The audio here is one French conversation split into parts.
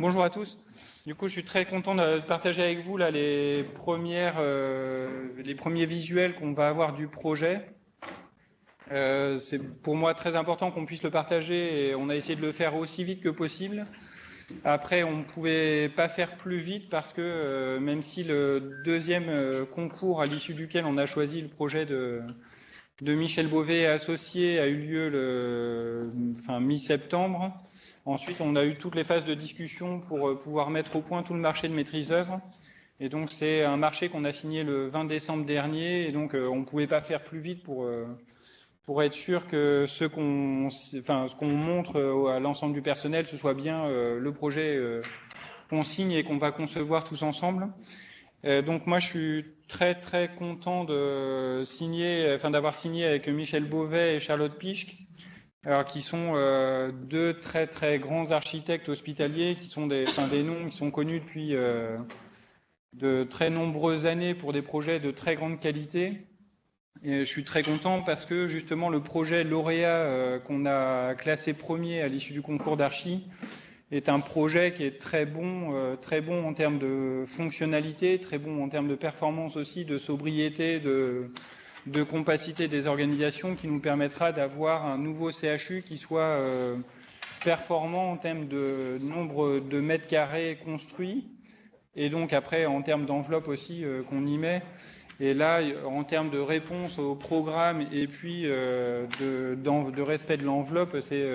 Donc bonjour à tous. Du coup, je suis très content de partager avec vous là, les premiers visuels qu'on va avoir du projet. C'est pour moi très important qu'on puisse le partager et on a essayé de le faire aussi vite que possible. Après, on ne pouvait pas faire plus vite parce que même si le deuxième concours à l'issue duquel on a choisi le projet de Michel Beauvais et associés a eu lieu mi-septembre. Ensuite, on a eu toutes les phases de discussion pour pouvoir mettre au point tout le marché de maîtrise d'œuvre. Et donc, c'est un marché qu'on a signé le 20 décembre dernier. Et donc, on ne pouvait pas faire plus vite pour être sûr que ce qu'on montre à l'ensemble du personnel, ce soit bien le projet qu'on signe et qu'on va concevoir tous ensemble. Donc moi, je suis très très content de d'avoir signé avec Michel Beauvais et Charlotte Pischke, alors qui sont deux très très grands architectes hospitaliers, qui sont des noms qui sont connus depuis de très nombreuses années pour des projets de très grande qualité. Et je suis très content parce que justement le projet lauréat qu'on a classé premier à l'issue du concours d'archi est un projet qui est très bon en termes de fonctionnalité, très bon en termes de performance aussi, de sobriété, de compacité des organisations, qui nous permettra d'avoir un nouveau CHU qui soit performant en termes de nombre de mètres carrés construits, et donc après en termes d'enveloppe aussi qu'on y met. Et là, en termes de réponse au programme et puis de respect de l'enveloppe, c'est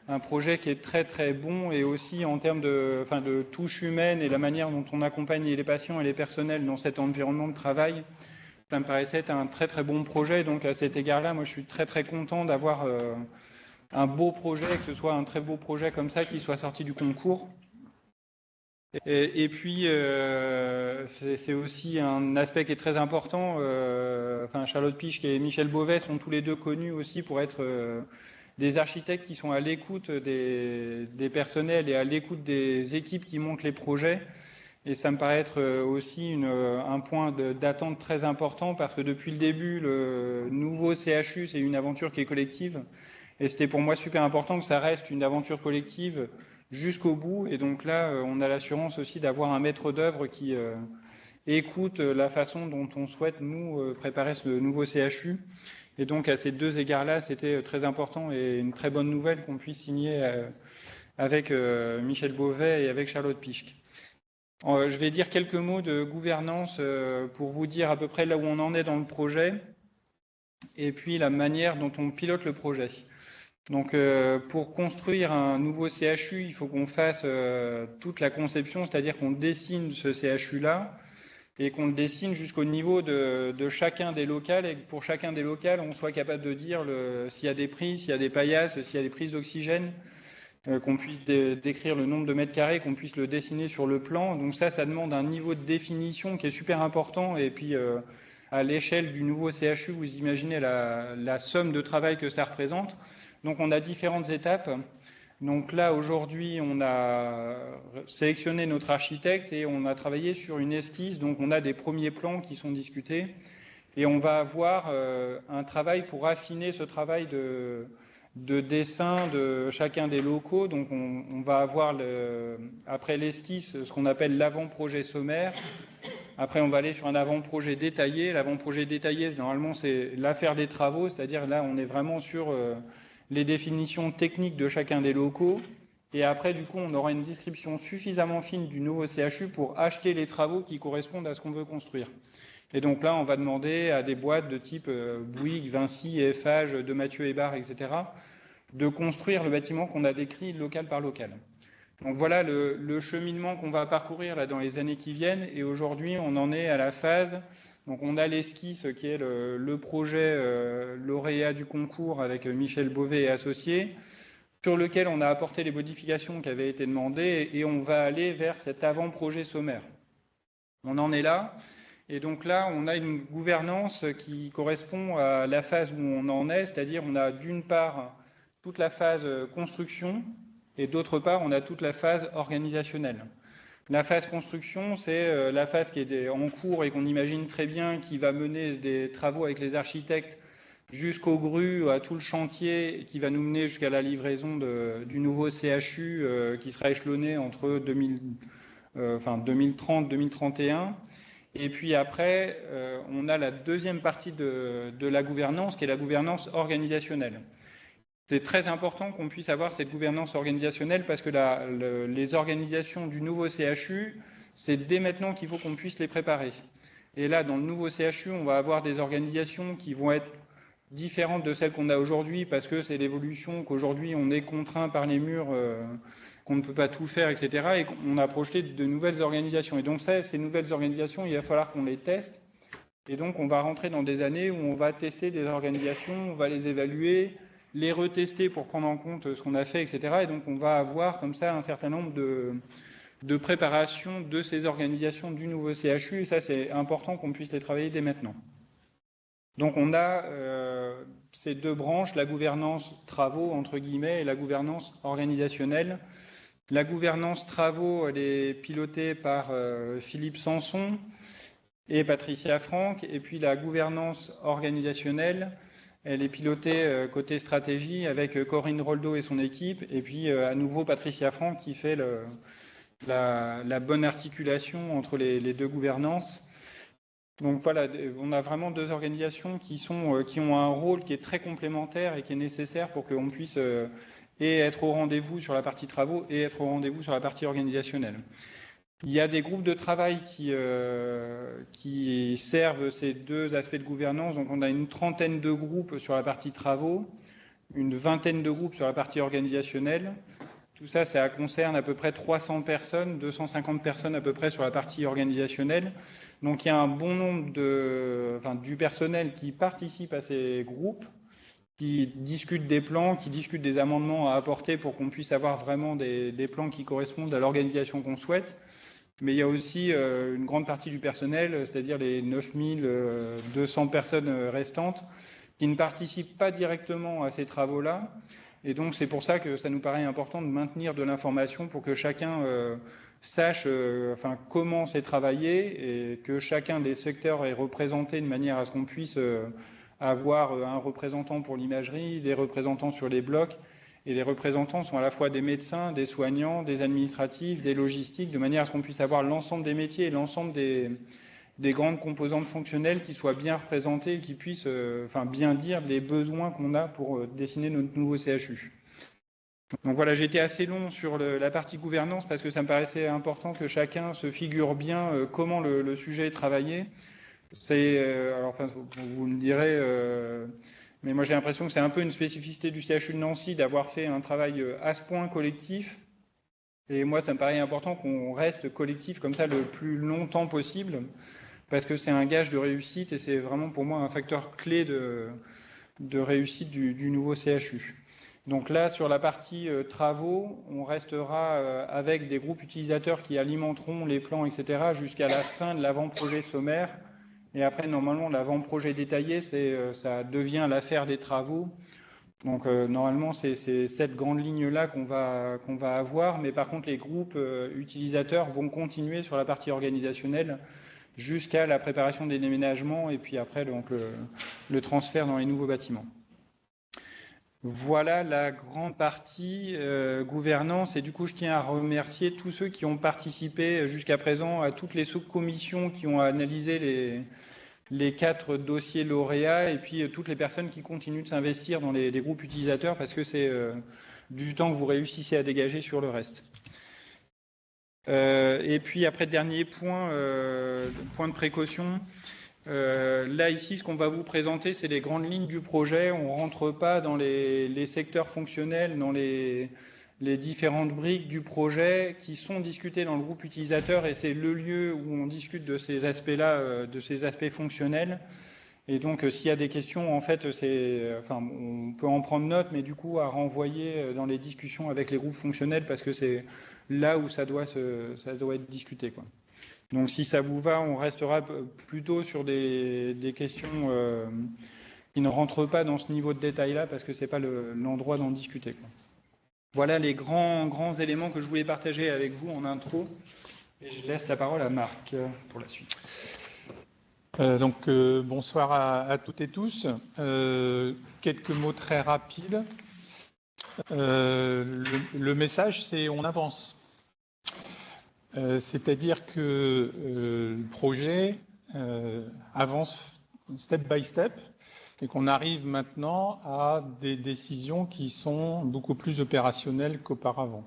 un projet qui est très très bon, et aussi en termes de touche humaine et la manière dont on accompagne les patients et les personnels dans cet environnement de travail, ça me paraissait être un très très bon projet. Donc à cet égard-là, moi je suis très très content d'avoir un beau projet, que ce soit un très beau projet comme ça qui soit sorti du concours. Et puis, c'est aussi un aspect qui est très important. Charlotte Pischke et Michel Beauvais sont tous les deux connus aussi pour être des architectes qui sont à l'écoute des personnels et à l'écoute des équipes qui montent les projets. Et ça me paraît être aussi un point d'attente très important, parce que depuis le début, le nouveau CHU, c'est une aventure qui est collective. Et c'était pour moi super important que ça reste une aventure collective jusqu'au bout. Et donc là, on a l'assurance aussi d'avoir un maître d'œuvre qui écoute la façon dont on souhaite, nous, préparer ce nouveau CHU. Et donc, à ces deux égards-là, c'était très important et une très bonne nouvelle qu'on puisse signer avec Michel Beauvais et avec Charlotte Pischke. Je vais dire quelques mots de gouvernance pour vous dire à peu près là où on en est dans le projet, et puis la manière dont on pilote le projet. Donc, pour construire un nouveau CHU, il faut qu'on fasse toute la conception, c'est-à-dire qu'on dessine ce CHU-là et qu'on le dessine jusqu'au niveau de chacun des locales, et que pour chacun des locales, on soit capable de dire s'il y a des prises, s'il y a des paillasses, s'il y a des prises d'oxygène, qu'on puisse décrire le nombre de mètres carrés, qu'on puisse le dessiner sur le plan. Donc ça demande un niveau de définition qui est super important. Et puis, à l'échelle du nouveau CHU, vous imaginez la somme de travail que ça représente. Donc on a différentes étapes. Donc là, aujourd'hui, on a sélectionné notre architecte et on a travaillé sur une esquisse. Donc on a des premiers plans qui sont discutés. Et on va avoir un travail pour affiner ce travail de dessin de chacun des locaux. Donc on va avoir, après l'esquisse, ce qu'on appelle l'avant-projet sommaire. Après, on va aller sur un avant-projet détaillé. L'avant-projet détaillé, normalement, c'est l'affaire des travaux, c'est-à-dire là, on est vraiment sur les définitions techniques de chacun des locaux. Et après, du coup, on aura une description suffisamment fine du nouveau CHU pour acheter les travaux qui correspondent à ce qu'on veut construire. Et donc là, on va demander à des boîtes de type Bouygues, Vinci, Eiffage, De Mathieu Hébert, etc., de construire le bâtiment qu'on a décrit local par local. Donc voilà le cheminement qu'on va parcourir là dans les années qui viennent. Et aujourd'hui, on en est à la phase. Donc on a l'esquisse qui est le projet lauréat du concours avec Michel Beauvais et associés, sur lequel on a apporté les modifications qui avaient été demandées, et on va aller vers cet avant-projet sommaire. On en est là. Et donc là, on a une gouvernance qui correspond à la phase où on en est, c'est-à-dire on a d'une part toute la phase construction, et d'autre part, on a toute la phase organisationnelle. La phase construction, c'est la phase qui est en cours et qu'on imagine très bien, qui va mener des travaux avec les architectes jusqu'au GRU, à tout le chantier qui va nous mener jusqu'à la livraison du nouveau CHU qui sera échelonné entre 2030-2031. Et puis après, on a la deuxième partie de la gouvernance, qui est la gouvernance organisationnelle. C'est très important qu'on puisse avoir cette gouvernance organisationnelle parce que les organisations du nouveau CHU, c'est dès maintenant qu'il faut qu'on puisse les préparer. Et là, dans le nouveau CHU, on va avoir des organisations qui vont être différentes de celles qu'on a aujourd'hui parce que c'est l'évolution qu'aujourd'hui on est contraint par les murs, qu'on ne peut pas tout faire, etc. Et qu'on a projeté de nouvelles organisations. Et donc ces nouvelles organisations, il va falloir qu'on les teste. Et donc on va rentrer dans des années où on va tester des organisations, on va les évaluer, les retester pour prendre en compte ce qu'on a fait, etc. Et donc on va avoir comme ça un certain nombre de préparation de ces organisations du nouveau CHU. Et ça, c'est important qu'on puisse les travailler dès maintenant. Donc on a ces deux branches, la gouvernance travaux, entre guillemets, et la gouvernance organisationnelle. La gouvernance travaux, elle est pilotée par Philippe Sanson et Patricia Franck. Et puis la gouvernance organisationnelle, elle est pilotée côté stratégie avec Corinne Roldo et son équipe. Et puis à nouveau Patricia Franck qui fait la bonne articulation entre les deux gouvernances. Donc voilà, on a vraiment deux organisations qui ont un rôle qui est très complémentaire et qui est nécessaire pour qu'on puisse et être au rendez-vous sur la partie travaux et être au rendez-vous sur la partie organisationnelle. Il y a des groupes de travail qui servent ces deux aspects de gouvernance. Donc on a une trentaine de groupes sur la partie travaux, une vingtaine de groupes sur la partie organisationnelle. Tout ça, ça concerne à peu près 300 personnes, 250 personnes à peu près sur la partie organisationnelle. Donc il y a un bon nombre du personnel qui participe à ces groupes, qui discutent des plans, qui discutent des amendements à apporter pour qu'on puisse avoir vraiment des plans qui correspondent à l'organisation qu'on souhaite. Mais il y a aussi une grande partie du personnel, c'est-à-dire les 9200 personnes restantes, qui ne participent pas directement à ces travaux-là. Et donc c'est pour ça que ça nous paraît important de maintenir de l'information pour que chacun sache comment c'est travaillé et que chacun des secteurs est représenté de manière à ce qu'on puisse avoir un représentant pour l'imagerie, des représentants sur les blocs. Et les représentants sont à la fois des médecins, des soignants, des administratifs, des logistiques, de manière à ce qu'on puisse avoir l'ensemble des métiers et l'ensemble des grandes composantes fonctionnelles qui soient bien représentées et qui puissent bien dire les besoins qu'on a pour dessiner notre nouveau CHU. Donc voilà, j'étais assez long sur la partie gouvernance parce que ça me paraissait important que chacun se figure bien comment le sujet est travaillé. Vous me direz, mais moi j'ai l'impression que c'est un peu une spécificité du CHU de Nancy d'avoir fait un travail à ce point collectif. Et moi, ça me paraît important qu'on reste collectif comme ça le plus longtemps possible, parce que c'est un gage de réussite et c'est vraiment pour moi un facteur clé de réussite du nouveau CHU. Donc là, sur la partie travaux, on restera avec des groupes utilisateurs qui alimenteront les plans, etc., jusqu'à la fin de l'avant-projet sommaire. Et après, normalement, l'avant-projet détaillé, ça devient l'affaire des travaux. Donc normalement, c'est cette grande ligne-là qu'on va avoir. Mais par contre, les groupes utilisateurs vont continuer sur la partie organisationnelle jusqu'à la préparation des déménagements et puis après donc, le transfert dans les nouveaux bâtiments. Voilà la grande partie gouvernance. Et du coup, je tiens à remercier tous ceux qui ont participé jusqu'à présent à toutes les sous-commissions qui ont analysé les 4 dossiers lauréats et puis toutes les personnes qui continuent de s'investir dans les groupes utilisateurs parce que c'est du temps que vous réussissez à dégager sur le reste. Et puis après, dernier point, point de précaution. Là, ici, ce qu'on va vous présenter, c'est les grandes lignes du projet. On ne rentre pas dans les secteurs fonctionnels, dans les différentes briques du projet qui sont discutées dans le groupe utilisateur et c'est le lieu où on discute de ces aspects-là, de ces aspects fonctionnels. Et donc, s'il y a des questions, en fait, on peut en prendre note, mais du coup, à renvoyer dans les discussions avec les groupes fonctionnels parce que c'est là où ça doit être discuté, quoi. Donc, si ça vous va, on restera plutôt sur des questions qui ne rentrent pas dans ce niveau de détail-là parce que ce n'est pas l'endroit d'en discuter, quoi. Voilà les grands éléments que je voulais partager avec vous en intro. Et je laisse la parole à Marc pour la suite. Bonsoir à toutes et tous. Quelques mots très rapides. Le message, c'est on avance. C'est-à-dire que le projet avance step by step et qu'on arrive maintenant à des décisions qui sont beaucoup plus opérationnelles qu'auparavant.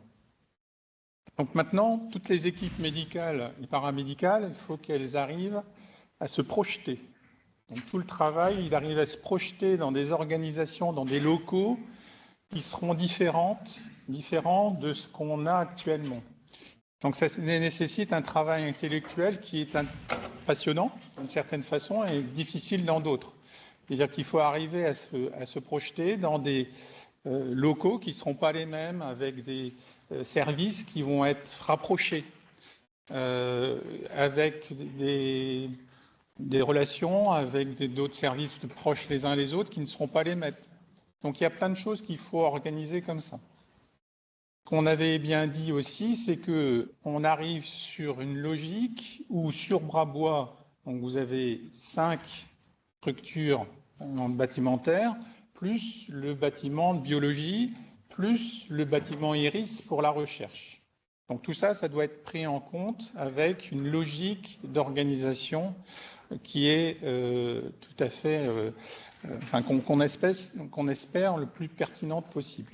Donc maintenant, toutes les équipes médicales et paramédicales, il faut qu'elles arrivent à se projeter. Donc tout le travail, il arrive à se projeter dans des organisations, dans des locaux qui seront différents de ce qu'on a actuellement. Donc ça nécessite un travail intellectuel qui est passionnant d'une certaine façon et difficile dans d'autres. C'est-à-dire qu'il faut arriver à se projeter dans des locaux qui ne seront pas les mêmes, avec des services qui vont être rapprochés, avec des relations avec d'autres services plus proches les uns les autres qui ne seront pas les mêmes. Donc il y a plein de choses qu'il faut organiser comme ça. Ce qu'on avait bien dit aussi, c'est qu'on arrive sur une logique où sur Bras-Bois, donc vous avez 5 structures bâtimentaires, plus le bâtiment de biologie, plus le bâtiment Iris pour la recherche. Donc tout ça, ça doit être pris en compte avec une logique d'organisation qui est tout à fait, qu'on espère le plus pertinente possible.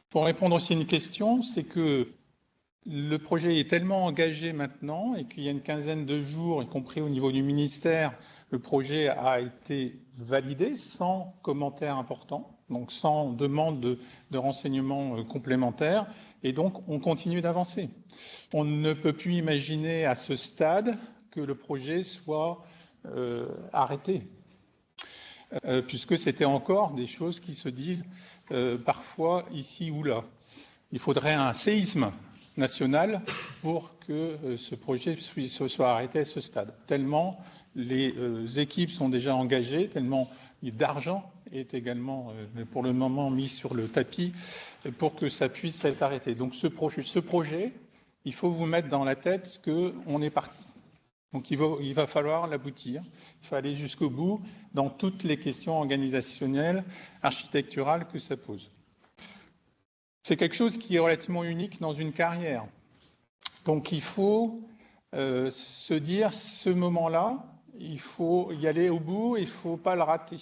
Pour répondre aussi à une question, c'est que le projet est tellement engagé maintenant et qu'il y a une quinzaine de jours, y compris au niveau du ministère, le projet a été validé sans commentaires importants, donc sans demande de renseignements complémentaires, et donc on continue d'avancer. On ne peut plus imaginer à ce stade que le projet soit arrêté, puisque c'était encore des choses qui se disent parfois ici ou là. Il faudrait un séisme national pour que ce projet soit arrêté à ce stade. Tellement les équipes sont déjà engagées, tellement d'argent est également pour le moment mis sur le tapis pour que ça puisse être arrêté. Donc ce projet, il faut vous mettre dans la tête qu'on est parti. Donc il va falloir l'aboutir, il faut aller jusqu'au bout dans toutes les questions organisationnelles, architecturales que ça pose. C'est quelque chose qui est relativement unique dans une carrière. Donc il faut se dire, ce moment-là, il faut y aller au bout, il ne faut pas le rater.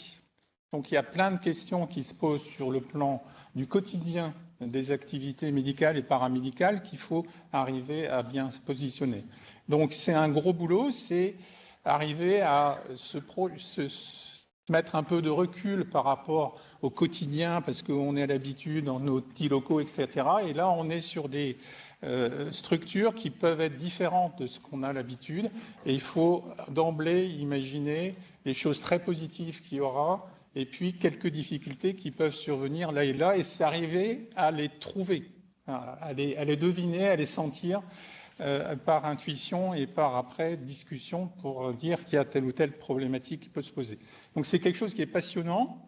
Donc il y a plein de questions qui se posent sur le plan du quotidien des activités médicales et paramédicales qu'il faut arriver à bien se positionner. Donc c'est un gros boulot, c'est arriver à se mettre un peu de recul par rapport au quotidien, parce qu'on est à l'habitude dans nos petits locaux, etc. Et là, on est sur des structures qui peuvent être différentes de ce qu'on a l'habitude. Et il faut d'emblée imaginer les choses très positives qu'il y aura, et puis quelques difficultés qui peuvent survenir là et là, et c'est arriver à les trouver, à les deviner, à les sentir, par intuition et par après discussion pour dire qu'il y a telle ou telle problématique qui peut se poser. Donc c'est quelque chose qui est passionnant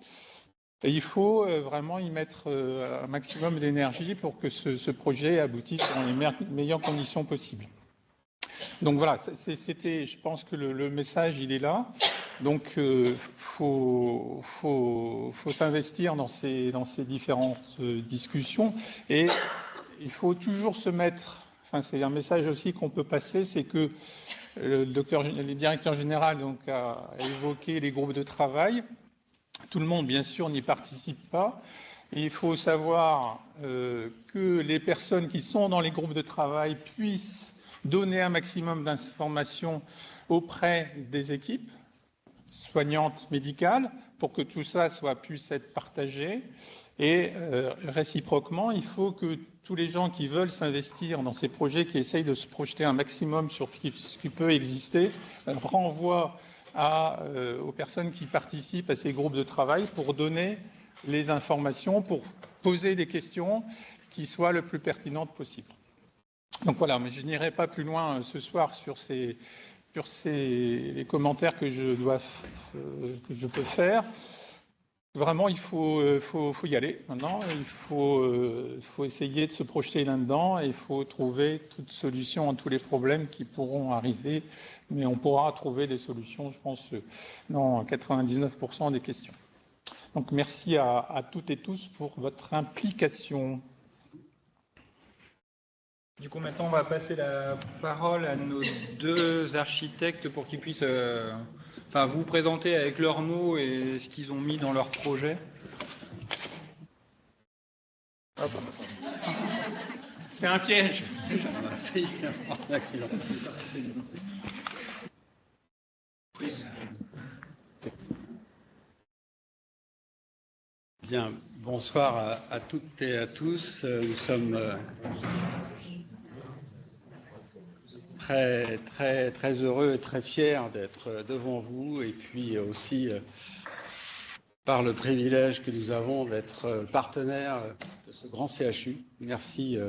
et il faut vraiment y mettre un maximum d'énergie pour que ce projet aboutisse dans les meilleures conditions possibles. Donc voilà, c'était, je pense que le message il est là. Donc faut s'investir dans ces différentes discussions et il faut toujours se mettre. Enfin, c'est un message aussi qu'on peut passer, c'est que le directeur général donc, a évoqué les groupes de travail. Tout le monde, bien sûr, n'y participe pas. Et il faut savoir que les personnes qui sont dans les groupes de travail puissent donner un maximum d'informations auprès des équipes soignantes médicales pour que tout ça puisse être partagé. Et réciproquement, il faut que tous les gens qui veulent s'investir dans ces projets, qui essayent de se projeter un maximum sur ce qui peut exister, renvoient aux personnes qui participent à ces groupes de travail pour donner les informations, pour poser des questions qui soient le plus pertinentes possible. Donc voilà, mais je n'irai pas plus loin ce soir sur les commentaires que je peux faire. Vraiment, il faut y aller maintenant. Il faut essayer de se projeter là-dedans et il faut trouver toute solution à tous les problèmes qui pourront arriver. Mais on pourra trouver des solutions, je pense, dans 99% des questions. Donc, merci à toutes et tous pour votre implication. Du coup, maintenant, on va passer la parole à nos deux architectes pour qu'ils puissent vous présenter avec leurs mots et ce qu'ils ont mis dans leur projet. C'est un piège. On a failli avoir un accident. Bien, bonsoir à toutes et à tous. Nous sommes très heureux et très fiers d'être devant vous et puis aussi par le privilège que nous avons d'être partenaires de ce grand CHU. Merci,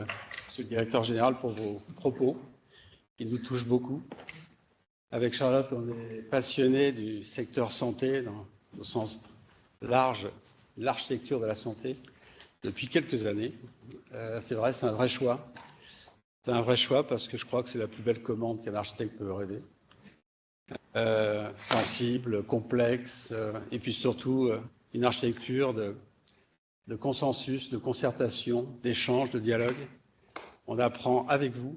Monsieur le Directeur Général, pour vos propos qui nous touchent beaucoup. Avec Charlotte, on est passionnés du secteur santé au sens large, l'architecture de la santé, depuis quelques années. C'est vrai, c'est un vrai choix. C'est un vrai choix parce que je crois que c'est la plus belle commande qu'un architecte peut rêver. Sensible, complexe, et puis surtout une architecture de consensus, de concertation, d'échange, de dialogue. On apprend avec vous.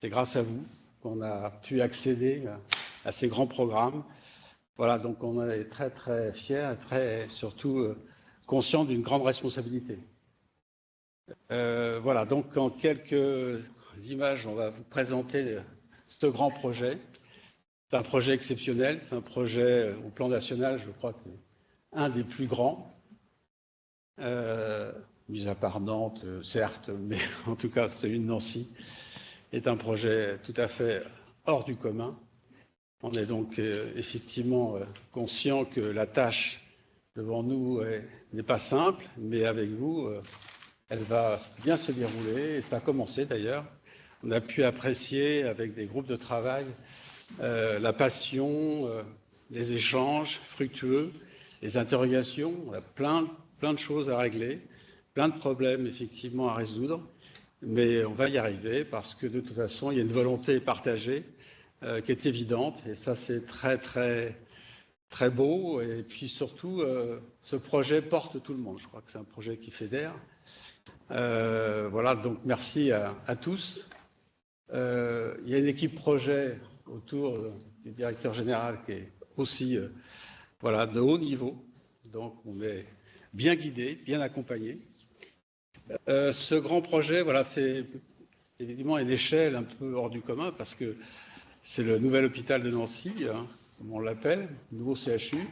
C'est grâce à vous qu'on a pu accéder à ces grands programmes. Voilà, donc on est très fiers et très surtout conscients d'une grande responsabilité. Voilà, donc en quelques images, on va vous présenter ce grand projet. C'est un projet exceptionnel, c'est un projet au plan national, je crois que un des plus grands, mis à part Nantes, certes, mais en tout cas celui de Nancy est un projet tout à fait hors du commun. On est donc effectivement conscient que la tâche devant nous n'est pas simple, mais avec vous, elle va bien se dérouler, et ça a commencé d'ailleurs. On a pu apprécier avec des groupes de travail la passion, les échanges fructueux, les interrogations. On a plein de choses à régler, plein de problèmes effectivement à résoudre, mais on va y arriver parce que de toute façon, il y a une volonté partagée qui est évidente, et ça c'est très beau. Et puis surtout, ce projet porte tout le monde. Je crois que c'est un projet qui fédère. Voilà, donc merci à tous. Il y a une équipe projet autour du directeur général qui est aussi voilà, de haut niveau. Donc on est bien guidé, bien accompagné. Ce grand projet, voilà, c'est évidemment une échelle un peu hors du commun parce que c'est le nouvel hôpital de Nancy, hein, comme on l'appelle, nouveau CHU.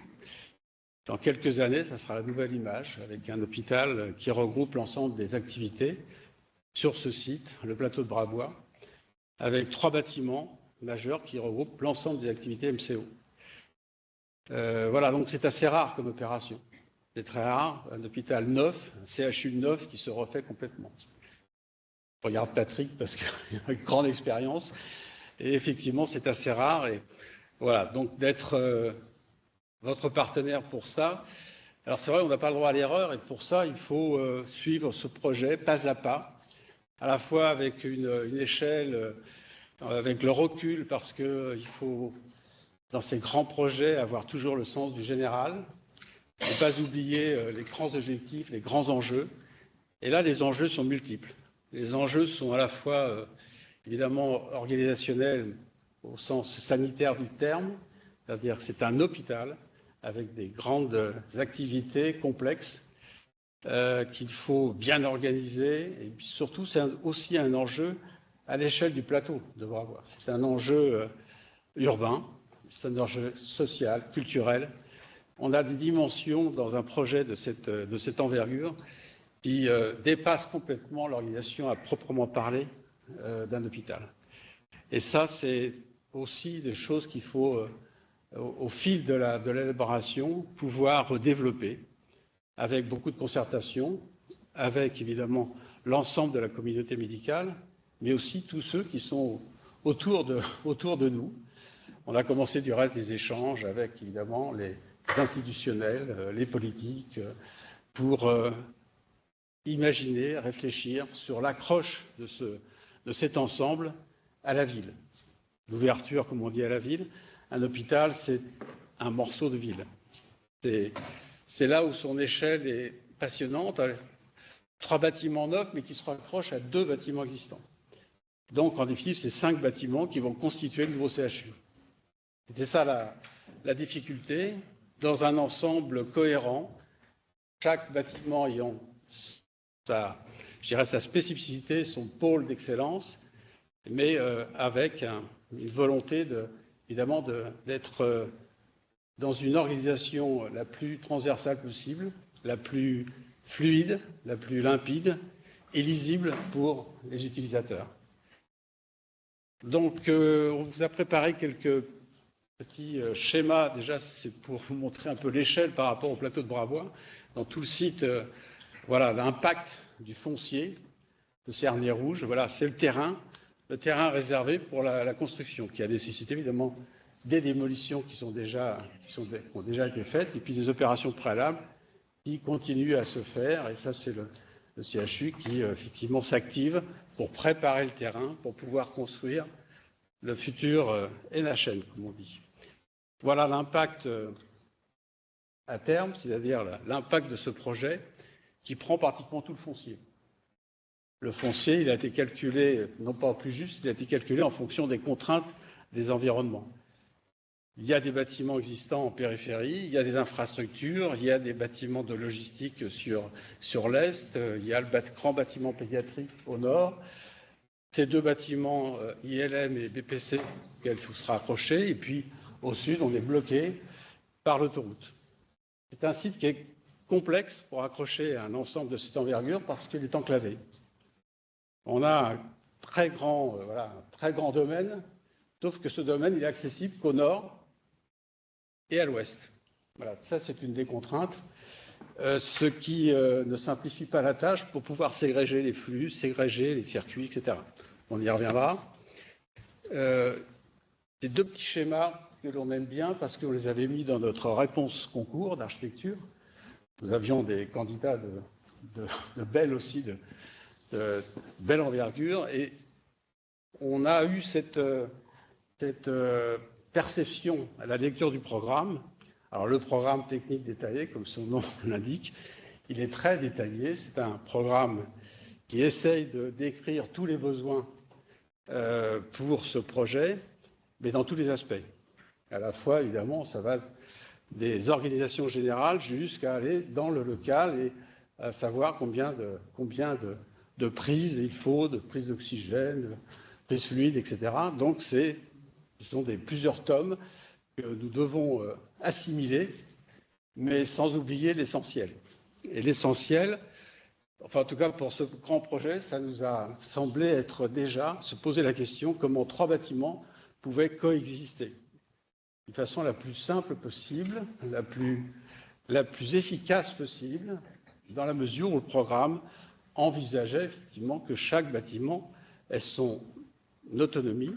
Dans quelques années, ça sera la nouvelle image, avec un hôpital qui regroupe l'ensemble des activités sur ce site, le plateau de Brabois, avec 3 bâtiments majeurs qui regroupent l'ensemble des activités MCO. Voilà, donc c'est assez rare comme opération. C'est très rare, un hôpital neuf, un CHU neuf qui se refait complètement. Je regarde Patrick parce qu'il a une grande expérience. Et effectivement, c'est assez rare. Et voilà, donc d'être votre partenaire pour ça. Alors c'est vrai, on n'a pas le droit à l'erreur, et pour ça, il faut suivre ce projet pas à pas, à la fois avec une échelle, avec le recul, parce qu'il faut, dans ces grands projets, avoir toujours le sens du général, ne pas oublier les grands objectifs, les grands enjeux. Et là, les enjeux sont multiples. Les enjeux sont à la fois évidemment organisationnel au sens sanitaire du terme, c'est-à-dire que c'est un hôpital avec des grandes activités complexes qu'il faut bien organiser. Et puis surtout, c'est aussi un enjeu à l'échelle du plateau de Brabois. C'est un enjeu urbain, c'est un enjeu social, culturel. On a des dimensions dans un projet de cette envergure qui dépassent complètement l'organisation à proprement parler d'un hôpital. Et ça, c'est aussi des choses qu'il faut, au fil de l'élaboration, pouvoir développer avec beaucoup de concertation, avec évidemment l'ensemble de la communauté médicale, mais aussi tous ceux qui sont autour de nous. On a commencé du reste des échanges avec évidemment institutionnels, les politiques, pour imaginer, réfléchir sur l'accroche de cet ensemble à la ville. L'ouverture, comme on dit, à la ville. Un hôpital, c'est un morceau de ville. C'est là où son échelle est passionnante. 3 bâtiments neufs, mais qui se raccrochent à 2 bâtiments existants. Donc, en définitive, c'est 5 bâtiments qui vont constituer le nouveau CHU. C'était ça la difficulté, dans un ensemble cohérent, chaque bâtiment ayant sa spécificité, son pôle d'excellence, mais avec une volonté, évidemment, d'être dans une organisation la plus transversale possible, la plus fluide, la plus limpide et lisible pour les utilisateurs. Donc, on vous a préparé quelques petits schémas. Déjà, c'est pour vous montrer un peu l'échelle par rapport au plateau de Bravois. Dans tout le site, voilà l'impact du foncier de Cernay-Rouge. Voilà, c'est le terrain réservé pour la construction, qui a nécessité évidemment des démolitions qui ont déjà été faites, et puis des opérations préalables qui continuent à se faire. Et ça, c'est le CHU qui, effectivement, s'active pour préparer le terrain, pour pouvoir construire le futur NHN, comme on dit. Voilà l'impact à terme, c'est-à-dire l'impact de ce projet qui prend pratiquement tout le foncier. Le foncier, il a été calculé, non pas au plus juste, il a été calculé en fonction des contraintes des environnements. Il y a des bâtiments existants en périphérie, il y a des infrastructures, il y a des bâtiments de logistique sur l'est, il y a le grand bâtiment pédiatrique au nord. Ces 2 bâtiments, ILM et BPC, auxquels il faut se raccrocher, et puis au sud, on est bloqué par l'autoroute. C'est un site qui est complexe pour accrocher un ensemble de cette envergure parce qu'il est enclavé. On a un très grand domaine, sauf que ce domaine il est accessible qu'au nord et à l'ouest. Voilà, ça c'est une des contraintes, ce qui ne simplifie pas la tâche pour pouvoir ségréger les flux, ségréger les circuits, etc. On y reviendra. Ces 2 petits schémas que l'on aime bien parce qu'on les avait mis dans notre réponse concours d'architecture. Nous avions des candidats de belle envergure, et on a eu cette perception à la lecture du programme. Alors le programme technique détaillé, comme son nom l'indique, il est très détaillé. C'est un programme qui essaye de décrire tous les besoins pour ce projet, mais dans tous les aspects. À la fois, évidemment, ça va des organisations générales jusqu'à aller dans le local et à savoir combien de prises il faut, de prises d'oxygène, de prises fluides, etc. Donc, ce sont plusieurs tomes que nous devons assimiler, mais sans oublier l'essentiel. Et l'essentiel, enfin en tout cas pour ce grand projet, ça nous a semblé être déjà se poser la question comment 3 bâtiments pouvaient coexister de façon la plus simple possible, la plus efficace possible, dans la mesure où le programme envisageait effectivement que chaque bâtiment ait son autonomie,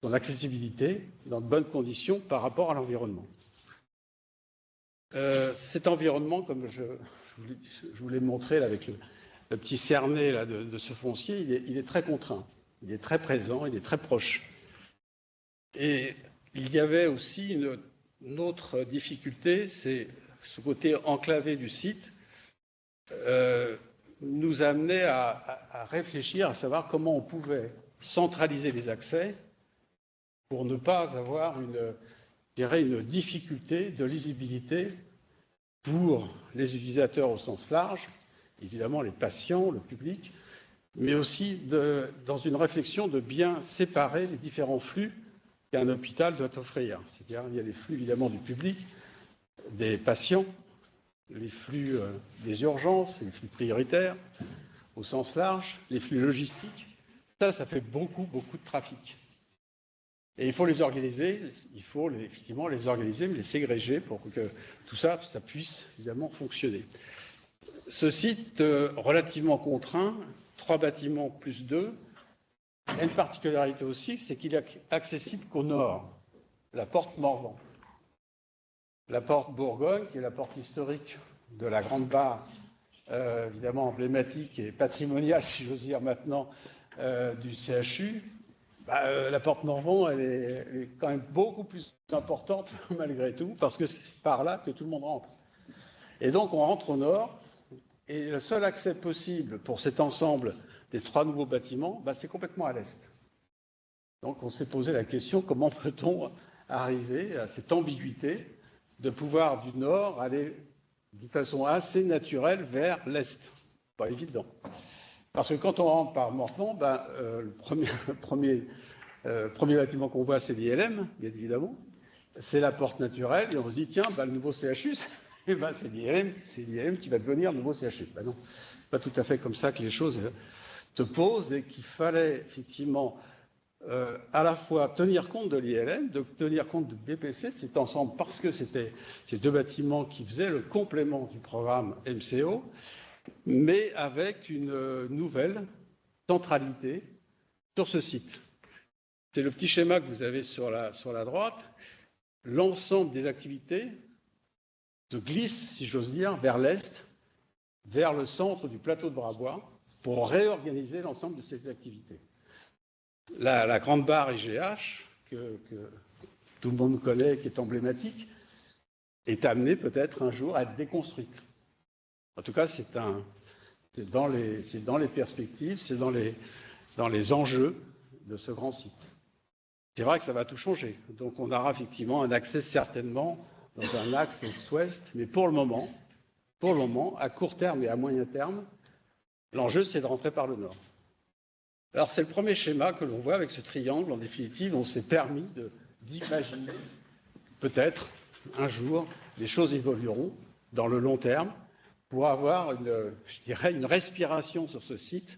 son accessibilité dans de bonnes conditions par rapport à l'environnement. Cet environnement, comme je vous l'ai montré là, avec le petit cerné là, de ce foncier, il est très contraint, il est très présent, il est très proche. Et il y avait aussi une autre difficulté, c'est ce côté enclavé du site nous amenait à réfléchir, à savoir comment on pouvait centraliser les accès pour ne pas avoir une difficulté de lisibilité pour les utilisateurs au sens large, évidemment les patients, le public, mais aussi dans une réflexion de bien séparer les différents flux qu'un hôpital doit offrir. C'est-à-dire il y a les flux évidemment du public, des patients, les flux des urgences, les flux prioritaires au sens large, les flux logistiques. Ça fait beaucoup de trafic. Et il faut les organiser, effectivement les organiser, mais les ségréger pour que tout ça puisse évidemment fonctionner. Ce site relativement contraint, 3 bâtiments plus 2, a une particularité aussi, c'est qu'il est accessible qu'au nord, la porte Morvan. la porte Bourgogne, qui est la porte historique de la Grande Barre, évidemment emblématique et patrimoniale, si j'ose dire maintenant, du CHU. La porte Morvan, elle est quand même beaucoup plus importante, malgré tout, parce que c'est par là que tout le monde rentre. Et donc, on rentre au nord, et le seul accès possible pour cet ensemble des 3 nouveaux bâtiments, c'est complètement à l'est. Donc, on s'est posé la question, comment peut-on arriver à cette ambiguïté de pouvoir du nord aller de façon assez naturelle vers l'est? Pas évident. Parce que quand on rentre par Morvan, le premier bâtiment qu'on voit, c'est l'ILM, bien évidemment. C'est la porte naturelle, et on se dit, tiens, le nouveau CHU, c'est l'ILM qui va devenir le nouveau CHU. Non, pas tout à fait comme ça que les choses se posent, et qu'il fallait effectivement à la fois tenir compte de l'ILM, de tenir compte du BPC, cet ensemble, parce que c'était ces 2 bâtiments qui faisaient le complément du programme MCO, mais avec une nouvelle centralité sur ce site. C'est le petit schéma que vous avez sur la droite. L'ensemble des activités se glisse, si j'ose dire, vers l'est, vers le centre du plateau de Brabois, pour réorganiser l'ensemble de ces activités. La Grande Barre IGH, que tout le monde connaît, qui est emblématique, est amenée peut-être un jour à être déconstruite. En tout cas, c'est dans les perspectives, c'est dans les enjeux de ce grand site. C'est vrai que ça va tout changer. Donc, on aura effectivement un accès certainement dans un axe est-ouest, mais pour le moment, à court terme et à moyen terme, l'enjeu, c'est de rentrer par le nord. Alors, c'est le premier schéma que l'on voit avec ce triangle. En définitive, on s'est permis d'imaginer peut-être un jour, les choses évolueront dans le long terme pour avoir une respiration sur ce site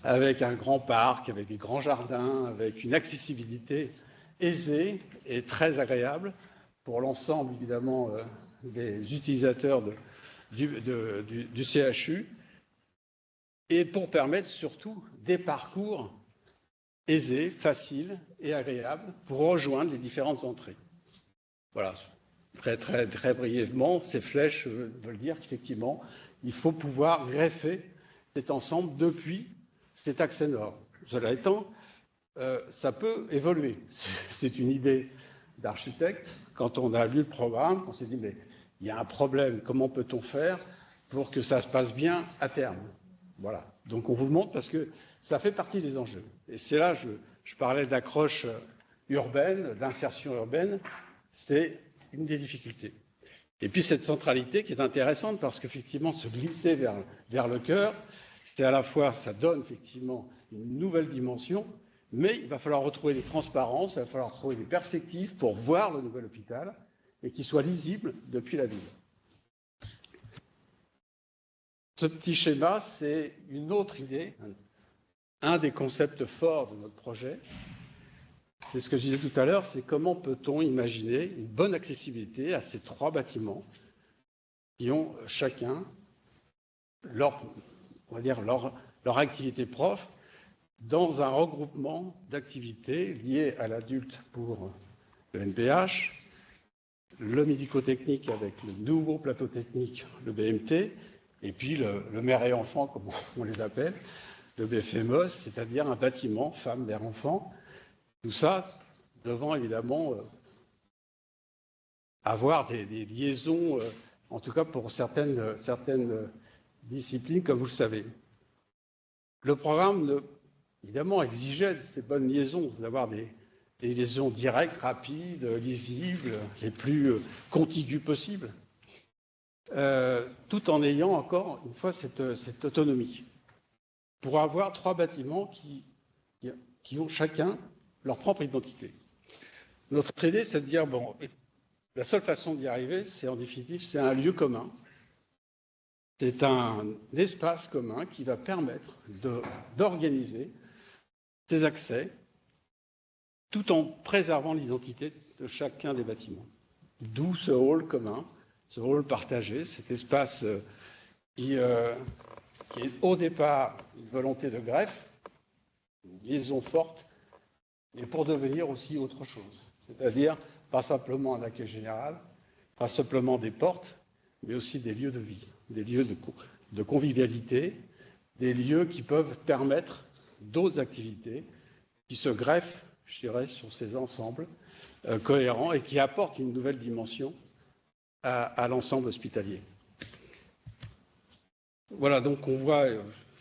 avec un grand parc, avec des grands jardins, avec une accessibilité aisée et très agréable pour l'ensemble, évidemment, des utilisateurs du CHU, et pour permettre surtout des parcours aisés, faciles et agréables pour rejoindre les différentes entrées. Voilà, très, très, très brièvement, ces flèches veulent dire qu'effectivement, il faut pouvoir greffer cet ensemble depuis cet accès nord. Cela étant, ça peut évoluer. C'est une idée d'architecte. Quand on a lu le programme, on s'est dit, mais il y a un problème, comment peut-on faire pour que ça se passe bien à terme? Voilà. Donc on vous le montre parce que ça fait partie des enjeux. Et c'est là, je parlais d'accroche urbaine, d'insertion urbaine, c'est une des difficultés. Et puis cette centralité qui est intéressante parce qu'effectivement, se glisser vers le cœur, c'est à la fois, ça donne effectivement une nouvelle dimension, mais il va falloir retrouver des transparences, il va falloir trouver des perspectives pour voir le nouvel hôpital et qu'il soit lisible depuis la ville. Ce petit schéma, c'est une autre idée, un des concepts forts de notre projet. C'est ce que je disais tout à l'heure, c'est comment peut-on imaginer une bonne accessibilité à ces 3 bâtiments qui ont chacun leur activité propre dans un regroupement d'activités liées à l'adulte pour le NPH, le médico-technique avec le nouveau plateau technique, le BMT, et puis le mère et enfant, comme on les appelle, le BFMOS, c'est-à-dire un bâtiment femme, mère, enfant. Tout ça devant évidemment avoir des liaisons, en tout cas pour certaines disciplines, comme vous le savez. Le programme, évidemment, exigeait de ces bonnes liaisons, d'avoir des liaisons directes, rapides, lisibles, les plus contiguës possibles, tout en ayant encore une fois cette autonomie, pour avoir 3 bâtiments qui ont chacun leur propre identité. Notre idée, c'est de dire, bon, la seule façon d'y arriver, c'est en définitive, c'est un lieu commun. C'est un espace commun qui va permettre d'organiser ces accès tout en préservant l'identité de chacun des bâtiments. D'où ce hall commun, ce hall partagé, cet espace qui est au départ une volonté de greffe, une liaison forte, mais pour devenir aussi autre chose. C'est-à-dire pas simplement un accueil général, pas simplement des portes, mais aussi des lieux de vie, des lieux de convivialité, des lieux qui peuvent permettre d'autres activités qui se greffent, je dirais, sur ces ensembles cohérents et qui apportent une nouvelle dimension à l'ensemble hospitalier. Voilà, donc on voit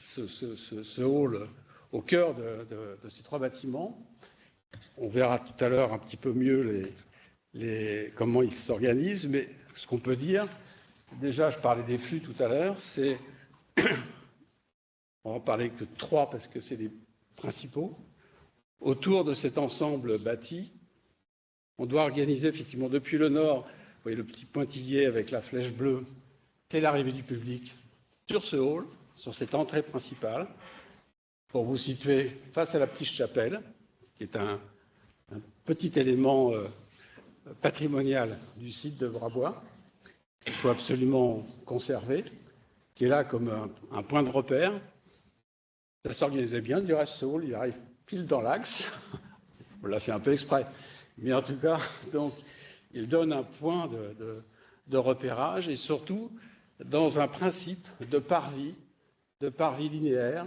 ce hall au cœur de ces trois bâtiments. On verra tout à l'heure un petit peu mieux comment ils s'organisent, mais ce qu'on peut dire, déjà je parlais des flux tout à l'heure, c'est, on va en parler que de trois parce que c'est les principaux. Autour de cet ensemble bâti, on doit organiser effectivement depuis le nord, vous voyez le petit pointillé avec la flèche bleue, c'est l'arrivée du public sur ce hall, sur cette entrée principale, pour vous situer face à la petite chapelle, qui est un petit élément patrimonial du site de Brabois, qu'il faut absolument conserver, qui est là comme un point de repère. Ça s'organisait bien, du reste, ce hall, il arrive pile dans l'axe. On l'a fait un peu exprès. Mais en tout cas, donc, il donne un point de repérage et surtout dans un principe de parvis linéaire,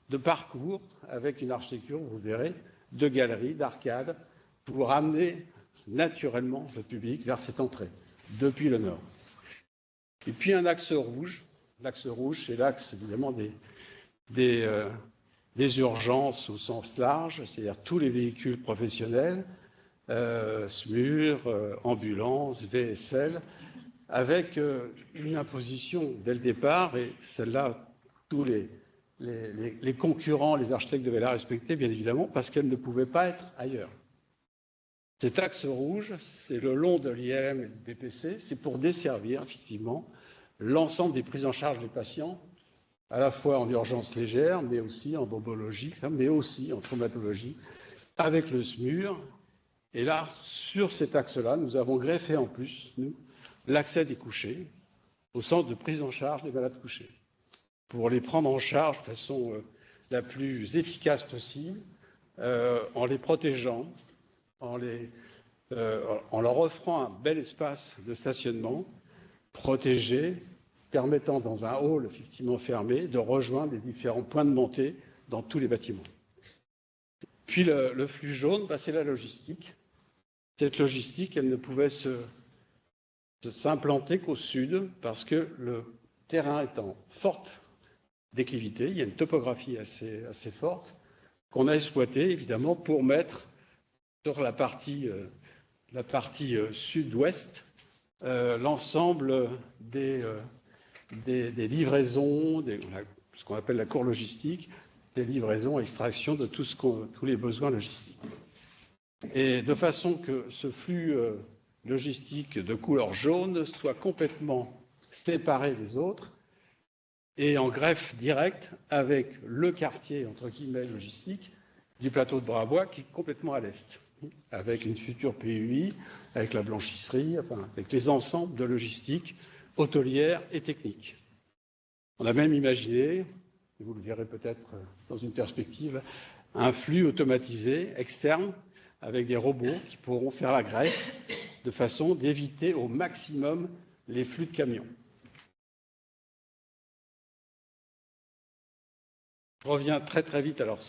de parcours, avec une architecture, vous verrez, de galeries, d'arcades, pour amener naturellement le public vers cette entrée, depuis le nord. Et puis un axe rouge. L'axe rouge, c'est l'axe évidemment des urgences au sens large, c'est-à-dire tous les véhicules professionnels, SMUR, ambulances, VSL, avec une imposition dès le départ, et celle-là, tous les concurrents, les architectes devaient la respecter, bien évidemment, parce qu'elle ne pouvait pas être ailleurs. Cet axe rouge, c'est le long de l'ILM et du BPC, c'est pour desservir, effectivement, l'ensemble des prises en charge des patients, à la fois en urgence légère, mais aussi en bombologie, mais aussi en traumatologie, avec le SMUR. Et là, sur cet axe-là, nous avons greffé en plus, nous, l'accès des couchés au centre de prise en charge des malades couchés, pour les prendre en charge de façon la plus efficace possible, en les protégeant, en leur offrant un bel espace de stationnement, protégé, permettant dans un hall effectivement fermé de rejoindre les différents points de montée dans tous les bâtiments. Puis le flux jaune, c'est la logistique. Cette logistique, elle ne pouvait s'implanter qu'au sud parce que le terrain est en forte déclivité, il y a une topographie assez forte qu'on a exploitée évidemment pour mettre sur la partie sud-ouest l'ensemble des livraisons, ce qu'on appelle la cour logistique, des livraisons, extraction de tous les besoins logistiques. Et de façon que ce flux logistique de couleur jaune soit complètement séparé des autres et en greffe directe avec le quartier, entre guillemets, logistique du plateau de Brabois qui est complètement à l'est, avec une future PUI, avec la blanchisserie, enfin, avec les ensembles de logistique hôtelière et technique. On a même imaginé, et vous le verrez peut-être dans une perspective, un flux automatisé externe avec des robots qui pourront faire la greffe de façon d'éviter au maximum les flux de camions. Je reviens très très vite, alors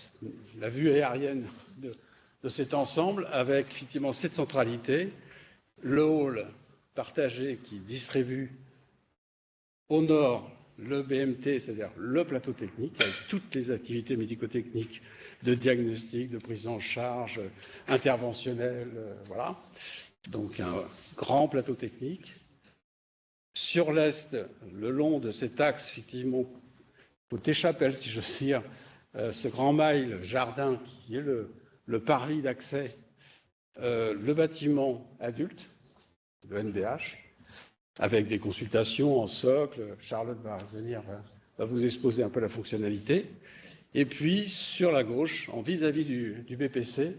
la vue aérienne de cet ensemble avec effectivement cette centralité, le hall partagé qui distribue au nord le BMT, c'est-à-dire le plateau technique, avec toutes les activités médico-techniques de diagnostic, de prise en charge, interventionnelle, voilà. Donc un grand plateau technique. Sur l'est, le long de cet axe, effectivement, côté chapelle, si j'ose dire, ce grand mile jardin qui est le parvis d'accès, le bâtiment adulte, le NBH, avec des consultations en socle. Charlotte va vous exposer un peu la fonctionnalité. Et puis, sur la gauche, en vis-à-vis du BPC,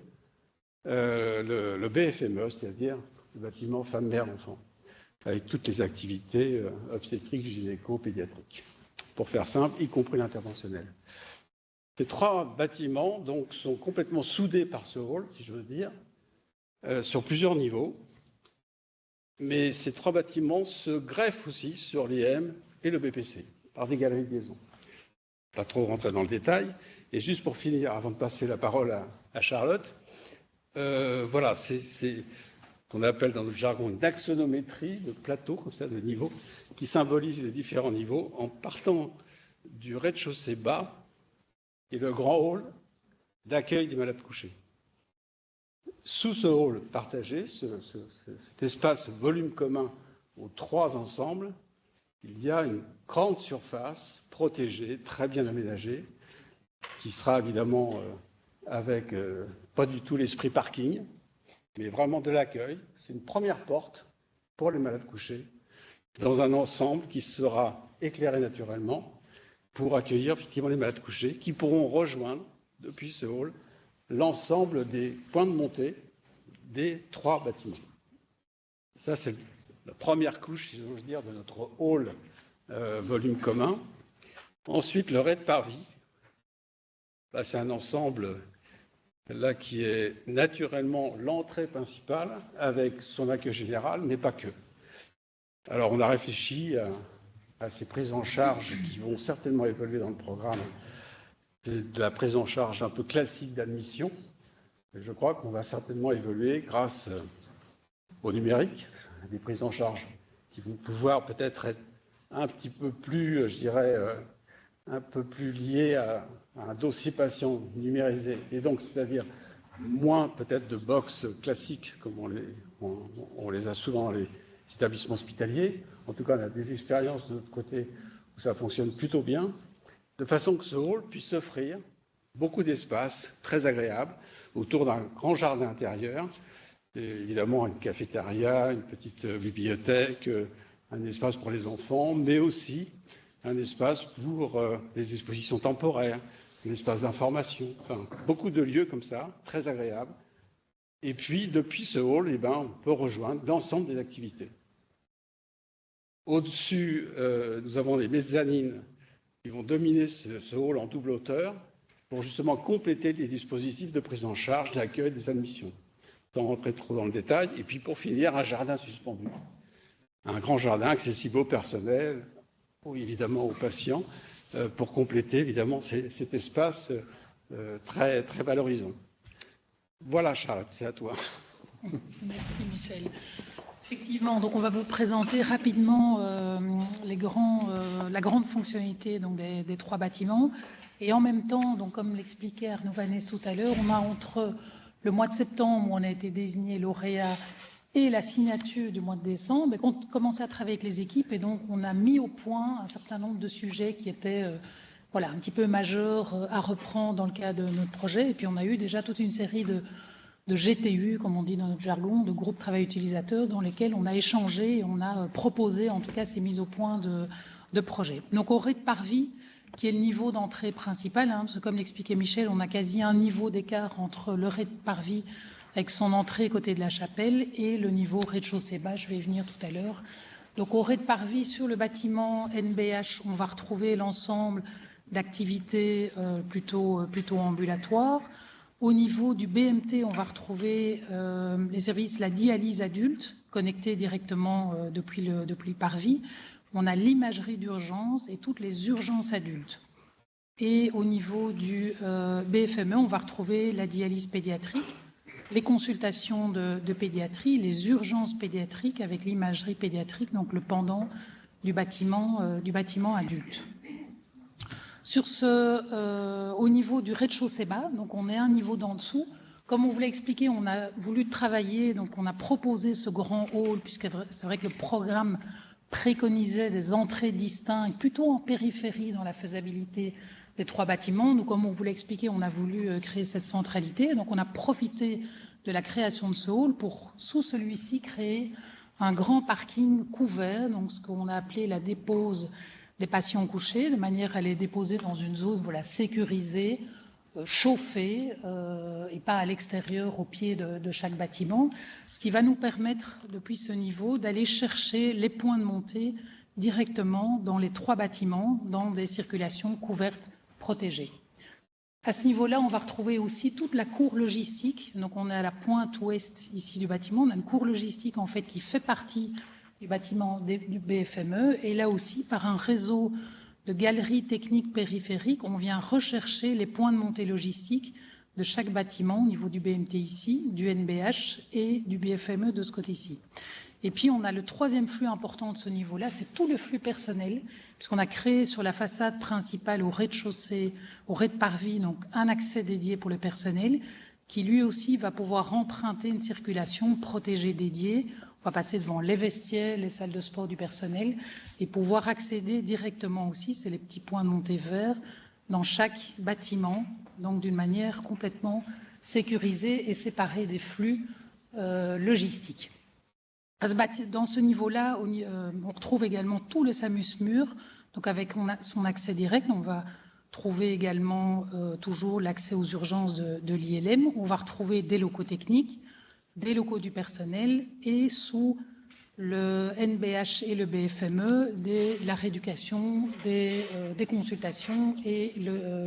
le BFME, c'est-à-dire le bâtiment femme, mère, enfant, avec toutes les activités obstétriques, gynéco, pédiatriques. Pour faire simple, y compris l'interventionnel. Ces trois bâtiments donc, sont complètement soudés par ce hall, si je veux dire, sur plusieurs niveaux. Mais ces 3 bâtiments se greffent aussi sur l'IM et le BPC, par des galeries de liaison. Pas trop rentrer dans le détail. Et juste pour finir, avant de passer la parole à Charlotte, voilà, c'est ce qu'on appelle dans notre jargon une axonométrie de plateau, comme ça, de niveau, qui symbolise les différents niveaux en partant du rez-de-chaussée bas et le grand hall d'accueil des malades couchés. Sous ce hall partagé, cet espace, ce volume commun aux 3 ensembles, il y a une grande surface protégée, très bien aménagée, qui sera évidemment avec pas du tout l'esprit parking, mais vraiment de l'accueil. C'est une première porte pour les malades couchés dans un ensemble qui sera éclairé naturellement pour accueillir effectivement les malades couchés qui pourront rejoindre depuis ce hall l'ensemble des points de montée des 3 bâtiments. Ça, c'est la première couche, si j'ose dire, de notre hall volume commun. Ensuite, le rez-de-parvis. Là, c'est un ensemble là, qui est naturellement l'entrée principale avec son accueil général, mais pas que. Alors, on a réfléchi à ces prises en charge qui vont certainement évoluer dans le programme. C'est de la prise en charge un peu classique d'admission. Je crois qu'on va certainement évoluer grâce au numérique, des prises en charge qui vont pouvoir peut-être être un petit peu plus, je dirais, un peu plus liées à un dossier patient numérisé, et donc c'est-à-dire moins peut-être de box classiques comme on les a souvent dans les établissements hospitaliers. En tout cas, on a des expériences de notre côté où ça fonctionne plutôt bien, de façon que ce hall puisse offrir beaucoup d'espace très agréable autour d'un grand jardin intérieur, et évidemment une cafétéria, une petite bibliothèque, un espace pour les enfants, mais aussi un espace pour des expositions temporaires, un espace d'information, enfin, beaucoup de lieux comme ça, très agréables. Et puis, depuis ce hall, on peut rejoindre l'ensemble des activités. Au-dessus, nous avons les mezzanines qui vont dominer ce hall en double hauteur pour justement compléter les dispositifs de prise en charge, d'accueil des admissions, sans rentrer trop dans le détail. Et puis, pour finir, un jardin suspendu. Un grand jardin accessible au personnel, évidemment aux patients, pour compléter évidemment cet espace très, très valorisant. Voilà, Charlotte, c'est à toi. Merci, Michel. Effectivement, donc on va vous présenter rapidement la grande fonctionnalité donc, des 3 bâtiments. Et en même temps, donc, comme l'expliquait Arnaud Vanès tout à l'heure, on a entre le mois de septembre où on a été désigné lauréat et la signature du mois de décembre, on a commencé à travailler avec les équipes et donc on a mis au point un certain nombre de sujets qui étaient voilà, un petit peu majeurs à reprendre dans le cadre de notre projet. Et puis on a eu déjà toute une série de GTU, comme on dit dans notre jargon, de groupes travail utilisateurs, dans lesquels on a échangé et on a proposé en tout cas ces mises au point de projets. Donc au rez-de-parvis, qui est le niveau d'entrée principal, parce que comme l'expliquait Michel, on a quasi un niveau d'écart entre le rez-de-parvis avec son entrée côté de la chapelle et le niveau rez-de-chaussée bas, je vais y venir tout à l'heure. Donc au rez-de-parvis, sur le bâtiment NBH, on va retrouver l'ensemble d'activités plutôt ambulatoires. Au niveau du BMT, on va retrouver les services, la dialyse adulte, connectée directement depuis le parvis. On a l'imagerie d'urgence et toutes les urgences adultes. Et au niveau du BFME, on va retrouver la dialyse pédiatrique, les consultations de pédiatrie, les urgences pédiatriques avec l'imagerie pédiatrique, donc le pendant du bâtiment adulte. Sur au niveau du rez-de-chaussée bas, donc on est un niveau d'en dessous. Comme on vous l'a expliqué, on a voulu travailler, donc on a proposé ce grand hall, puisque c'est vrai que le programme préconisait des entrées distinctes, plutôt en périphérie dans la faisabilité des 3 bâtiments. Nous, comme on vous l'a expliqué, on a voulu créer cette centralité. Donc on a profité de la création de ce hall pour, sous celui-ci, créer un grand parking couvert, donc ce qu'on a appelé la dépose des patients couchés, de manière à les déposer dans une zone voilà, sécurisée, chauffée, et pas à l'extérieur, au pied de chaque bâtiment, ce qui va nous permettre, depuis ce niveau, d'aller chercher les points de montée directement dans les 3 bâtiments, dans des circulations couvertes protégées. À ce niveau-là, on va retrouver aussi toute la cour logistique. Donc, on est à la pointe ouest ici du bâtiment. On a une cour logistique en fait qui fait partie du bâtiment du BFME. Et là aussi, par un réseau de galeries techniques périphériques, on vient rechercher les points de montée logistique de chaque bâtiment au niveau du BMT ici, du NBH et du BFME de ce côté-ci. Et puis, on a le troisième flux important de ce niveau-là, c'est tout le flux personnel, puisqu'on a créé sur la façade principale au rez-de-chaussée, au rez-de-parvis, donc un accès dédié pour le personnel, qui lui aussi va pouvoir emprunter une circulation protégée dédiée. On va passer devant les vestiaires, les salles de sport du personnel, et pouvoir accéder directement aussi, c'est les petits points de montée verts, dans chaque bâtiment, donc d'une manière complètement sécurisée et séparée des flux logistiques. Dans ce niveau-là, on retrouve également tout le SAMUSMUR, donc avec son accès direct, on va trouver également toujours l'accès aux urgences de l'ILM, on va retrouver des locaux techniques, des locaux du personnel et sous le NBH et le BFME, la rééducation, des consultations et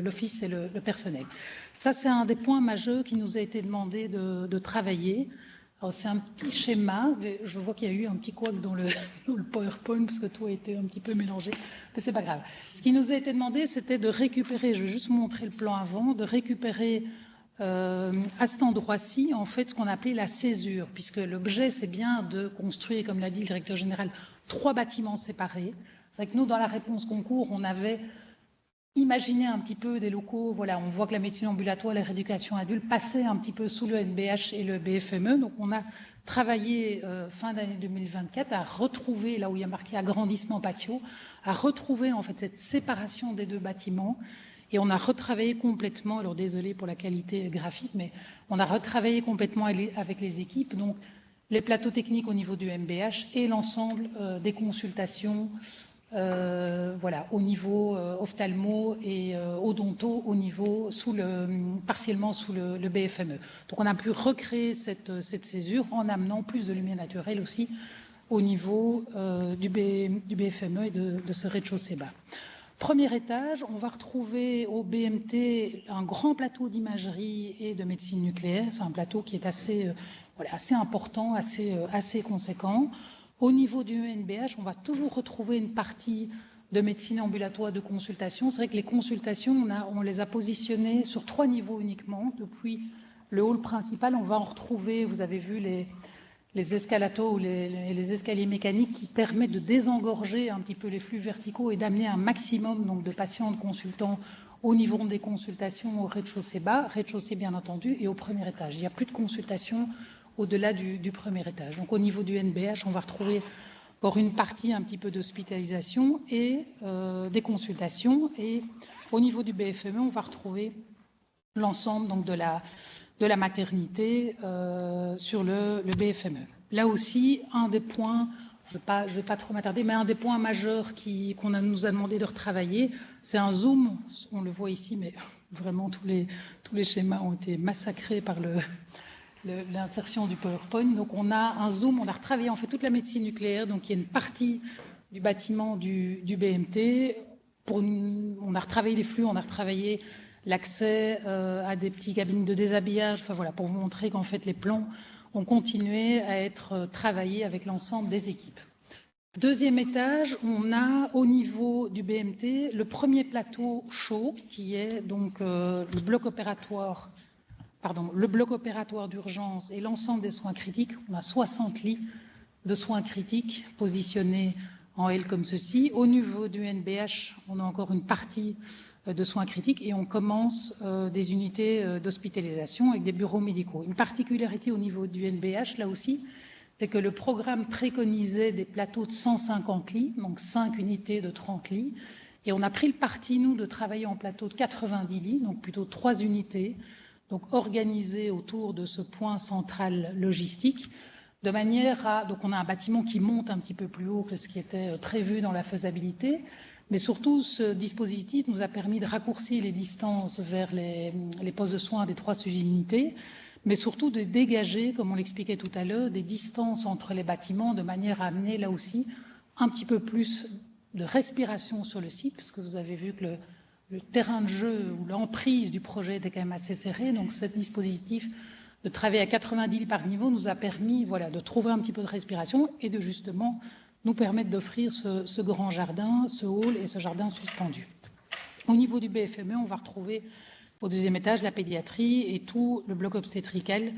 l'office et le personnel. Ça, c'est un des points majeurs qui nous a été demandé de travailler. C'est un petit schéma, je vois qu'il y a eu un petit couac dans le PowerPoint parce que tout a été un petit peu mélangé, mais c'est pas grave. Ce qui nous a été demandé, c'était de récupérer, je vais juste vous montrer le plan avant, de récupérer à cet endroit-ci, en fait, ce qu'on appelait la césure, puisque l'objet, c'est bien de construire, comme l'a dit le directeur général, 3 bâtiments séparés. C'est vrai que nous, dans la réponse concours, on avait imaginé un petit peu des locaux, voilà, on voit que la médecine ambulatoire, la rééducation adulte passaient un petit peu sous le NBH et le BFME, donc on a travaillé fin d'année 2024 à retrouver, là où il y a marqué agrandissement patio, à retrouver en fait cette séparation des 2 bâtiments. Et on a retravaillé complètement, alors désolé pour la qualité graphique, mais on a retravaillé complètement avec les équipes, donc les plateaux techniques au niveau du MBH et l'ensemble des consultations, voilà, au niveau ophtalmo et odonto, au niveau partiellement sous le BFME. Donc on a pu recréer cette césure en amenant plus de lumière naturelle aussi au niveau du BFME et de ce rez-de-chaussée bas. Premier étage, on va retrouver au BMT un grand plateau d'imagerie et de médecine nucléaire. C'est un plateau qui est assez important, assez conséquent. Au niveau du NBH, on va toujours retrouver une partie de médecine ambulatoire de consultation. C'est vrai que les consultations, on les a positionnées sur 3 niveaux uniquement. Depuis le hall principal, on va en retrouver, vous avez vu les escalatos ou les escaliers mécaniques qui permettent de désengorger un petit peu les flux verticaux et d'amener un maximum donc, de patients, de consultants au niveau des consultations au rez-de-chaussée bas, rez-de-chaussée bien entendu, et au premier étage. Il n'y a plus de consultations au-delà du premier étage. Donc au niveau du NBH, on va retrouver pour une partie un petit peu d'hospitalisation et des consultations. Et au niveau du BFME, on va retrouver l'ensemble donc, de la maternité sur le BFME. Là aussi, un des points, je ne vais pas trop m'attarder, mais un des points majeurs qu'on nous a demandé de retravailler, c'est un zoom, on le voit ici, mais vraiment tous les schémas ont été massacrés par l'insertion du PowerPoint. Donc on a un zoom, on a retravaillé en fait toute la médecine nucléaire, donc il y a une partie du bâtiment du BMT, on a retravaillé les flux, on a retravaillé l'accès à des petits cabines de déshabillage, enfin voilà, pour vous montrer qu'en fait les plans ont continué à être travaillés avec l'ensemble des équipes. Deuxième étage, on a au niveau du BMT le premier plateau chaud qui est donc le bloc opératoire d'urgence et l'ensemble des soins critiques. On a 60 lits de soins critiques positionnés en L comme ceci. Au niveau du NBH, on a encore une partie de soins critiques et on commence des unités d'hospitalisation avec des bureaux médicaux. Une particularité au niveau du NBH, là aussi, c'est que le programme préconisait des plateaux de 150 lits, donc 5 unités de 30 lits, et on a pris le parti, nous, de travailler en plateau de 90 lits, donc plutôt 3 unités, donc organisées autour de ce point central logistique, de manière à... Donc on a un bâtiment qui monte un petit peu plus haut que ce qui était prévu dans la faisabilité, mais surtout, ce dispositif nous a permis de raccourcir les distances vers les postes de soins des 3 sous-unités, mais surtout de dégager, comme on l'expliquait tout à l'heure, des distances entre les bâtiments de manière à amener là aussi un petit peu plus de respiration sur le site, puisque vous avez vu que le terrain de jeu ou l'emprise du projet était quand même assez serré. Donc, ce dispositif de travailler à 90 lits par niveau nous a permis de trouver un petit peu de respiration et de justement nous permettre d'offrir ce grand jardin, ce hall et ce jardin suspendu. Au niveau du BFME, on va retrouver au deuxième étage la pédiatrie et tout le bloc obstétrical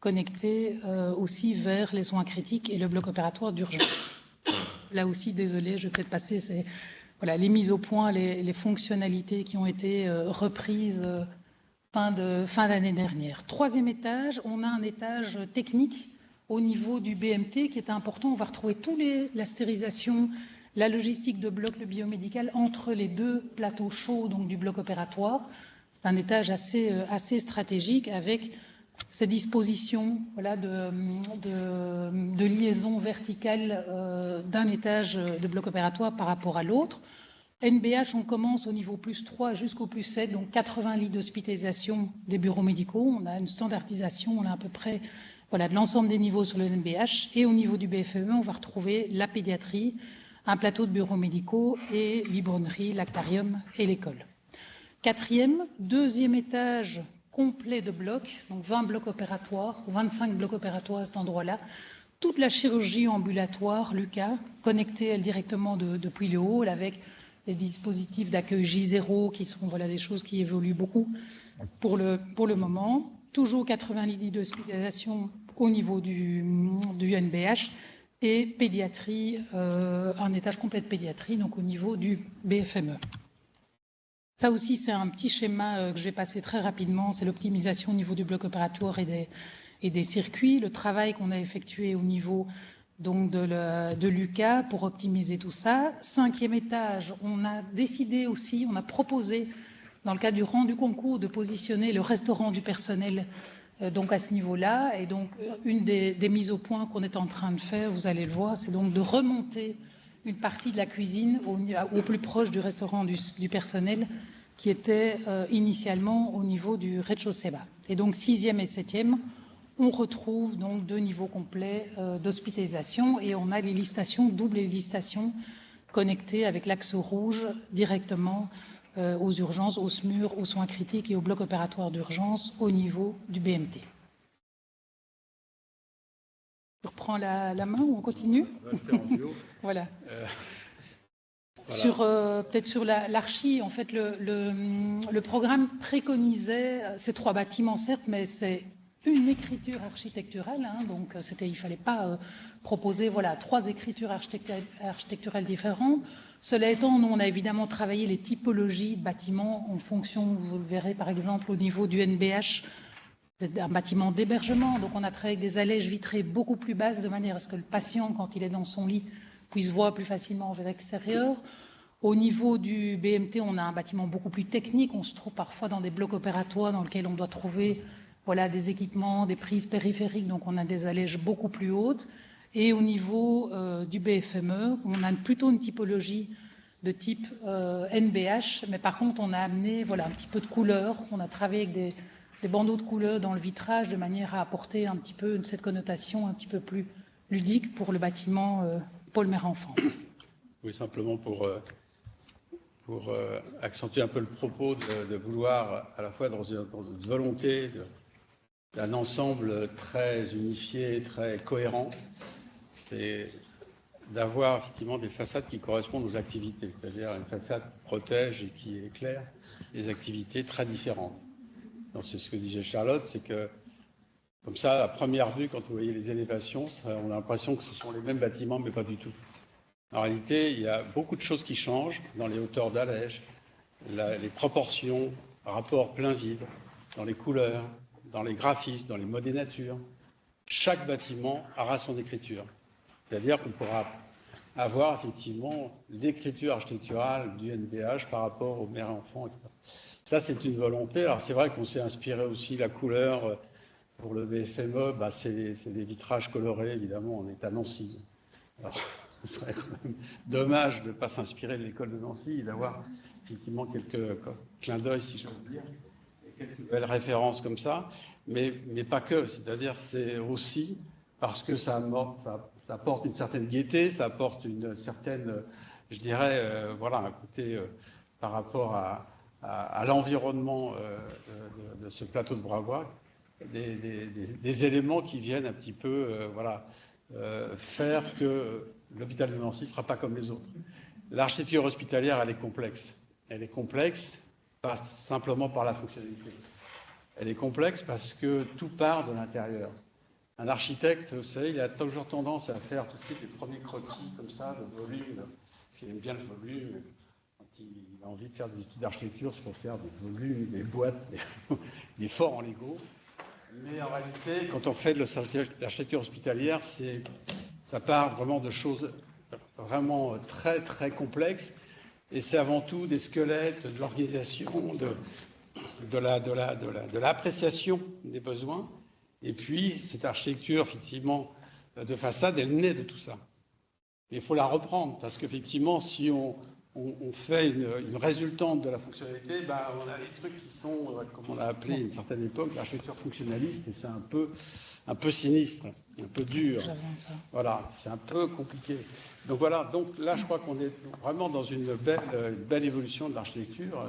connecté aussi vers les soins critiques et le bloc opératoire d'urgence. Là aussi, désolé, je vais peut-être passer les mises au point, les fonctionnalités qui ont été reprises fin d'année dernière. Troisième étage, on a un étage technique au niveau du BMT qui est important. On va retrouver la stérilisation, la logistique de bloc, le biomédical entre les deux plateaux chauds donc du bloc opératoire. C'est un étage assez stratégique avec ces dispositions de liaison verticale d'un étage de bloc opératoire par rapport à l'autre. NBH, on commence au niveau plus 3 jusqu'au plus 7, donc 80 lits d'hospitalisation des bureaux médicaux. On a une standardisation, on a à peu près de l'ensemble des niveaux sur le NBH. Et au niveau du BFME, on va retrouver la pédiatrie, un plateau de bureaux médicaux et biberonnerie, lactarium et l'école. Deuxième étage complet de blocs, donc 20 blocs opératoires, 25 blocs opératoires à cet endroit-là. Toute la chirurgie ambulatoire, Lucas, connectée elle directement depuis le hall avec les dispositifs d'accueil J0 qui sont des choses qui évoluent beaucoup pour le moment. Toujours 80 lits d'hospitalisation au niveau du NBH et pédiatrie, un étage complet de pédiatrie, donc au niveau du BFME. Ça aussi, c'est un petit schéma que je vais passer très rapidement. C'est l'optimisation au niveau du bloc opératoire et des circuits. Le travail qu'on a effectué au niveau donc de Lucas pour optimiser tout ça. Cinquième étage, on a décidé aussi, on a proposé dans le cadre du rendu concours de positionner le restaurant du personnel donc à ce niveau-là. Et donc une des mises au point qu'on est en train de faire, vous allez le voir, c'est donc de remonter une partie de la cuisine au plus proche du restaurant du personnel qui était initialement au niveau du rez-de-chaussée bas. Et donc 6e et 7e, on retrouve donc 2 niveaux complets d'hospitalisation et on a les listations, double listation connectées avec l'axe rouge directement aux urgences, aux SMUR, aux soins critiques et au bloc opératoire d'urgence au niveau du BMT. Je reprends la main ou on continue? On va le faire en duo. Voilà. Voilà. Peut-être sur l'archi, en fait, le programme préconisait ces 3 bâtiments, certes, mais c'est une écriture architecturale, hein, donc il ne fallait pas proposer 3 écritures architecturales différentes. Cela étant, nous, on a évidemment travaillé les typologies de bâtiments en fonction, vous le verrez par exemple au niveau du NBH, c'est un bâtiment d'hébergement, donc on a travaillé avec des allèges vitrées beaucoup plus basses de manière à ce que le patient, quand il est dans son lit, puisse voir plus facilement vers l'extérieur. Au niveau du BMT, on a un bâtiment beaucoup plus technique, on se trouve parfois dans des blocs opératoires dans lesquels on doit trouver des équipements, des prises périphériques, donc on a des allèges beaucoup plus hautes. Et au niveau du BFME, on a plutôt une typologie de type NBH, mais par contre on a amené un petit peu de couleur, on a travaillé avec des bandeaux de couleur dans le vitrage de manière à apporter un petit peu cette connotation un petit peu plus ludique pour le bâtiment Paul Mère Enfant. Oui, simplement pour accentuer un peu le propos de vouloir à la fois dans une volonté d'un ensemble très unifié, très cohérent, c'est d'avoir effectivement des façades qui correspondent aux activités, c'est-à-dire une façade protège et qui éclaire des activités très différentes. Donc c'est ce que disait Charlotte, c'est que comme ça, à première vue, quand vous voyez les élévations, on a l'impression que ce sont les mêmes bâtiments, mais pas du tout. En réalité, il y a beaucoup de choses qui changent dans les hauteurs d'allège, les proportions, rapport plein-vide, dans les couleurs, dans les graphismes, dans les modes et nature. Chaque bâtiment aura son écriture. C'est-à-dire qu'on pourra avoir effectivement l'écriture architecturale du NBH par rapport aux mères et enfants, etc. Ça, c'est une volonté. Alors, c'est vrai qu'on s'est inspiré aussi la couleur pour le BFME. C'est des vitrages colorés, évidemment. On est à Nancy. Alors, ce serait quand même dommage de ne pas s'inspirer de l'école de Nancy et d'avoir effectivement quelques clins d'œil, si j'ose dire, et quelques belles références comme ça. Mais pas que. C'est-à-dire, c'est aussi parce que ça apporte une certaine gaieté, ça apporte une certaine, je dirais, un côté par rapport à l'environnement de ce plateau de Bravois des éléments qui viennent un petit peu faire que l'hôpital de Nancy ne sera pas comme les autres. L'architecture hospitalière, elle est complexe. Elle est complexe pas simplement par la fonctionnalité. Elle est complexe parce que tout part de l'intérieur. Un architecte, vous savez, il a toujours tendance à faire tout de suite des premiers croquis comme ça, de volume, parce qu'il aime bien le volume. Quand il a envie de faire des études d'architecture, c'est pour faire des volumes, des boîtes, des forts en Lego. Mais en réalité, quand on fait de l'architecture hospitalière, ça part vraiment de choses vraiment très, très complexes. Et c'est avant tout des squelettes, de l'organisation, de l'appréciation des besoins. Et puis, cette architecture, effectivement, de façade, elle naît de tout ça. Mais il faut la reprendre, parce qu'effectivement, si on fait une résultante de la fonctionnalité, on a des trucs qui sont, comme on l'a appelé à une certaine époque, l'architecture fonctionnaliste, et c'est un peu sinistre, un peu dur. Voilà, c'est un peu compliqué. Donc voilà, donc là, je crois qu'on est vraiment dans une belle évolution de l'architecture.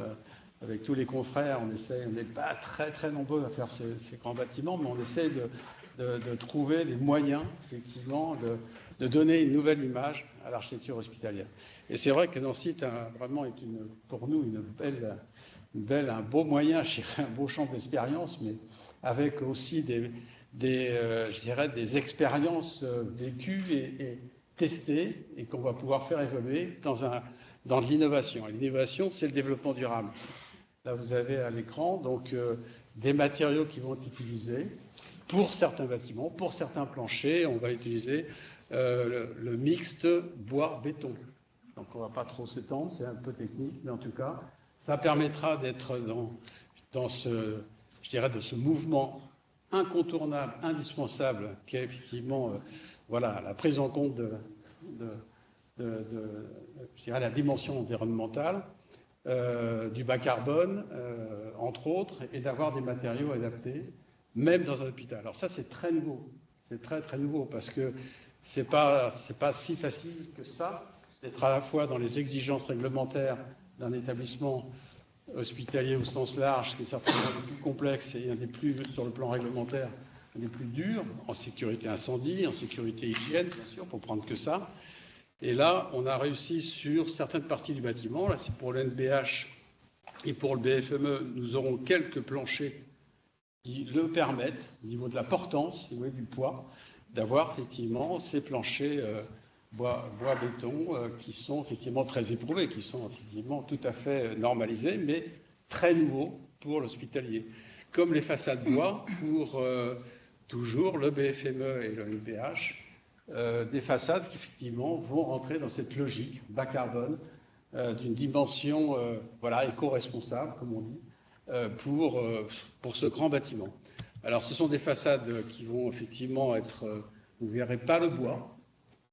Avec tous les confrères, on n'est pas très très nombreux à faire ces grands bâtiments, mais on essaie de trouver les moyens, effectivement, de donner une nouvelle image à l'architecture hospitalière. Et c'est vrai que Nancy vraiment est pour nous un beau moyen, je dirais un beau champ d'expérience, mais avec aussi je dirais des expériences vécues et testées et qu'on va pouvoir faire évoluer dans l'innovation. Et l'innovation, c'est le développement durable. Là, vous avez à l'écran donc des matériaux qui vont être utilisés pour certains bâtiments, pour certains planchers. On va utiliser le mixte bois-béton. Donc, on ne va pas trop s'étendre, c'est un peu technique, mais en tout cas, ça permettra d'être dans ce mouvement incontournable, indispensable, qui est effectivement la prise en compte la dimension environnementale, du bas carbone, entre autres, et d'avoir des matériaux adaptés, même dans un hôpital. Alors ça, c'est très nouveau. C'est très, très nouveau, parce que c'est pas si facile que ça, d'être à la fois dans les exigences réglementaires d'un établissement hospitalier au sens large, qui est certainement un des plus complexes et un des plus, sur le plan réglementaire, un des plus durs, en sécurité incendie, en sécurité hygiène, bien sûr, pour prendre que ça. Et là, on a réussi sur certaines parties du bâtiment. Là, c'est pour l'NBH et pour le BFME, nous aurons quelques planchers qui le permettent, au niveau de la portance, au niveau du poids, d'avoir effectivement ces planchers bois-béton qui sont effectivement très éprouvés, qui sont effectivement tout à fait normalisés, mais très nouveaux pour l'hospitalier. Comme les façades bois pour toujours le BFME et le NBH, des façades qui effectivement vont rentrer dans cette logique bas carbone d'une dimension éco-responsable, comme on dit, pour ce grand bâtiment. Alors ce sont des façades qui vont effectivement être, vous ne verrez pas le bois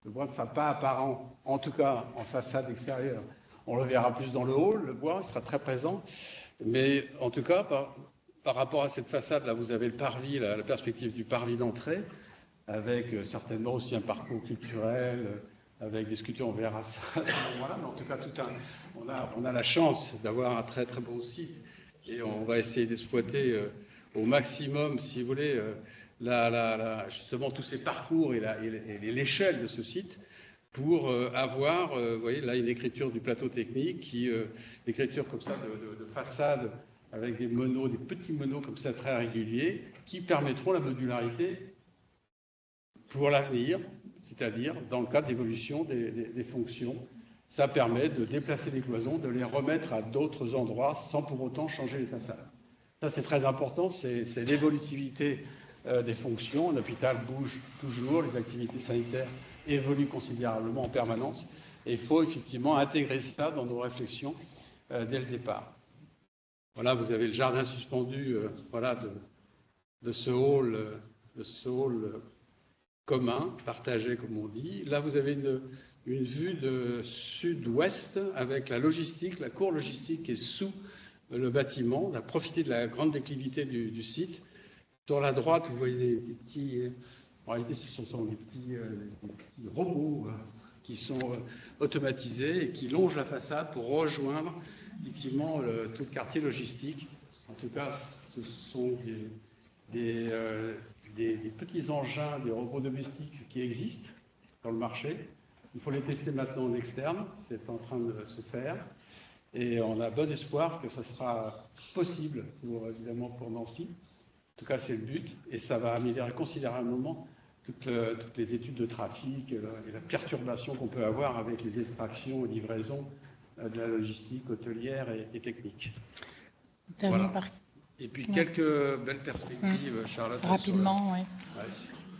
ne sera pas apparent, en tout cas en façade extérieure. On le verra plus dans le hall, le bois sera très présent, mais en tout cas par rapport à cette façade, là vous avez le parvis, la perspective du parvis d'entrée, avec certainement aussi un parcours culturel, avec des sculptures, on verra ça à ce moment-là, mais en tout cas, on a la chance d'avoir un très très beau site et on va essayer d'exploiter au maximum, si vous voulez, justement tous ces parcours et l'échelle de ce site pour avoir, vous voyez, là une écriture du plateau technique, l'écriture comme ça de façade avec des petits monos comme ça très réguliers qui permettront la modularité pour l'avenir, c'est-à-dire dans le cadre d'évolution des fonctions. Ça permet de déplacer les cloisons, de les remettre à d'autres endroits sans pour autant changer les façades. Ça, c'est très important, c'est l'évolutivité des fonctions. Un hôpital bouge toujours, les activités sanitaires évoluent considérablement en permanence. Et il faut effectivement intégrer ça dans nos réflexions dès le départ. Voilà, vous avez le jardin suspendu de ce hall commun, partagé comme on dit. Là, vous avez une vue de sud-ouest avec la logistique, la cour logistique qui est sous le bâtiment. On a profité de la grande déclivité du site. Sur la droite, vous voyez des petits... En réalité, ce sont des petits robots qui sont automatisés et qui longent la façade pour rejoindre effectivement tout le quartier logistique. En tout cas, ce sont des petits engins, des robots domestiques qui existent dans le marché. Il faut les tester maintenant en externe, c'est en train de se faire. Et on a bon espoir que ce sera possible, évidemment, pour Nancy. En tout cas, c'est le but. Et ça va améliorer considérablement toutes les études de trafic et la perturbation qu'on peut avoir avec les extractions et livraisons de la logistique hôtelière et technique. Voilà. Et puis quelques belles perspectives, Charlotte. Rapidement, oui. Ouais.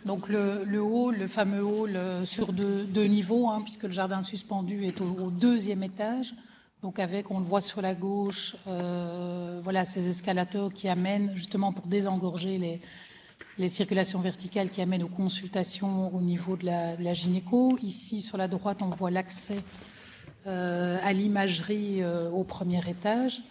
Donc le fameux hall sur deux niveaux, hein, puisque le jardin suspendu est au deuxième étage. Donc avec, on le voit sur la gauche, voilà, ces escalators qui amènent justement pour désengorger les circulations verticales qui amènent aux consultations au niveau de la gynéco. Ici, sur la droite, on voit l'accès à l'imagerie au premier étage.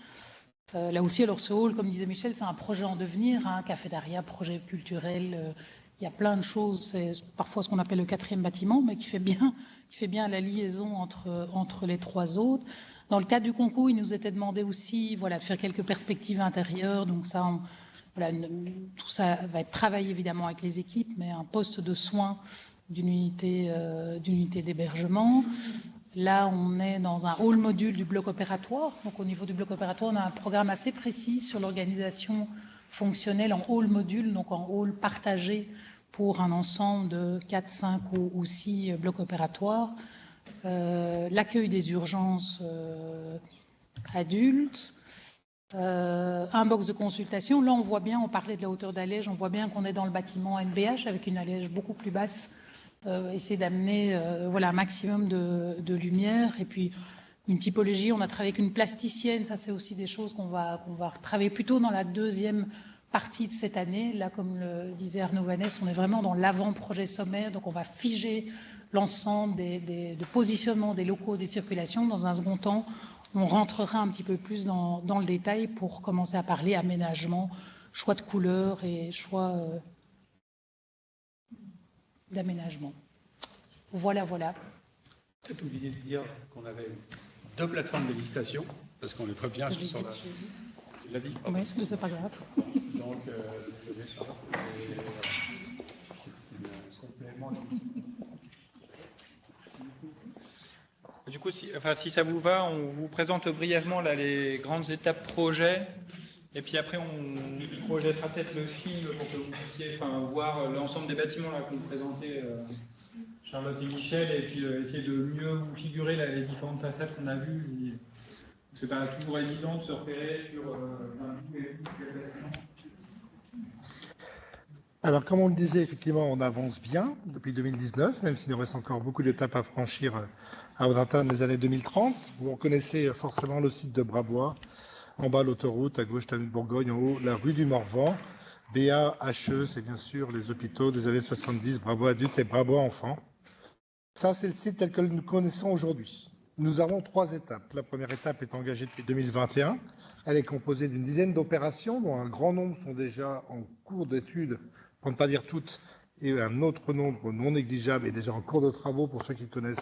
Là aussi, alors ce hall, comme disait Michel, c'est un projet en devenir, hein, cafétéria, projet culturel. Il y a plein de choses. C'est parfois ce qu'on appelle le quatrième bâtiment, mais qui fait bien la liaison entre les trois autres. Dans le cadre du concours, il nous était demandé aussi, voilà, de faire quelques perspectives intérieures. Donc ça, voilà, tout ça va être travaillé évidemment avec les équipes, mais un poste de soins d'une unité d'hébergement. Là, on est dans un hall module du bloc opératoire. Donc, au niveau du bloc opératoire, on a un programme assez précis sur l'organisation fonctionnelle en hall module, donc en hall partagé pour un ensemble de 4, 5 ou 6 blocs opératoires. L'accueil des urgences adultes, un box de consultation. Là, on voit bien, on parlait de la hauteur d'allège, on voit bien qu'on est dans le bâtiment NBH avec une allège beaucoup plus basse. Essayer d'amener voilà, un maximum de lumière. Et puis, une typologie, on a travaillé avec une plasticienne. Ça, c'est aussi des choses qu'on va travailler plutôt dans la deuxième partie de cette année. Là, comme le disait Arnaud Vanès, on est vraiment dans l'avant-projet sommaire. Donc, on va figer l'ensemble de positionnement des locaux, des circulations. Dans un second temps, on rentrera un petit peu plus dans le détail pour commencer à parler aménagement, choix de couleurs et choix d'aménagement. Voilà. Peut-être oublié de dire qu'on avait 2 plateformes de listation, parce qu'on est très bien sur la... Tu l'as dit? Oui, c'est pas grave. Donc, c'est un complément. Du coup, si ça vous va, on vous présente brièvement là, les grandes étapes projet. Et puis après, on projettera peut-être le film pour que vous puissiez voir l'ensemble des bâtiments qu'on présentait Charlotte et Michel, et puis essayer de mieux vous figurer les différentes façades qu'on a vues. C'est pas toujours évident de se repérer sur un bout et quel bâtiment. Alors, comme on le disait, effectivement, on avance bien depuis 2019, même s'il nous reste encore beaucoup d'étapes à franchir avant d'atteindre les années 2030. Vous connaissez forcément le site de Brabois. En bas, l'autoroute, à gauche, l'avenue de Bourgogne, en haut, la rue du Morvan. BA, HE, c'est bien sûr les hôpitaux des années 70, Brabois adultes et Brabois enfants. Ça, c'est le site tel que nous le connaissons aujourd'hui. Nous avons 3 étapes. La première étape est engagée depuis 2021. Elle est composée d'une dizaine d'opérations, dont un grand nombre sont déjà en cours d'étude, pour ne pas dire toutes, et un autre nombre non négligeable est déjà en cours de travaux pour ceux qui connaissent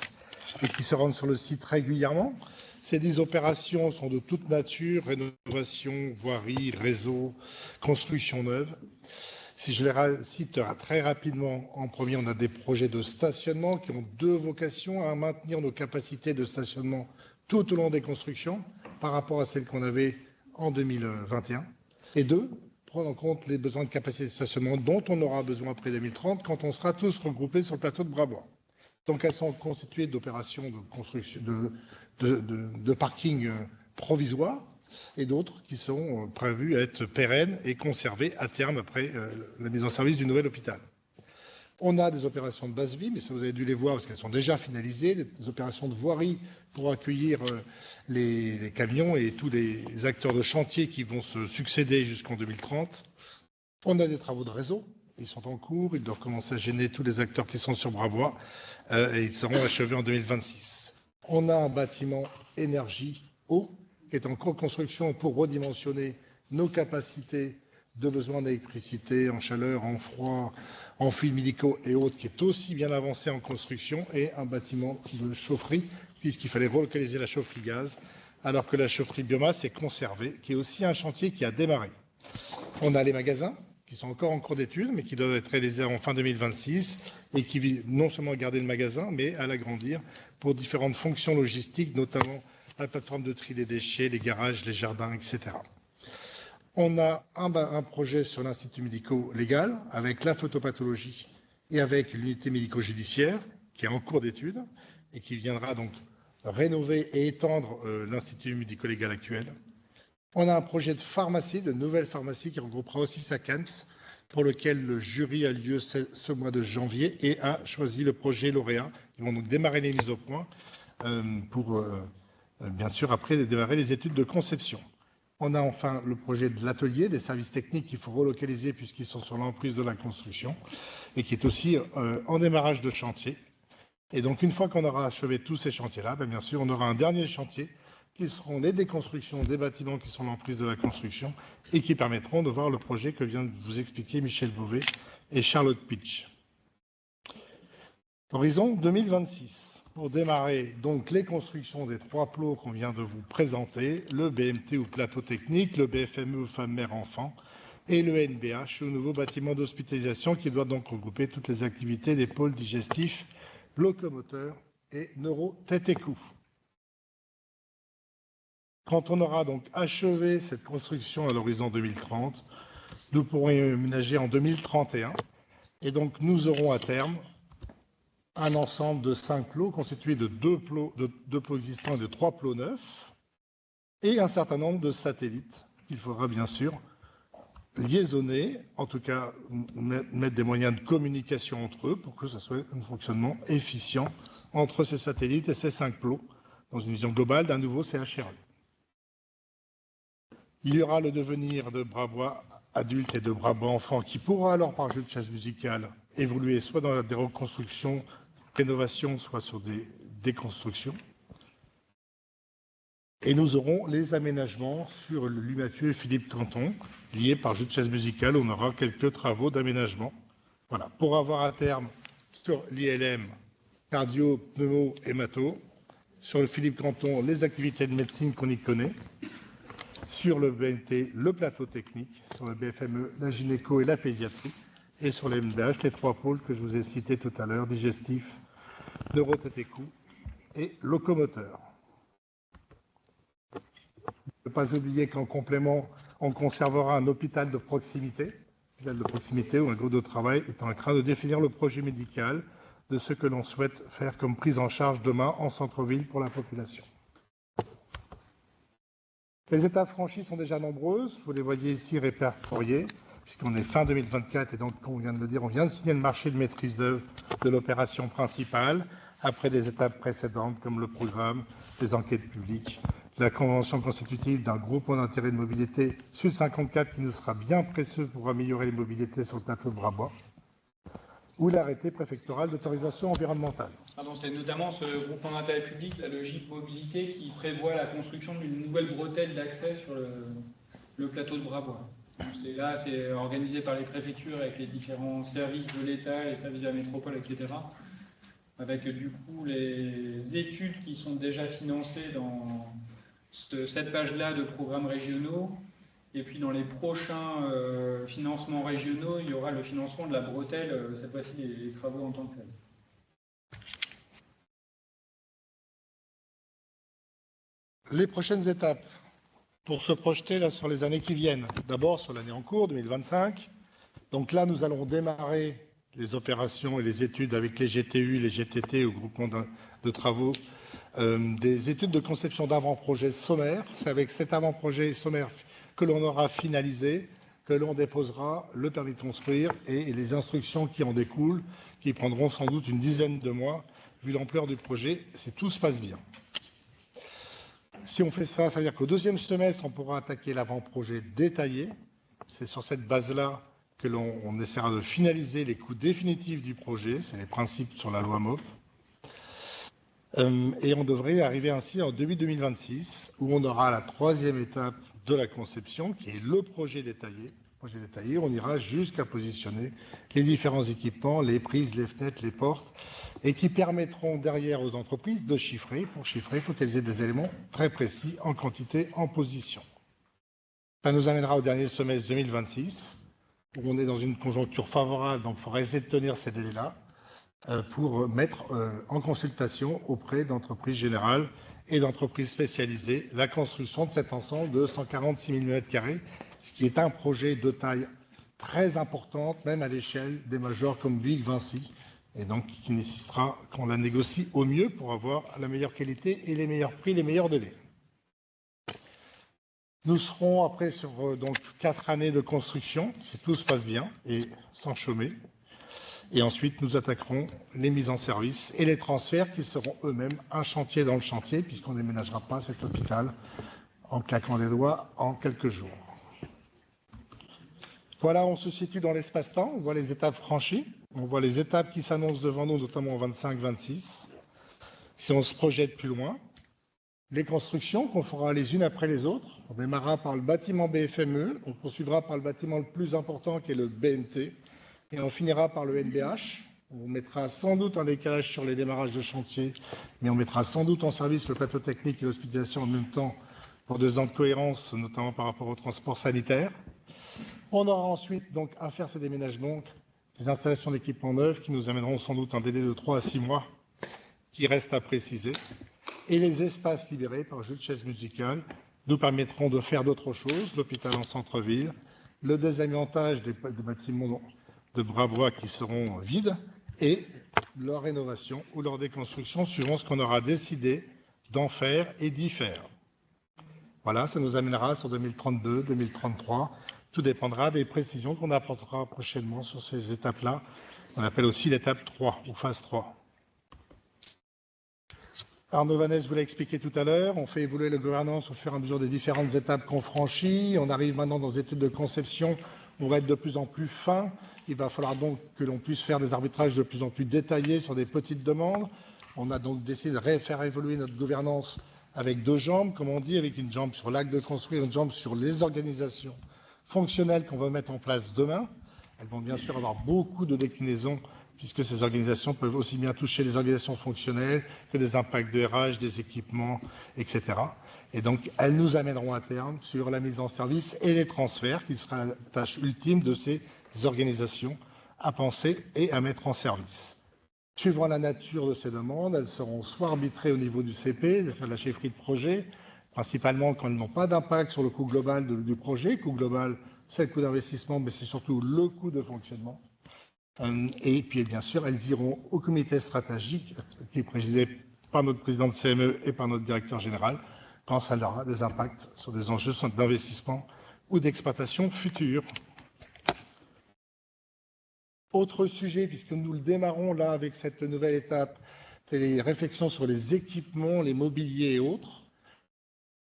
et qui se rendent sur le site régulièrement. Ces 10 opérations sont de toute nature, rénovation, voirie, réseau, construction neuve. Si je les cite très rapidement, en premier, on a des projets de stationnement qui ont 2 vocations, à maintenir nos capacités de stationnement tout au long des constructions par rapport à celles qu'on avait en 2021. Et 2, prendre en compte les besoins de capacité de stationnement dont on aura besoin après 2030 quand on sera tous regroupés sur le plateau de Brabois. Donc elles sont constituées d'opérations de construction, de parking provisoires et d'autres qui sont prévues à être pérennes et conservées à terme après la mise en service du nouvel hôpital. On a des opérations de basse vie, mais ça vous avez dû les voir parce qu'elles sont déjà finalisées, des opérations de voirie pour accueillir les camions et tous les acteurs de chantier qui vont se succéder jusqu'en 2030. On a des travaux de réseau, ils sont en cours, ils doivent commencer à gêner tous les acteurs qui sont sur Brabois et ils seront achevés en 2026. On a un bâtiment énergie eau qui est en cours de construction pour redimensionner nos capacités de besoin d'électricité, en chaleur, en froid, en fluides médicaux et autres, qui est aussi bien avancé en construction, et un bâtiment de chaufferie, puisqu'il fallait relocaliser la chaufferie gaz alors que la chaufferie biomasse est conservée, qui est aussi un chantier qui a démarré. On a les magasins, qui sont encore en cours d'étude, mais qui doivent être réalisés en fin 2026, et qui visent non seulement à garder le magasin, mais à l'agrandir pour différentes fonctions logistiques, notamment la plateforme de tri des déchets, les garages, les jardins, etc. On a un projet sur l'Institut médico-légal, avec la photopathologie et avec l'unité médico-judiciaire, qui est en cours d'étude, et qui viendra donc rénover et étendre l'Institut médico-légal actuel. On a un projet de pharmacie, de nouvelle pharmacie, qui regroupera aussi SACAMS, pour lequel le jury a lieu ce mois de janvier et a choisi le projet lauréat. Ils vont donc démarrer les mises au point pour, bien sûr, après démarrer les études de conception. On a enfin le projet de l'atelier, des services techniques qu'il faut relocaliser puisqu'ils sont sur l'emprise de la construction et qui est aussi en démarrage de chantier. Et donc, une fois qu'on aura achevé tous ces chantiers-là, bien sûr, on aura un dernier chantier qui seront les déconstructions des bâtiments qui sont l'emprise de la construction et qui permettront de voir le projet que vient de vous expliquer Michel Beauvais et Charlotte Pitch. Horizon 2026. Pour démarrer donc les constructions des 3 plots qu'on vient de vous présenter, le BMT ou plateau technique, le BFME ou femme mère enfant et le NBH, le nouveau bâtiment d'hospitalisation qui doit donc regrouper toutes les activités des pôles digestifs, locomoteurs et neuro tête et cou. Quand on aura donc achevé cette construction à l'horizon 2030, nous pourrons aménager en 2031 et donc nous aurons à terme un ensemble de 5 plots constitués de 2 plots existants et de 3 plots neufs et un certain nombre de satellites qu'il faudra bien sûr liaisonner, en tout cas mettre des moyens de communication entre eux pour que ce soit un fonctionnement efficient entre ces satellites et ces 5 plots dans une vision globale d'un nouveau CHRE. Il y aura le devenir de bras-bois adultes et de bras-bois enfants qui pourra alors, par jeu de chaise musicale, évoluer soit dans des reconstructions, rénovations, soit sur des déconstructions. Et nous aurons les aménagements sur Louis Mathieu et Philippe Canton, liés par jeu de chaise musicale. On aura quelques travaux d'aménagement. Voilà, pour avoir à terme sur l'ILM, cardio, pneumo, hémato, sur le Philippe Canton, les activités de médecine qu'on y connaît, sur le BNT, le plateau technique, sur le BFME, la gynéco et la pédiatrie, et sur les MDH, les 3 pôles que je vous ai cités tout à l'heure, digestif, neuro tête et cou et locomoteur. Ne pas oublier qu'en complément, on conservera un hôpital de proximité où un groupe de travail est en train de définir le projet médical de ce que l'on souhaite faire comme prise en charge demain en centre-ville pour la population. Les étapes franchies sont déjà nombreuses, vous les voyez ici répertoriées, puisqu'on est fin 2024 et donc, comme on vient de le dire, on vient de signer le marché de maîtrise d'œuvre de l'opération principale, après des étapes précédentes comme le programme, les enquêtes publiques, la convention constitutive d'un groupe d'intérêt de mobilité Sud 54 qui nous sera bien précieux pour améliorer les mobilités sur le plateau de Bras-Bois, ou l'arrêté préfectoral d'autorisation environnementale. Pardon, c'est notamment ce groupement d'intérêt public, la logique mobilité, qui prévoit la construction d'une nouvelle bretelle d'accès sur le plateau de Bras-Bois. C'est organisé par les préfectures avec les différents services de l'État, les services de la métropole, etc. Avec du coup les études qui sont déjà financées dans cette page-là de programmes régionaux. Et puis dans les prochains financements régionaux, il y aura le financement de la bretelle, cette fois-ci les travaux en tant que tels. Les prochaines étapes pour se projeter là, sur les années qui viennent. D'abord sur l'année en cours, 2025. Donc là, nous allons démarrer les opérations et les études avec les GTU, les GTT ou groupements de travaux, des études de conception d'avant-projet sommaire. C'est avec cet avant-projet sommaire que l'on aura finalisé, que l'on déposera le permis de construire et les instructions qui en découlent, qui prendront sans doute une dizaine de mois, vu l'ampleur du projet, si tout se passe bien. Si on fait ça, ça veut dire qu'au deuxième semestre, on pourra attaquer l'avant-projet détaillé. C'est sur cette base-là que l'on essaiera de finaliser les coûts définitifs du projet. C'est les principes sur la loi MOP. Et on devrait arriver ainsi en début 2026, où on aura la troisième étape de la conception, qui est le projet détaillé, projet détaillé, on ira jusqu'à positionner les différents équipements, les prises, les fenêtres, les portes, et qui permettront derrière aux entreprises de chiffrer. Pour chiffrer, il faut qu'elles aient des éléments très précis en quantité, en position. Ça nous amènera au dernier semestre 2026, où on est dans une conjoncture favorable, donc il faudra essayer de tenir ces délais-là pour mettre en consultation auprès d'entreprises générales et d'entreprises spécialisées la construction de cet ensemble de 146 000 m², ce qui est un projet de taille très importante, même à l'échelle des majors comme Bouygues, Vinci, et donc qui nécessitera qu'on la négocie au mieux pour avoir la meilleure qualité et les meilleurs prix, les meilleurs délais. Nous serons après sur donc 4 années de construction, si tout se passe bien et sans chômer. Et ensuite, nous attaquerons les mises en service et les transferts qui seront eux-mêmes un chantier dans le chantier, puisqu'on ne déménagera pas cet hôpital en claquant des doigts en quelques jours. Voilà, on se situe dans l'espace-temps, on voit les étapes franchies, on voit les étapes qui s'annoncent devant nous, notamment en 25-26. Si on se projette plus loin, les constructions qu'on fera les unes après les autres, on démarrera par le bâtiment BFME, on poursuivra par le bâtiment le plus important qui est le BNT, et on finira par le NBH. On mettra sans doute un décalage sur les démarrages de chantier, mais on mettra sans doute en service le plateau technique et l'hospitalisation en même temps pour 2 ans de cohérence, notamment par rapport au transport sanitaire. On aura ensuite donc à faire ces déménagements, ces installations d'équipements neufs qui nous amèneront sans doute un délai de 3 à 6 mois qui reste à préciser. Et les espaces libérés par jeu de chaises musicales nous permettront de faire d'autres choses, l'hôpital en centre-ville, le désamiantage des bâtiments de Brabois qui seront vides et leur rénovation ou leur déconstruction suivant ce qu'on aura décidé d'en faire et d'y faire. Voilà, ça nous amènera sur 2032, 2033. Tout dépendra des précisions qu'on apportera prochainement sur ces étapes-là. On appelle aussi l'étape 3 ou phase 3. Arnaud Vanès vous l'a expliqué tout à l'heure, on fait évoluer la gouvernance au fur et à mesure des différentes étapes qu'on franchit. On arrive maintenant dans des études de conception, on va être de plus en plus fin. Il va falloir donc que l'on puisse faire des arbitrages de plus en plus détaillés sur des petites demandes. On a donc décidé de faire évoluer notre gouvernance avec 2 jambes, comme on dit, avec une jambe sur l'acte de construire, une jambe sur les organisations fonctionnelles qu'on va mettre en place demain. Elles vont bien sûr avoir beaucoup de déclinaisons, puisque ces organisations peuvent aussi bien toucher les organisations fonctionnelles que des impacts de RH, des équipements, etc. Et donc, elles nous amèneront à terme sur la mise en service et les transferts, qui sera la tâche ultime de ces organisations à penser et à mettre en service. Suivant la nature de ces demandes, elles seront soit arbitrées au niveau du CP, de la chefferie de projet, principalement quand elles n'ont pas d'impact sur le coût global du projet. Coût global, c'est le coût d'investissement, mais c'est surtout le coût de fonctionnement. Et puis, bien sûr, elles iront au comité stratégique, qui est présidé par notre président de CME et par notre directeur général, quand ça aura des impacts sur des enjeux d'investissement ou d'exploitation future. Autre sujet, puisque nous le démarrons là avec cette nouvelle étape, c'est les réflexions sur les équipements, les mobiliers et autres.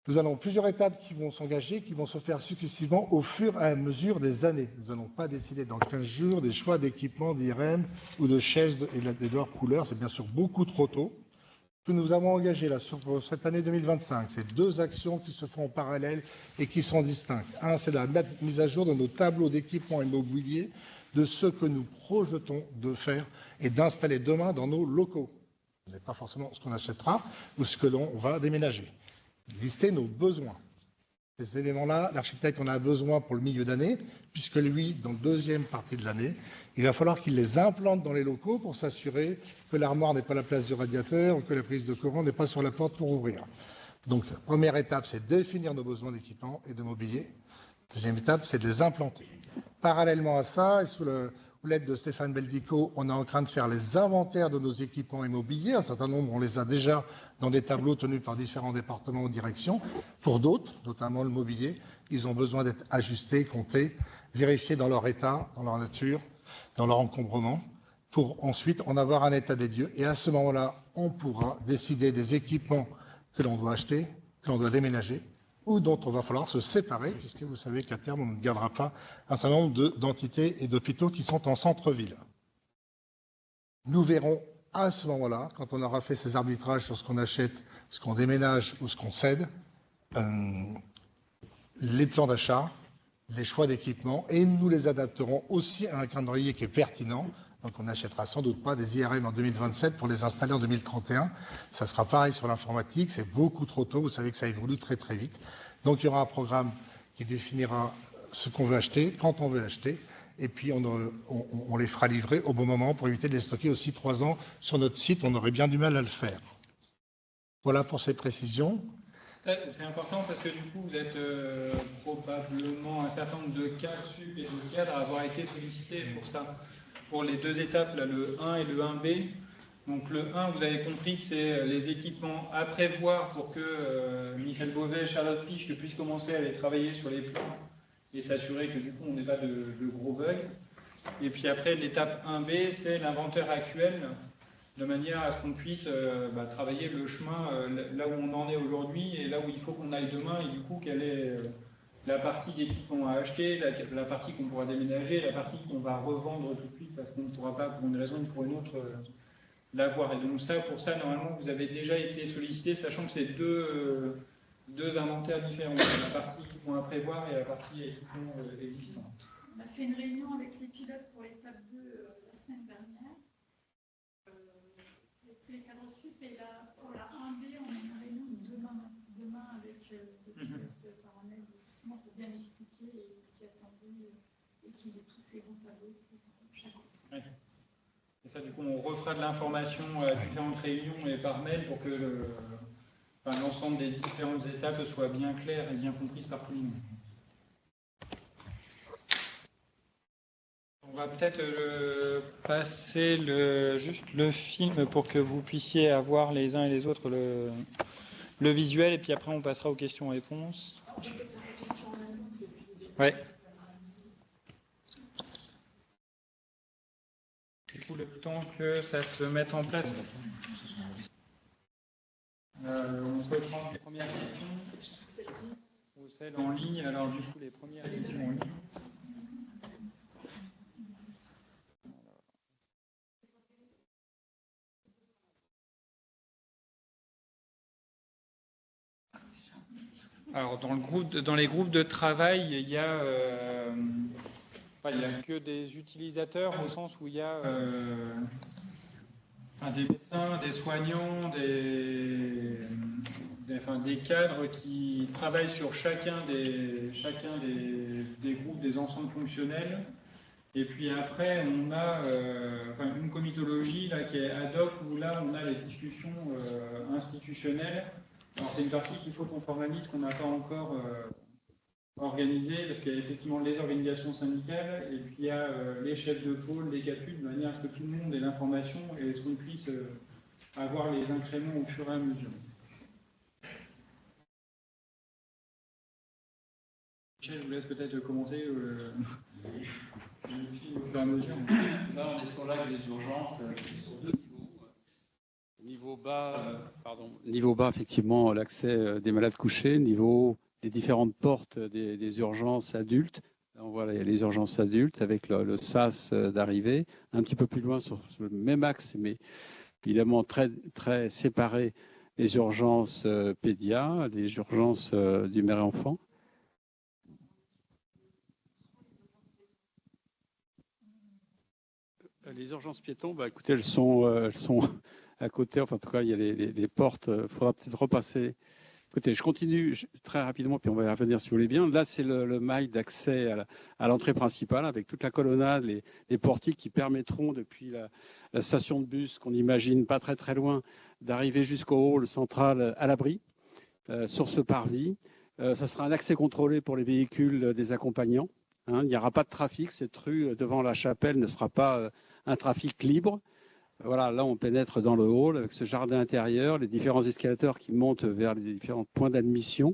Nous avons plusieurs étapes qui vont s'engager, qui vont se faire successivement au fur et à mesure des années. Nous n'allons pas décider dans 15 jours des choix d'équipements d'IRM ou de chaises et de leur couleur. C'est bien sûr beaucoup trop tôt. Que nous avons engagé là sur cette année 2025, c'est 2 actions qui se font en parallèle et qui sont distinctes. Un, c'est la mise à jour de nos tableaux d'équipements immobiliers, de ce que nous projetons de faire et d'installer demain dans nos locaux. Ce n'est pas forcément ce qu'on achètera ou ce que l'on va déménager. Lister nos besoins. Ces éléments-là, l'architecte en a besoin pour le milieu d'année, puisque lui, dans la deuxième partie de l'année, il va falloir qu'il les implante dans les locaux pour s'assurer que l'armoire n'est pas à la place du radiateur ou que la prise de courant n'est pas sur la porte pour ouvrir. Donc, première étape, c'est définir nos besoins d'équipement et de mobilier. Deuxième étape, c'est de les implanter. Parallèlement à ça, et sous l'aide de Stéphane Beldico, on est en train de faire les inventaires de nos équipements immobiliers. Un certain nombre, on les a déjà dans des tableaux tenus par différents départements ou directions. Pour d'autres, notamment le mobilier, ils ont besoin d'être ajustés, comptés, vérifiés dans leur état, dans leur nature, dans leur encombrement, pour ensuite en avoir un état des lieux. Et à ce moment-là, on pourra décider des équipements que l'on doit acheter, que l'on doit déménager, ou dont on va falloir se séparer, puisque vous savez qu'à terme, on ne gardera pas un certain nombre d'entités et d'hôpitaux qui sont en centre-ville. Nous verrons à ce moment-là, quand on aura fait ces arbitrages sur ce qu'on achète, ce qu'on déménage ou ce qu'on cède, les plans d'achat les choix d'équipement et nous les adapterons aussi à un calendrier qui est pertinent. Donc on n'achètera sans doute pas des IRM en 2027 pour les installer en 2031. Ça sera pareil sur l'informatique, c'est beaucoup trop tôt, vous savez que ça évolue très très vite. Donc il y aura un programme qui définira ce qu'on veut acheter, quand on veut l'acheter, et puis on les fera livrer au bon moment pour éviter de les stocker aussi 3 ans sur notre site, on aurait bien du mal à le faire. Voilà pour ces précisions. C'est important parce que du coup, vous êtes probablement un certain nombre de cadres sup et de cadres à avoir été sollicités pour ça. Pour les 2 étapes, là, le 1 et le 1B. Donc le 1, vous avez compris que c'est les équipements à prévoir pour que Michel Beauvais et Charlotte Piche puissent commencer à aller travailler sur les plans et s'assurer que du coup on n'ait pas de gros bugs. Et puis après, l'étape 1B, c'est l'inventaire actuel, de manière à ce qu'on puisse travailler le chemin là où on en est aujourd'hui et là où il faut qu'on aille demain, et du coup quelle est la partie d'équipement à acheter, la partie qu'on pourra déménager, la partie qu'on va revendre tout de suite parce qu'on ne pourra pas, pour une raison ou pour une autre, l'avoir. Et donc ça, pour ça, normalement, vous avez déjà été sollicité, sachant que c'est deux inventaires différents, la partie équipement à prévoir et la partie équipement existant. On a fait une réunion avec les pilotes pour l'étape 2 la semaine dernière. Les cadres sup, et là, pour la 1B, on a une réunion demain avec les pilotes paramètres pour bien expliquer ce qui est attendu et qu'ils aient tous les bons tableaux pour chaque côté. Ouais. Et ça, du coup, on refera de l'information à différentes réunions et par mail pour que l'ensemble des différentes étapes soit bien clair et bien comprise par tout le monde. On va peut-être passer juste le film pour que vous puissiez avoir les uns et les autres le visuel, et puis après on passera aux questions-réponses. Ouais. Du coup, le temps que ça se mette en place. On peut prendre les premières questions ou celles en ligne. Alors du coup, les premières questions en ligne. Alors, dans les groupes de travail, il y a que des utilisateurs, au sens où il y a des médecins, des soignants, des cadres qui travaillent sur chacun des groupes, des ensembles fonctionnels. Et puis après, on a une comitologie là, qui est ad hoc, où là, on a les discussions institutionnelles. Alors, c'est une partie qu'il faut qu'on formalise, qu'on n'a pas encore organisée, parce qu'il y a effectivement les organisations syndicales, et puis il y a les chefs de pôle, les CAPU, de manière à ce que tout le monde ait l'information et à ce qu'on puisse avoir les incréments au fur et à mesure. Michel, je vous laisse peut-être commencer le film au fur et à mesure. Là, on est sur l'axe des urgences sur 2 niveaux. Niveau bas, effectivement, l'accès des malades couchés. Niveau des différentes portes des urgences adultes. Là, on voit, il y a les urgences adultes avec le SAS d'arrivée. Un petit peu plus loin sur le même axe, mais évidemment très, très séparé, les urgences pédia, les urgences du mère et enfant. Les urgences piétons, écoutez, elles sont à côté. Enfin, en tout cas, il y a les portes. Il faudra peut-être repasser. Écoutez, je continue très rapidement, puis on va y revenir si vous voulez bien. Là, c'est le mail d'accès à l'entrée principale, avec toute la colonnade, les portiques qui permettront, depuis la station de bus, qu'on imagine pas très très loin, d'arriver jusqu'au hall central à l'abri, sur ce parvis. Ça sera un accès contrôlé pour les véhicules des accompagnants. Il n'y aura pas de trafic. Cette rue devant la chapelle ne sera pas un trafic libre. Voilà, là, on pénètre dans le hall avec ce jardin intérieur, les différents escalateurs qui montent vers les différents points d'admission.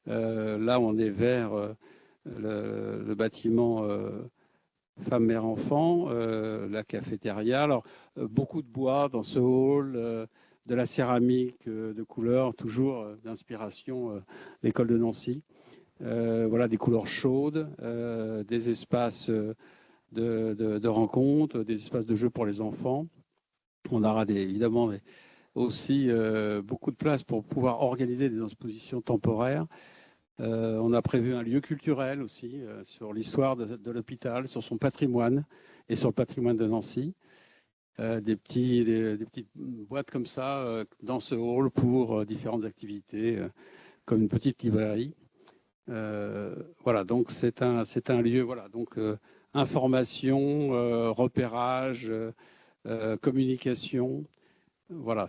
Là, on est vers le bâtiment femme, mère, enfant, la cafétéria. Alors, beaucoup de bois dans ce hall, de la céramique de couleur, toujours d'inspiration l'école de Nancy. Voilà, des couleurs chaudes, des espaces de rencontres, des espaces de jeu pour les enfants. On aura évidemment aussi beaucoup de place pour pouvoir organiser des expositions temporaires. On a prévu un lieu culturel aussi sur l'histoire de l'hôpital, sur son patrimoine et sur le patrimoine de Nancy. Des petites boîtes comme ça dans ce hall pour différentes activités, comme une petite librairie. Voilà, donc c'est un lieu, voilà, donc information, repérage, communication. Voilà.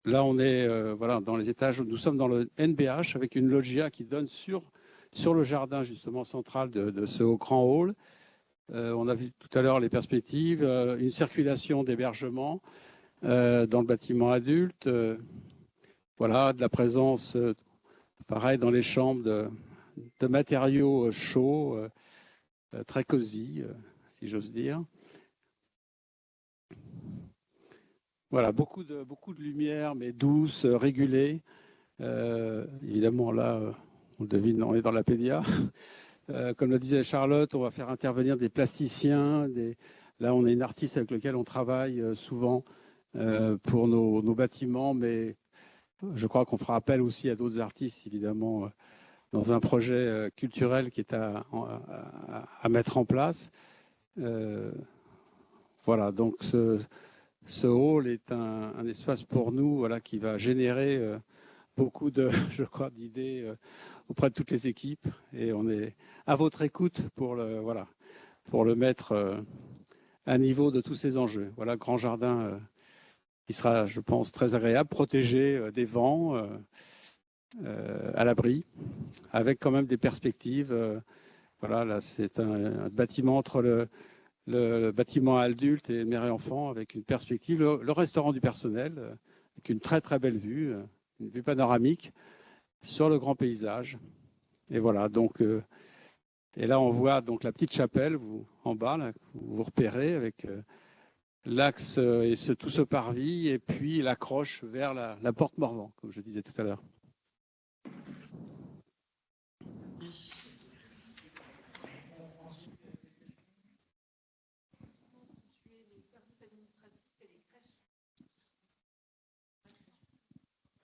Là, on est voilà, dans les étages, nous sommes dans le NBH avec une loggia qui donne sur le jardin justement central de ce grand hall. On a vu tout à l'heure les perspectives, une circulation d'hébergement dans le bâtiment adulte, voilà, de la présence, pareil, dans les chambres de matériaux chauds, très cosy, si j'ose dire. Voilà, beaucoup de lumière, mais douce, régulée. Évidemment, là, on le devine, on est dans la pédia. Comme le disait Charlotte, on va faire intervenir des plasticiens. Là, on a une artiste avec laquelle on travaille souvent pour nos bâtiments, mais je crois qu'on fera appel aussi à d'autres artistes, évidemment, dans un projet culturel qui est à mettre en place. Voilà, donc ce hall est un espace pour nous, voilà, qui va générer beaucoup je crois, d'idées auprès de toutes les équipes. Et on est à votre écoute pour le mettre à niveau de tous ces enjeux. Voilà, grand jardin qui sera, je pense, très agréable, protégé des vents, à l'abri, avec quand même des perspectives. Voilà, là, c'est un bâtiment entre le bâtiment adulte et mère et enfant, avec une perspective. Le restaurant du personnel, avec une très, très belle vue, une vue panoramique sur le grand paysage. Et voilà, donc, et là, on voit donc la petite chapelle en bas, là, vous repérez, avec l'axe et tout ce parvis, et puis l'accroche vers la porte Morvan, comme je disais tout à l'heure.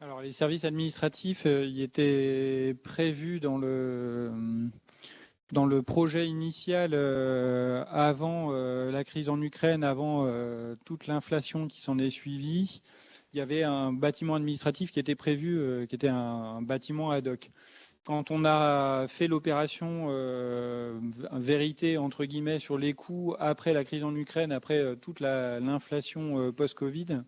Alors, les services administratifs, il était prévu dans le projet initial avant la crise en Ukraine, avant toute l'inflation qui s'en est suivie. Il y avait un bâtiment administratif qui était prévu, qui était un bâtiment ad hoc. Quand on a fait l'opération vérité, entre guillemets, sur les coûts après la crise en Ukraine, après toute l'inflation post-Covid,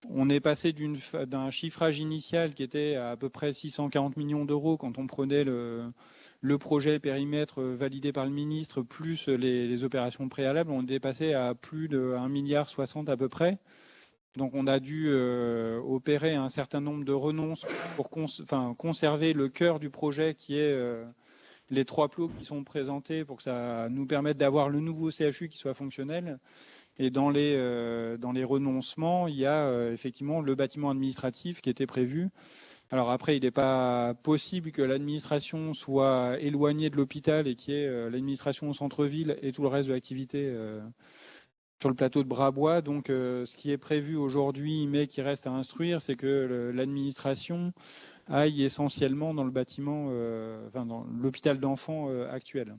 on est passé d'un chiffrage initial qui était à peu près 640 millions d'euros quand on prenait le projet périmètre validé par le ministre, plus les opérations préalables. On est passé à plus de 1,60 milliard à peu près. Donc on a dû opérer un certain nombre de renonces pour conserver le cœur du projet qui est les 3 plots qui sont présentés pour que ça nous permette d'avoir le nouveau CHU qui soit fonctionnel. Et dans les renoncements, il y a effectivement le bâtiment administratif qui était prévu. Alors après, il n'est pas possible que l'administration soit éloignée de l'hôpital et qu'il y ait l'administration au centre-ville et tout le reste de l'activité sur le plateau de Brabois. Donc ce qui est prévu aujourd'hui, mais qui reste à instruire, c'est que l'administration aille essentiellement dans le bâtiment, dans l'hôpital d'enfants actuel.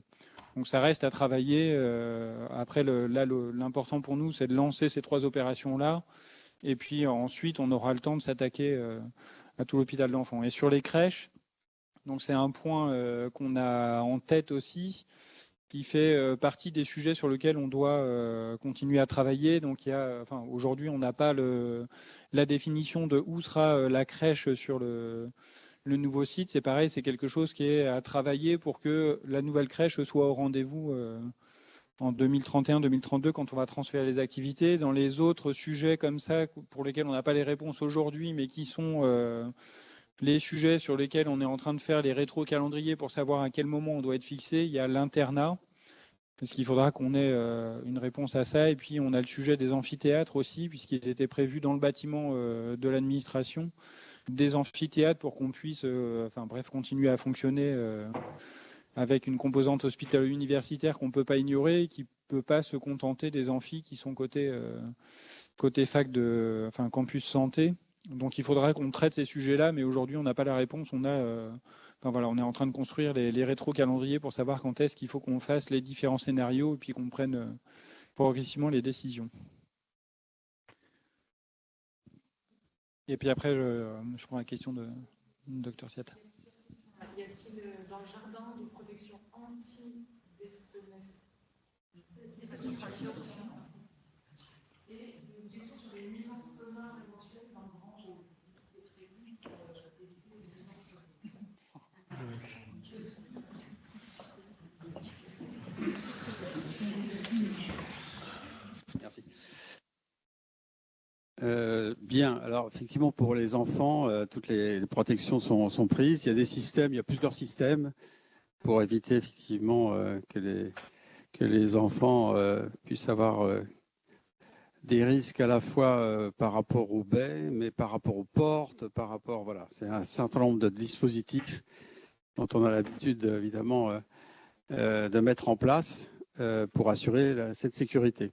Donc ça reste à travailler. Après, l'important pour nous, c'est de lancer ces 3 opérations-là. Et puis ensuite, on aura le temps de s'attaquer à tout l'hôpital d'enfants. Et sur les crèches, donc c'est un point qu'on a en tête aussi, qui fait partie des sujets sur lesquels on doit continuer à travailler. Donc aujourd'hui, on n'a pas la définition de où sera la crèche sur le nouveau site. C'est pareil, c'est quelque chose qui est à travailler pour que la nouvelle crèche soit au rendez-vous en 2031-2032 quand on va transférer les activités. Dans les autres sujets comme ça, pour lesquels on n'a pas les réponses aujourd'hui, mais qui sont les sujets sur lesquels on est en train de faire les rétro-calendriers pour savoir à quel moment on doit être fixé, il y a l'internat, parce qu'il faudra qu'on ait une réponse à ça. Et puis on a le sujet des amphithéâtres aussi, puisqu'il était prévu dans le bâtiment de l'administration, des amphithéâtres pour qu'on puisse continuer à fonctionner avec une composante hospitalo-universitaire qu'on ne peut pas ignorer et qui ne peut pas se contenter des amphis qui sont côté fac campus santé. Donc il faudra qu'on traite ces sujets-là, mais aujourd'hui on n'a pas la réponse. On a Enfin, voilà, on est en train de construire les rétro-calendriers pour savoir quand est-ce qu'il faut qu'on fasse les différents scénarios et puis qu'on prenne progressivement les décisions. Et puis après, je prends la question de Dr Siat. Y a-t-il dans le jardin des protections anti-déforestation et une question sur les nuisances sonores éventuelles dans le grand hall? C'est prévu pour éviter les nuisances sonores. Merci. Bien, alors effectivement pour les enfants, toutes les protections sont prises. Il y a des systèmes, il y a plusieurs systèmes pour éviter effectivement que les enfants puissent avoir des risques à la fois par rapport aux baies, mais par rapport aux portes, par rapport, voilà, c'est un certain nombre de dispositifs dont on a l'habitude évidemment de mettre en place pour assurer cette sécurité.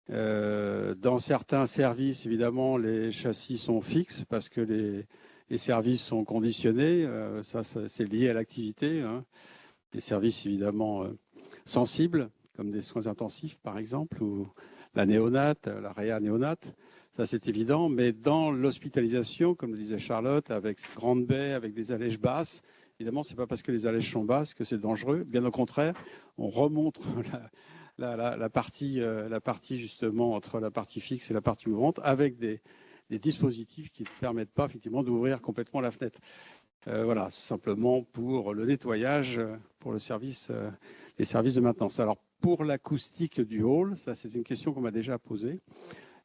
Dans certains services, évidemment, les châssis sont fixes parce que les services sont conditionnés. Ça, c'est lié à l'activité. Hein. Des services, évidemment, sensibles, comme des soins intensifs, par exemple, ou la néonate, la réa néonate. Ça, c'est évident. Mais dans l'hospitalisation, comme le disait Charlotte, avec ces grandes baies, avec des allèges basses, évidemment, ce n'est pas parce que les allèges sont basses que c'est dangereux. Bien au contraire, on remonte la partie justement entre la partie fixe et la partie ouvrante avec des dispositifs qui ne permettent pas effectivement d'ouvrir complètement la fenêtre. Voilà, simplement pour le nettoyage, pour les services de maintenance. Alors pour l'acoustique du hall, ça c'est une question qu'on m'a déjà posée.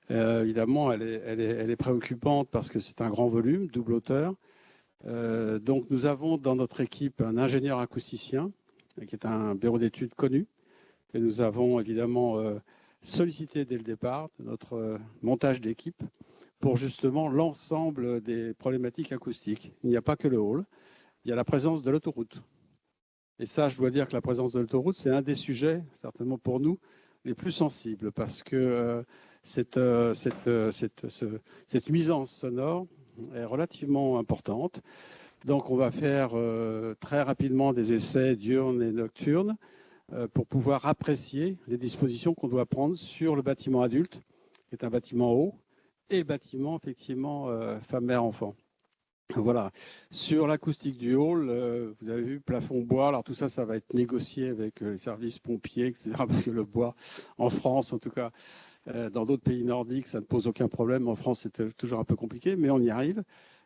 Évidemment, elle est préoccupante parce que c'est un grand volume, double hauteur. Donc nous avons dans notre équipe un ingénieur acousticien qui est un bureau d'études connu. Et nous avons évidemment sollicité dès le départ de notre montage d'équipe pour justement l'ensemble des problématiques acoustiques. Il n'y a pas que le hall, il y a la présence de l'autoroute. Et ça, je dois dire que la présence de l'autoroute, c'est un des sujets, certainement pour nous, les plus sensibles, parce que cette nuisance sonore est relativement importante. Donc on va faire très rapidement des essais diurnes et nocturnes pour pouvoir apprécier les dispositions qu'on doit prendre sur le bâtiment adulte, qui est un bâtiment haut, et le bâtiment, effectivement, femme, mère, enfant. Voilà. Sur l'acoustique du hall, vous avez vu, plafond bois. Alors tout ça, ça va être négocié avec les services pompiers, etc. Parce que le bois, en France, en tout cas, dans d'autres pays nordiques, ça ne pose aucun problème. En France, c'est toujours un peu compliqué, mais on y arrive.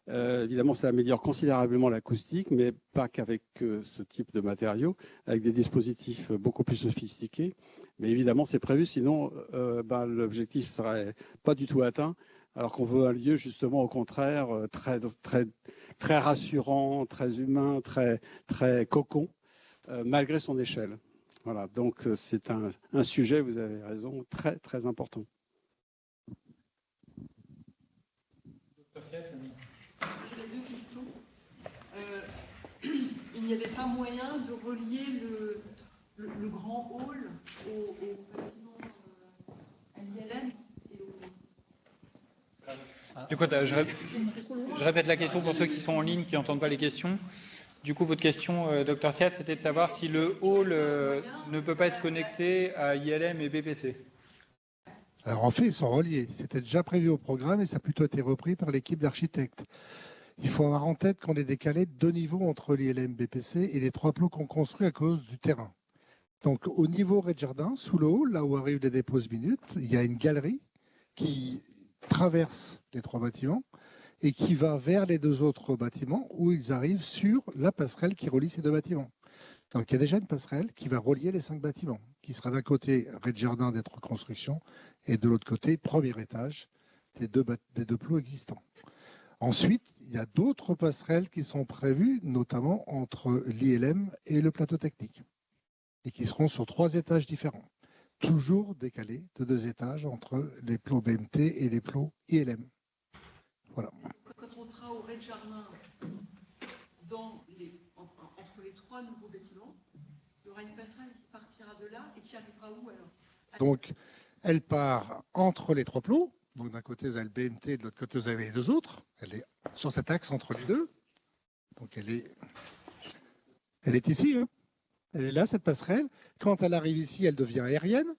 Évidemment, ça améliore considérablement l'acoustique, mais pas qu'avec ce type de matériaux, avec des dispositifs beaucoup plus sophistiqués. Mais évidemment, c'est prévu, sinon l'objectif ne serait pas du tout atteint, alors qu'on veut un lieu, justement, au contraire, très rassurant, très humain, très cocon, malgré son échelle. Voilà, donc c'est un sujet, vous avez raison, très, très important. J'avais deux questions. Il n'y avait pas moyen de relier le grand hall au bâtiment à l'ILM et au... Du coup, je répète la question pour ceux qui sont en ligne, qui n'entendent pas les questions. Du coup, votre question, Dr Siat, c'était de savoir si le hall ne peut pas être connecté à ILM et BPC. Alors en fait, ils sont reliés. C'était déjà prévu au programme et ça a plutôt été repris par l'équipe d'architectes. Il faut avoir en tête qu'on est décalé de 2 niveaux entre l'ILM BPC et les 3 plots qu'on construit à cause du terrain. Donc au niveau rez-de-jardin, sous le hall, là où arrivent les déposes minutes, il y a une galerie qui traverse les 3 bâtiments et qui va vers les 2 autres bâtiments où ils arrivent sur la passerelle qui relie ces 2 bâtiments. Donc il y a déjà une passerelle qui va relier les 5 bâtiments, qui sera d'un côté rez-de-jardin des 3 constructions et de l'autre côté premier étage des deux plots existants. Ensuite, il y a d'autres passerelles qui sont prévues, notamment entre l'ILM et le plateau technique, et qui seront sur 3 étages différents, toujours décalés de 2 étages entre les plots BMT et les plots ILM. Voilà. Quand on sera au rez-de-jardin, entre les 3 nouveaux bâtiments, il y aura une passerelle qui partira de là et qui arrivera où alors? Donc, elle part entre les 3 plots. Donc, d'un côté, vous avez le BMT, de l'autre côté, vous avez les 2 autres. Elle est sur cet axe entre les 2. Donc, elle est Elle est ici, hein. Elle est là, cette passerelle. Quand elle arrive ici, elle devient aérienne.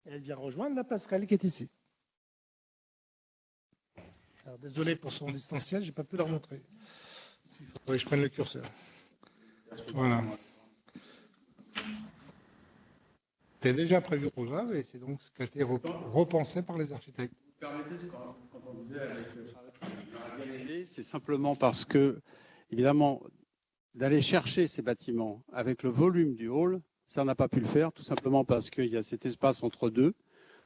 Elle vient rejoindre la passerelle qui est ici. Alors, désolé pour son distanciel, je n'ai pas pu la remontrer. Il faudrait que je prenne le curseur. Voilà. C'était déjà prévu au programme et c'est donc ce qui a été repensé par les architectes. C'est simplement parce que, évidemment, d'aller chercher ces bâtiments avec le volume du hall, ça on n'a pas pu le faire, tout simplement parce qu'il y a cet espace entre deux,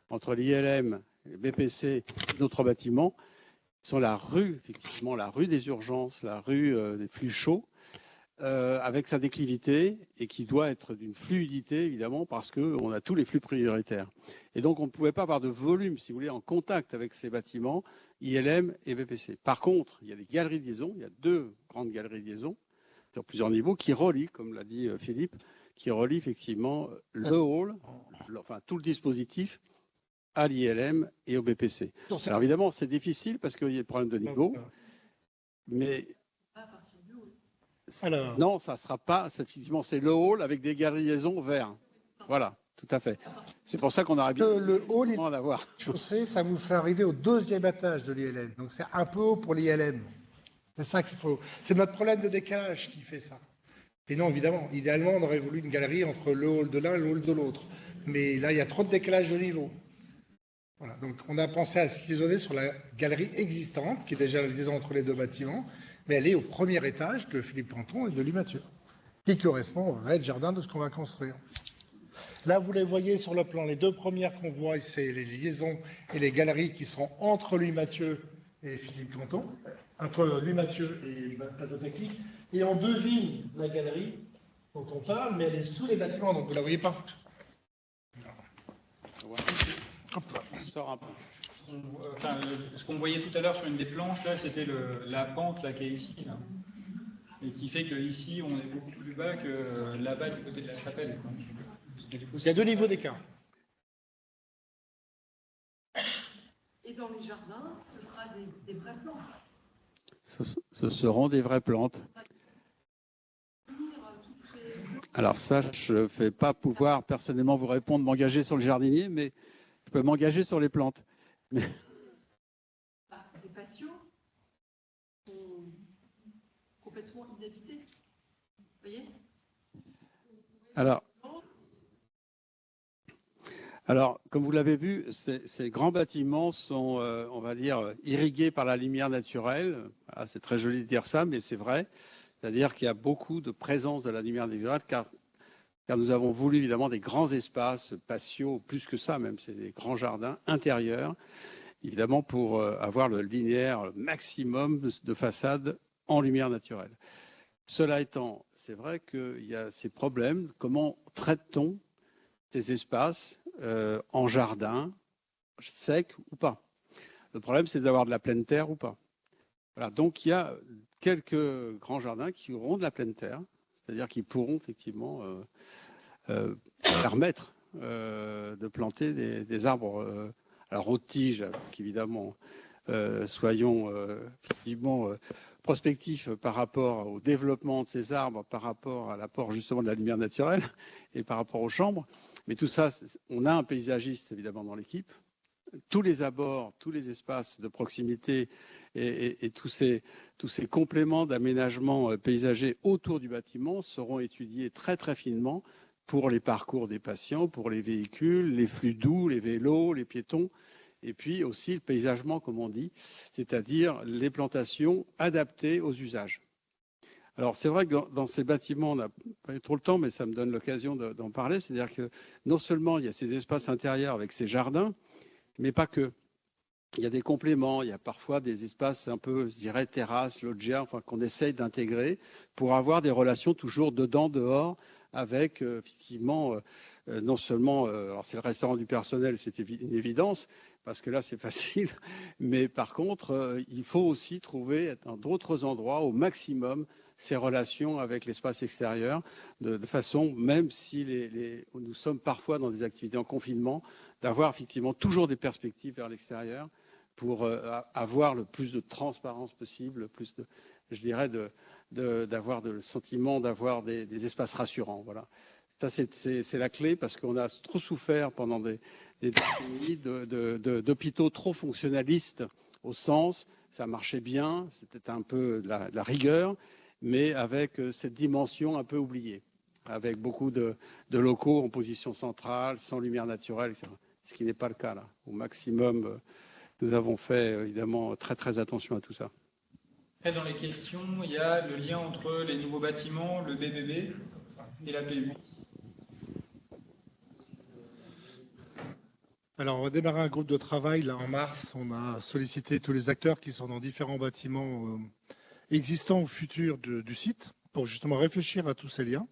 entre l'ILM, le BPC et d'autres bâtiments, qui sont la rue, effectivement, la rue des urgences, la rue des flux chauds, avec sa déclivité et qui doit être d'une fluidité, évidemment, parce qu'on a tous les flux prioritaires. Et donc, on ne pouvait pas avoir de volume, si vous voulez, en contact avec ces bâtiments, ILM et BPC. Par contre, il y a des galeries de liaison, il y a 2 grandes galeries de liaison sur plusieurs niveaux qui relient, comme l'a dit Philippe, qui relient effectivement le hall, enfin tout le dispositif, à l'ILM et au BPC. Alors évidemment, c'est difficile parce qu'il y a le problème de niveau, mais... Alors. Non, ça ne sera pas, effectivement, c'est le hall avec des galeries de liaison vers. Voilà, tout à fait. C'est pour ça qu'on aurait bien le hall à l'avoir. Chaussée, ça vous fait arriver au 2e étage de l'ILM. Donc c'est un peu haut pour l'ILM. C'est ça qu'il faut. C'est notre problème de décalage qui fait ça. Et non, évidemment, idéalement, on aurait voulu une galerie entre le hall de l'un et le hall de l'autre. Mais là, il y a trop de décalage de niveau. Voilà, donc on a pensé à s'isoler sur la galerie existante, qui est déjà la liaison entre les 2 bâtiments, mais elle est au 1er étage de Philippe Planton et de Louis Mathieu, qui correspond au rez-de-jardin de ce qu'on va construire. Là, vous les voyez sur le plan, les 2 premières qu'on voit, c'est les liaisons et les galeries qui seront entre Louis Mathieu et Philippe Planton, entre Louis Mathieu et le plateau technique, et on devine la galerie dont on parle, mais elle est sous les bâtiments, donc vous ne la voyez pas. Hop là. Sort un peu. Enfin, ce qu'on voyait tout à l'heure sur une des planches, là, c'était la pente là, qui est ici. Là. Et qui fait qu'ici, on est beaucoup plus bas que là-bas du côté de la chapelle. Il y a 2 niveaux d'écart. Et dans les jardins, ce sera des vraies plantes. Ce seront des vraies plantes. Alors ça, je ne vais pas pouvoir personnellement vous répondre, m'engager sur le jardinier, mais je peux m'engager sur les plantes. Mais... Des patios sont complètement inhabités. Vous voyez ? Alors, comme vous l'avez vu, ces grands bâtiments sont, on va dire, irrigués par la lumière naturelle. Ah, c'est très joli de dire ça, mais c'est vrai. C'est-à-dire qu'il y a beaucoup de présence de la lumière naturelle, car nous avons voulu évidemment des grands espaces patios, plus que ça même, c'est des grands jardins intérieurs, évidemment pour avoir le linéaire le maximum de façades en lumière naturelle. Cela étant, c'est vrai qu'il y a ces problèmes. Comment traite-t-on ces espaces en jardin, sec ou pas? Le problème, c'est d'avoir de la pleine terre ou pas. Voilà, donc il y a quelques grands jardins qui auront de la pleine terre, c'est-à-dire qu'ils pourront effectivement permettre de planter des arbres alors aux tiges, évidemment, soyons effectivement prospectifs par rapport au développement de ces arbres, par rapport à l'apport justement de la lumière naturelle et par rapport aux chambres. Mais tout ça, on a un paysagiste évidemment dans l'équipe. Tous les abords, tous les espaces de proximité et tous ces compléments d'aménagement paysager autour du bâtiment seront étudiés très très finement pour les parcours des patients, pour les véhicules, les flux doux, les vélos, les piétons, et puis aussi le paysagement, comme on dit, c'est-à-dire les plantations adaptées aux usages. Alors c'est vrai que dans ces bâtiments, on n'a pas eu trop le temps, mais ça me donne l'occasion d'en parler, c'est-à-dire que non seulement il y a ces espaces intérieurs avec ces jardins, mais pas que. Il y a des compléments, il y a parfois des espaces un peu, je dirais, terrasses, loggia, enfin, qu'on essaye d'intégrer pour avoir des relations toujours dedans, dehors, avec effectivement, non seulement, alors c'est le restaurant du personnel, c'est une évidence, parce que là c'est facile, mais par contre, il faut aussi trouver dans d'autres endroits au maximum ces relations avec l'espace extérieur, de façon, même si nous sommes parfois dans des activités en confinement, d'avoir effectivement toujours des perspectives vers l'extérieur pour avoir le plus de transparence possible, le plus je dirais, d'avoir le sentiment d'avoir des espaces rassurants. Voilà. Ça, c'est la clé parce qu'on a trop souffert pendant des décennies d'hôpitaux trop fonctionnalistes au sens, ça marchait bien, c'était un peu de la rigueur, mais avec cette dimension un peu oubliée, avec beaucoup de locaux en position centrale, sans lumière naturelle, etc. Ce qui n'est pas le cas là. Au maximum, nous avons fait évidemment très très attention à tout ça. Et dans les questions, il y a le lien entre les nouveaux bâtiments, le BBB et la PU. Alors, on va démarrer un groupe de travail. Là, en mars, on a sollicité tous les acteurs qui sont dans différents bâtiments existants ou futurs du site pour justement réfléchir à tous ces liens.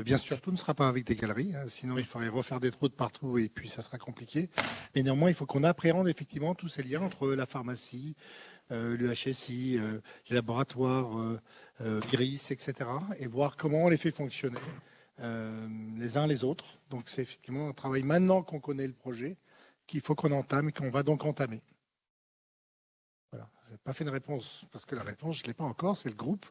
Bien sûr, tout ne sera pas avec des galeries, hein, sinon il faudrait refaire des trous de partout et puis ça sera compliqué. Mais néanmoins, il faut qu'on appréhende effectivement tous ces liens entre la pharmacie, le HSI, les laboratoires, Iris, etc. et voir comment on les fait fonctionner les uns les autres. Donc c'est effectivement un travail maintenant qu'on connaît le projet qu'il faut qu'on entame et qu'on va donc entamer. Voilà. Je n'ai pas fait une réponse parce que la réponse, je ne l'ai pas encore. C'est le groupe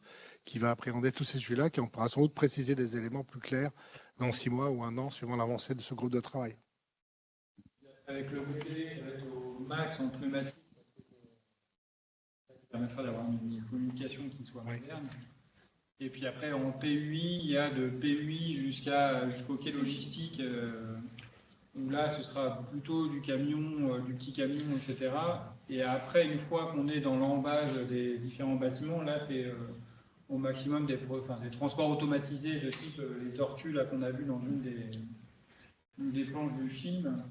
qui va appréhender tous ces sujets-là, qui on pourra sans doute préciser des éléments plus clairs dans 6 mois ou 1 an, suivant l'avancée de ce groupe de travail. Avec le volet, ça va être au max en pneumatique. Ça permettra d'avoir une communication qui soit moderne. Et puis après, en PUI, il y a de PUI jusqu'au quai logistique, où là, ce sera plutôt du camion, du petit camion, etc. Et après, une fois qu'on est dans l'embase des différents bâtiments, là, c'est au maximum des transports automatisés de type les tortues qu'on a vues dans une des planches du film.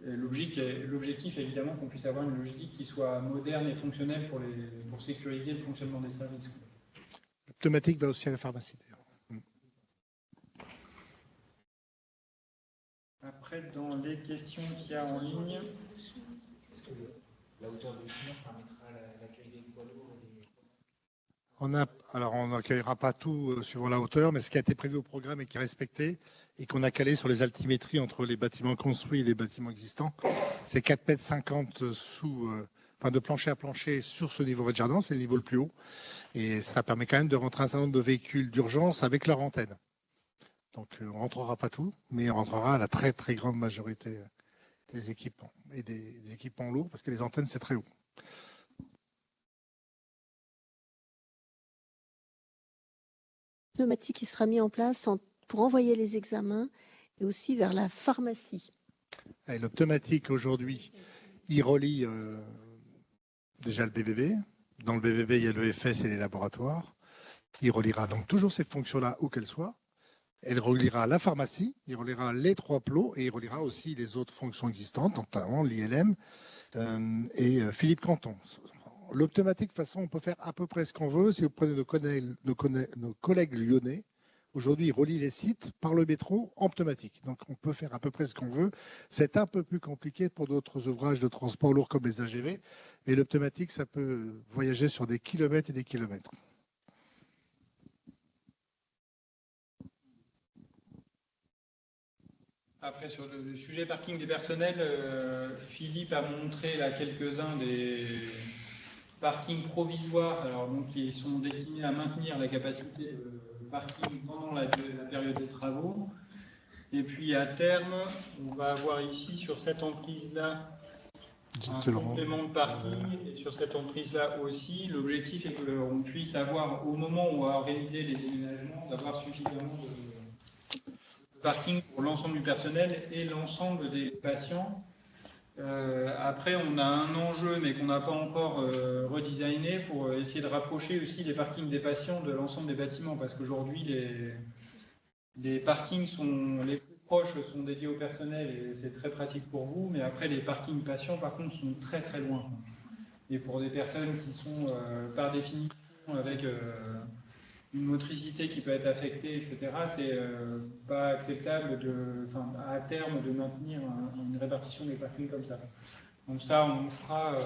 L'objectif, évidemment, qu'on puisse avoir une logistique qui soit moderne et fonctionnelle pour sécuriser le fonctionnement des services. Le pneumatique va aussi à la pharmacie. Après, dans les questions qu'il y a en ligne... Est-ce que la hauteur du mur permettra l'accueil des poids lourds on n'accueillera pas tout suivant la hauteur, mais ce qui a été prévu au programme et qui est respecté et qu'on a calé sur les altimétries entre les bâtiments construits et les bâtiments existants, c'est 4,50 m de plancher à plancher sur ce niveau rez-de-jardin, c'est le niveau le plus haut. Et ça permet quand même de rentrer un certain nombre de véhicules d'urgence avec leur antenne. Donc on ne rentrera pas tout, mais on rentrera à la très très grande majorité des équipements et des équipements lourds, parce que les antennes, c'est très haut. Pneumatique qui sera mis en place pour envoyer les examens et aussi vers la pharmacie. Et le pneumatique, aujourd'hui, il relie déjà le BBB. Dans le BBB, il y a l'EFS et les laboratoires. Il reliera donc toujours ces fonctions-là, où qu'elles soient. Elle reliera la pharmacie, il reliera les 3 plots et il reliera aussi les autres fonctions existantes, notamment l'ILM et Philippe Canton. Le pneumatique, de toute façon, on peut faire à peu près ce qu'on veut. Si vous prenez nos collègues lyonnais, aujourd'hui, ils relient les sites par le métro en pneumatique. Donc, on peut faire à peu près ce qu'on veut. C'est un peu plus compliqué pour d'autres ouvrages de transport lourd comme les AGV. Mais le pneumatique, ça peut voyager sur des kilomètres et des kilomètres. Après, sur le sujet parking des personnels, Philippe a montré là quelques-uns des parkings provisoires, alors donc qui sont destinés à maintenir la capacité de parking pendant la période des travaux. Et puis à terme, on va avoir ici sur cette emprise-là un complément de parking, et sur cette emprise-là aussi, l'objectif est qu'on puisse avoir, au moment où on va organiser les déménagements, d'avoir suffisamment de parking pour l'ensemble du personnel et l'ensemble des patients. Après, on a un enjeu, mais qu'on n'a pas encore redesigné, pour essayer de rapprocher aussi les parkings des patients de l'ensemble des bâtiments, parce qu'aujourd'hui, les parkings les plus proches sont dédiés au personnel et c'est très pratique pour vous, mais après, les parkings patients, par contre, sont très très loin. Et pour des personnes qui sont, par définition, avec une motricité qui peut être affectée, etc., c'est pas acceptable à terme de maintenir une répartition des parkings comme ça. Donc ça, on fera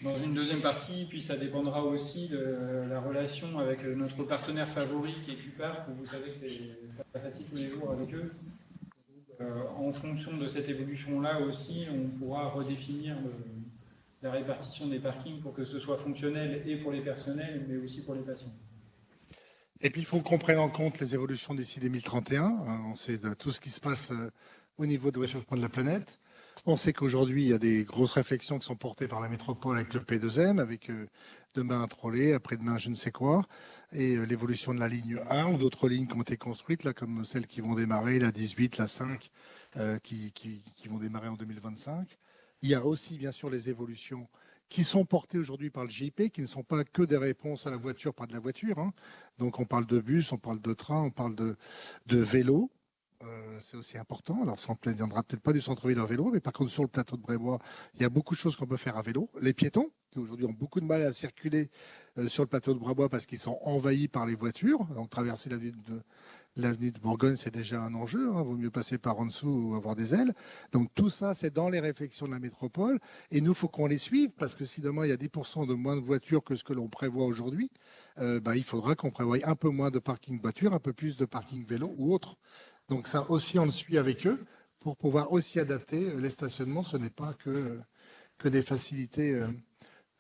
dans une deuxième partie, puis ça dépendra aussi de la relation avec notre partenaire favori qui est Q-Park, où vous savez que c'est pas facile tous les jours avec eux. En fonction de cette évolution-là aussi, on pourra redéfinir la répartition des parkings pour que ce soit fonctionnel et pour les personnels, mais aussi pour les patients. Et puis, il faut qu'on prenne en compte les évolutions d'ici 2031. On sait de tout ce qui se passe au niveau du réchauffement de la planète. On sait qu'aujourd'hui, il y a des grosses réflexions qui sont portées par la métropole avec le P2M, avec demain un trolley, après-demain je ne sais quoi, et l'évolution de la ligne 1 ou d'autres lignes qui ont été construites, là, comme celles qui vont démarrer, la 18, la 5, qui vont démarrer en 2025. Il y a aussi, bien sûr, les évolutions qui sont portées aujourd'hui par le GIP, qui ne sont pas que des réponses à la voiture, pas de la voiture. Hein. Donc, on parle de bus, on parle de train, on parle de vélo. C'est aussi important. Alors, ça ne viendra peut-être pas du centre-ville en vélo, mais par contre, sur le plateau de Brébois, il y a beaucoup de choses qu'on peut faire à vélo. Les piétons, qui aujourd'hui ont beaucoup de mal à circuler sur le plateau de Brébois parce qu'ils sont envahis par les voitures. Donc, traverser l'avenue de Bourgogne, c'est déjà un enjeu. Il vaut mieux passer par en dessous ou avoir des ailes. Donc, tout ça, c'est dans les réflexions de la métropole. Et nous, il faut qu'on les suive parce que si demain, il y a 10% de moins de voitures que ce que l'on prévoit aujourd'hui, il faudra qu'on prévoie un peu moins de parking voiture, un peu plus de parking vélo ou autre. Donc ça aussi, on le suit avec eux pour pouvoir aussi adapter les stationnements. Ce n'est pas que des facilités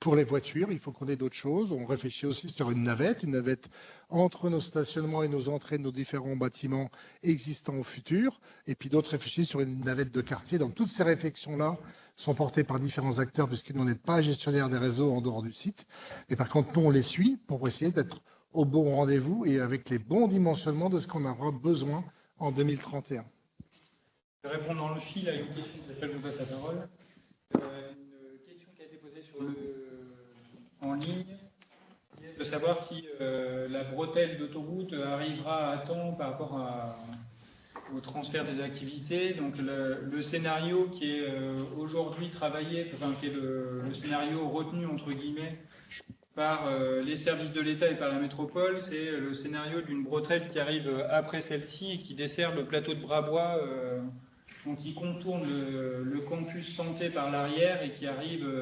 pour les voitures. Il faut qu'on ait d'autres choses. On réfléchit aussi sur une navette entre nos stationnements et nos entrées de nos différents bâtiments existants au futur. Et puis d'autres réfléchissent sur une navette de quartier. Donc toutes ces réflexions-là sont portées par différents acteurs puisque nous, on n'est pas gestionnaire des réseaux en dehors du site. Et par contre, nous, on les suit pour essayer d'être au bon rendez-vous et avec les bons dimensionnements de ce qu'on aura besoin en 2031. Je vais répondre dans le fil à une question sur laquelle je vous passe la parole. Une question qui a été posée en ligne, qui est de savoir si la bretelle d'autoroute arrivera à temps par rapport au transfert des activités. Donc le scénario qui est aujourd'hui travaillé, enfin qui est le scénario retenu entre guillemets par les services de l'État et par la métropole, c'est le scénario d'une bretelle qui arrive après celle-ci et qui dessert le plateau de Bras-Bois, donc qui contourne le campus santé par l'arrière et qui arrive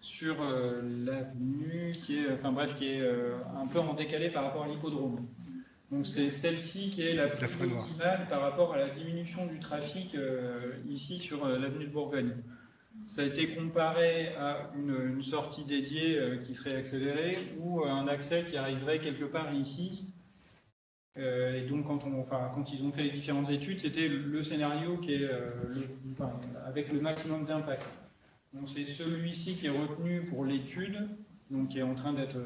sur l'avenue qui est un peu en décalé par rapport à l'hippodrome. Donc c'est celle-ci qui est la plus optimale par rapport à la diminution du trafic ici sur l'avenue de Bourgogne. Ça a été comparé à une sortie dédiée qui serait accélérée ou un accès qui arriverait quelque part ici. Et donc, quand ils ont fait les différentes études, c'était le scénario qui est avec le maximum d'impact. Donc, c'est celui-ci qui est retenu pour l'étude, donc qui est en train d'être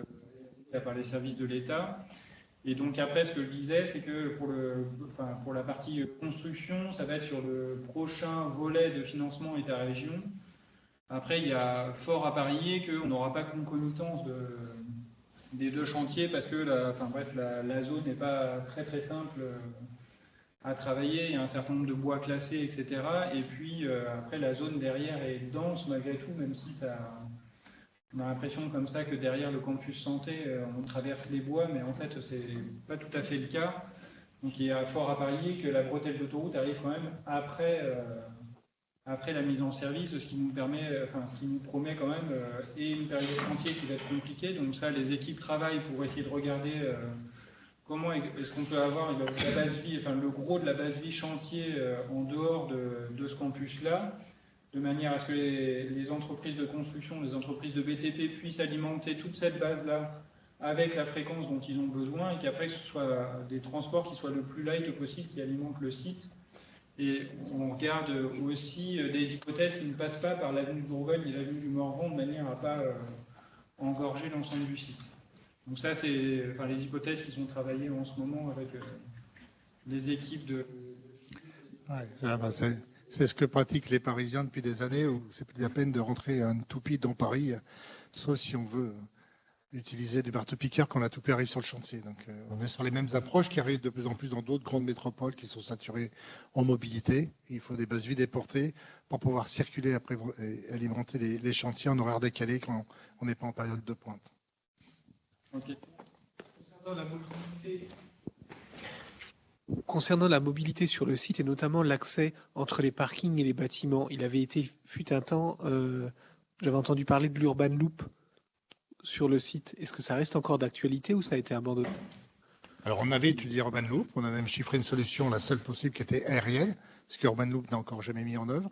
fait par les services de l'État. Et donc, après, ce que je disais, c'est que pour la partie construction, ça va être sur le prochain volet de financement État-région. Après, il y a fort à parier qu'on n'aura pas concomitance des deux chantiers parce que la zone n'est pas très très simple à travailler. Il y a un certain nombre de bois classés, etc. Et puis après, la zone derrière est dense malgré tout, même si on a l'impression comme ça que derrière le campus santé, on traverse les bois, mais en fait, c'est pas tout à fait le cas. Donc il y a fort à parier que la bretelle d'autoroute arrive quand même après la mise en service, ce qui nous promet quand même et une période de chantier qui va être compliquée. Donc ça, les équipes travaillent pour essayer de regarder comment est-ce qu'on peut avoir la base vie, le gros de la base vie chantier en dehors de ce campus-là, de manière à ce que les entreprises de construction, les entreprises de BTP puissent alimenter toute cette base-là avec la fréquence dont ils ont besoin et qu'après ce soit des transports qui soient le plus light possible, qui alimentent le site. Et on regarde aussi des hypothèses qui ne passent pas par l'avenue de Bourgogne et l'avenue du Morvan de manière à ne pas engorger l'ensemble du site. Donc ça, c'est les hypothèses qui sont travaillées en ce moment avec les équipes de... Ouais, c'est ce que pratiquent les Parisiens depuis des années où c'est plus la peine de rentrer un toupie dans Paris, sauf si on veut utiliser du marteau-piqueur quand la toupie arrive sur le chantier. Donc on est sur les mêmes approches qui arrivent de plus en plus dans d'autres grandes métropoles qui sont saturées en mobilité. Il faut des bases vides et portées pour pouvoir circuler après et alimenter les chantiers en horaire décalé quand on n'est pas en période de pointe. Okay. Concernant la mobilité sur le site et notamment l'accès entre les parkings et les bâtiments, il avait été, fut un temps, j'avais entendu parler de l'Urban Loop sur le site. Est-ce que ça reste encore d'actualité ou ça a été abandonné? Alors, on avait étudié Urban Loop, on a même chiffré une solution, la seule possible, qui était aérienne, ce qu'Urban Loop n'a encore jamais mis en œuvre.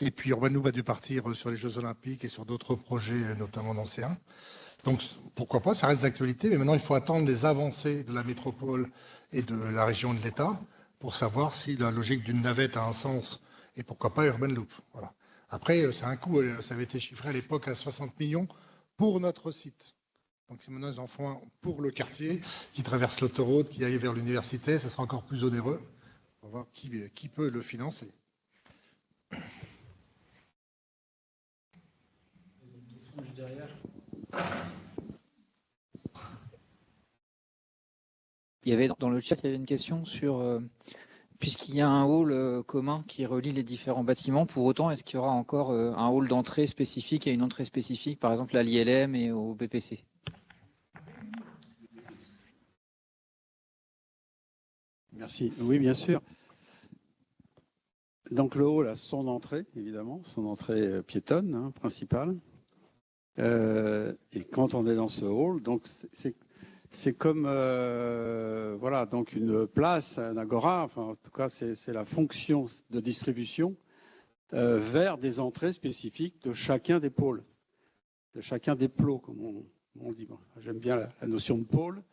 Et puis Urban Loop a dû partir sur les Jeux Olympiques et sur d'autres projets, notamment d'anciens. Donc pourquoi pas, ça reste d'actualité, mais maintenant il faut attendre les avancées de la métropole et de la région de l'État pour savoir si la logique d'une navette a un sens et pourquoi pas Urban Loop. Voilà. Après, c'est un coût, ça avait été chiffré à l'époque à 60 millions pour notre site. Donc si maintenant ils en font un pour le quartier qui traverse l'autoroute, qui aille vers l'université, ça sera encore plus onéreux. On va voir qui peut le financer. Il y avait dans le chat, il y avait une question sur puisqu'il y a un hall commun qui relie les différents bâtiments, pour autant, est-ce qu'il y aura encore un hall d'entrée spécifique et une entrée spécifique, par exemple à l'ILM et au BPC? Merci. Oui, bien sûr. Donc le hall a son entrée, évidemment, son entrée piétonne, hein, principale. Et quand on est dans ce hall, donc c'est comme voilà, donc une place, un agora, enfin, en tout cas c'est la fonction de distribution vers des entrées spécifiques de chacun des pôles, de chacun des plots, comme on dit. Bon, j'aime bien la notion de pôle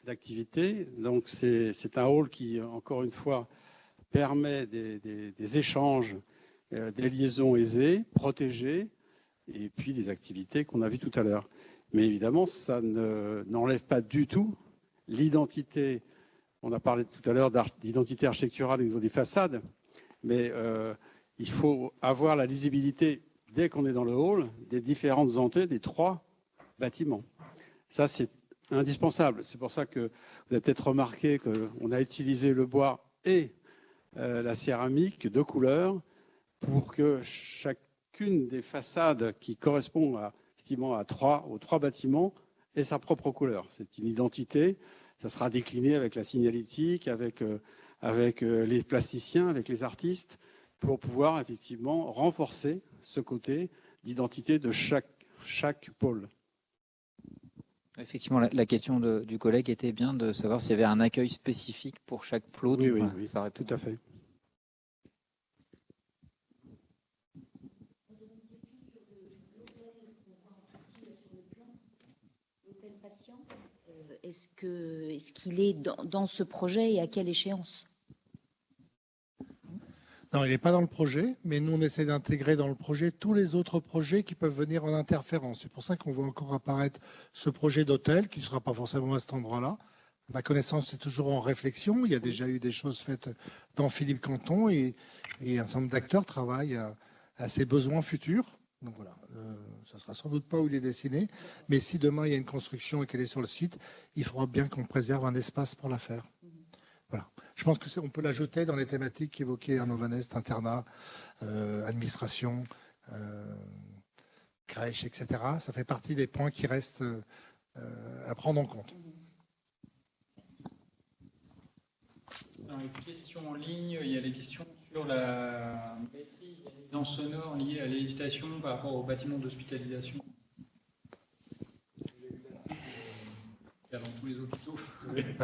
d'activité. Donc c'est un hall qui, encore une fois, permet des échanges, des liaisons aisées, protégées, et puis des activités qu'on a vues tout à l'heure. Mais évidemment, ça n'enlève pas du tout l'identité. On a parlé tout à l'heure d'identité architecturale au niveau des façades, mais il faut avoir la lisibilité, dès qu'on est dans le hall, des différentes entrées des 3 bâtiments. Ça, c'est indispensable. C'est pour ça que vous avez peut-être remarqué qu'on a utilisé le bois et la céramique de couleur pour que chacune des façades qui correspond aux 3 bâtiments ait sa propre couleur. C'est une identité. Ça sera décliné avec la signalétique, avec les plasticiens, avec les artistes, pour pouvoir effectivement renforcer ce côté d'identité de chaque pôle. Effectivement, la question du collègue était bien de savoir s'il y avait un accueil spécifique pour chaque plot. Oui, donc, oui, voilà, oui, ça répond. tout à fait. Est-ce qu'il est dans ce projet et à quelle échéance? Non, il n'est pas dans le projet, mais nous, on essaie d'intégrer dans le projet tous les autres projets qui peuvent venir en interférence. C'est pour ça qu'on voit encore apparaître ce projet d'hôtel, qui ne sera pas forcément à cet endroit-là. À ma connaissance, c'est toujours en réflexion. Il y a déjà eu des choses faites dans Philippe Canton et un certain nombre d'acteurs travaillent à ses besoins futurs. Donc voilà, ça ne sera sans doute pas où il est dessiné, mais si demain il y a une construction et qu'elle est sur le site, il faudra bien qu'on préserve un espace pour la faire. Voilà. Je pense qu'on peut l'ajouter dans les thématiques qu'évoquait Arnaud Vanest, internat, administration, crèche, etc. Ça fait partie des points qui restent à prendre en compte. Dans les questions en ligne, il y a des questions sur la maîtrise des nuisances sonores liées à la législation par rapport aux bâtiments d'hospitalisation. Dans tous les hôpitaux.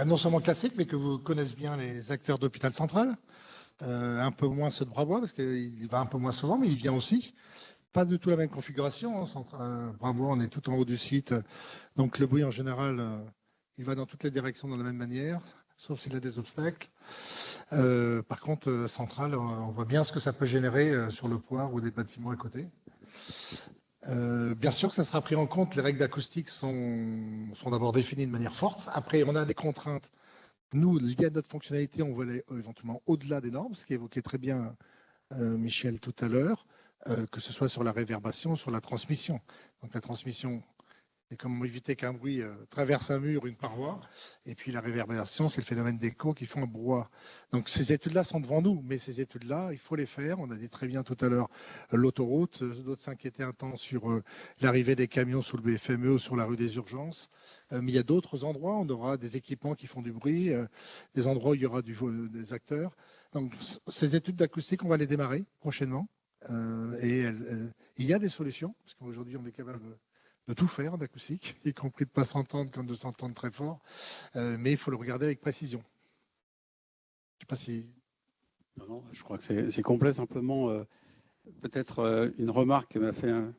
Non seulement classique, mais que vous connaissez bien les acteurs d'Hôpital Central, un peu moins ceux de Brabois, parce qu'il va un peu moins souvent, mais il vient aussi. Pas du tout la même configuration. Brabois, on est tout en haut du site, donc le bruit en général, il va dans toutes les directions de la même manière, sauf s'il a des obstacles. Par contre, Central, on voit bien ce que ça peut générer sur le Poire ou des bâtiments à côté. Bien sûr que ça sera pris en compte, les règles d'acoustique sont d'abord définies de manière forte. Après, on a des contraintes. Nous, liées à notre fonctionnalité, on va aller éventuellement au-delà des normes, ce qui évoquait très bien Michel tout à l'heure, que ce soit sur la réverbération, sur la transmission. Donc la transmission, c'est comment éviter qu'un bruit traverse un mur, une paroi. Et puis la réverbération, c'est le phénomène d'écho qui font un brouhaha. Donc ces études-là sont devant nous, mais ces études-là, il faut les faire. On a dit très bien tout à l'heure l'autoroute. D'autres s'inquiétaient un temps sur l'arrivée des camions sous le BFME ou sur la rue des Urgences. Mais il y a d'autres endroits, on aura des équipements qui font du bruit, des endroits où il y aura des acteurs. Donc ces études d'acoustique, on va les démarrer prochainement. Et il y a des solutions, parce qu'aujourd'hui, on est capable de tout faire d'acoustique, y compris de ne pas s'entendre comme de s'entendre très fort, mais il faut le regarder avec précision. Je ne sais pas si... Non, je crois que c'est complet. Simplement, peut-être une remarque que m'a fait un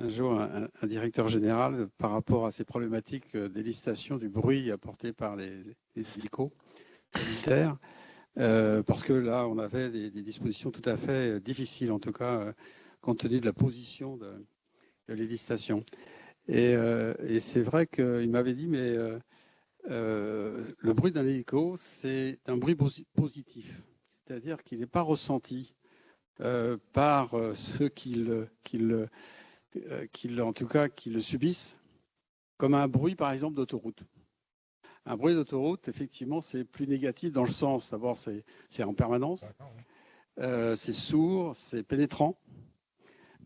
jour un directeur général par rapport à ces problématiques d'élicitation du bruit apporté par les hélicos militaires. Parce que là, on avait des dispositions tout à fait difficiles, en tout cas, compte tenu de la position de l'hélicistation. Et c'est vrai qu'il m'avait dit, mais le bruit d'un hélico, c'est un bruit positif. C'est-à-dire qu'il n'est pas ressenti par ceux qui le subissent, comme un bruit, par exemple, d'autoroute. Un bruit d'autoroute, effectivement, c'est plus négatif dans le sens, d'abord, c'est en permanence, c'est sourd, c'est pénétrant,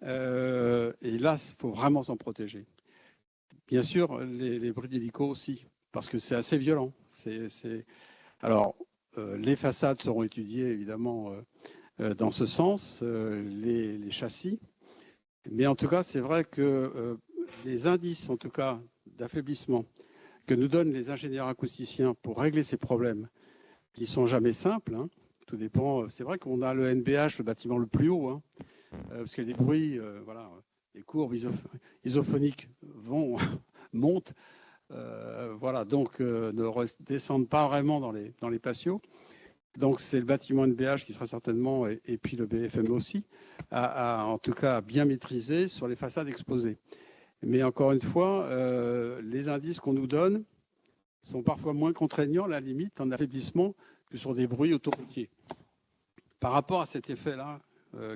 et là, il faut vraiment s'en protéger. Bien sûr, les bruits d'hélico aussi, parce que c'est assez violent. Alors, les façades seront étudiées, évidemment, dans ce sens, les châssis, mais en tout cas, c'est vrai que les indices, en tout cas, d'affaiblissement que nous donnent les ingénieurs acousticiens pour régler ces problèmes, qui ne sont jamais simples, hein. Tout dépend. C'est vrai qu'on a le NBH, le bâtiment le plus haut, hein, parce que les bruits, voilà, les courbes isophoniques montent, voilà, donc ne redescendent pas vraiment dans les patios. Donc c'est le bâtiment NBH qui sera certainement, et puis le BFM aussi, en tout cas bien maîtrisé sur les façades exposées. Mais encore une fois, les indices qu'on nous donne sont parfois moins contraignants, à la limite, en affaiblissement, que sur des bruits autoroutiers. Par rapport à cet effet-là,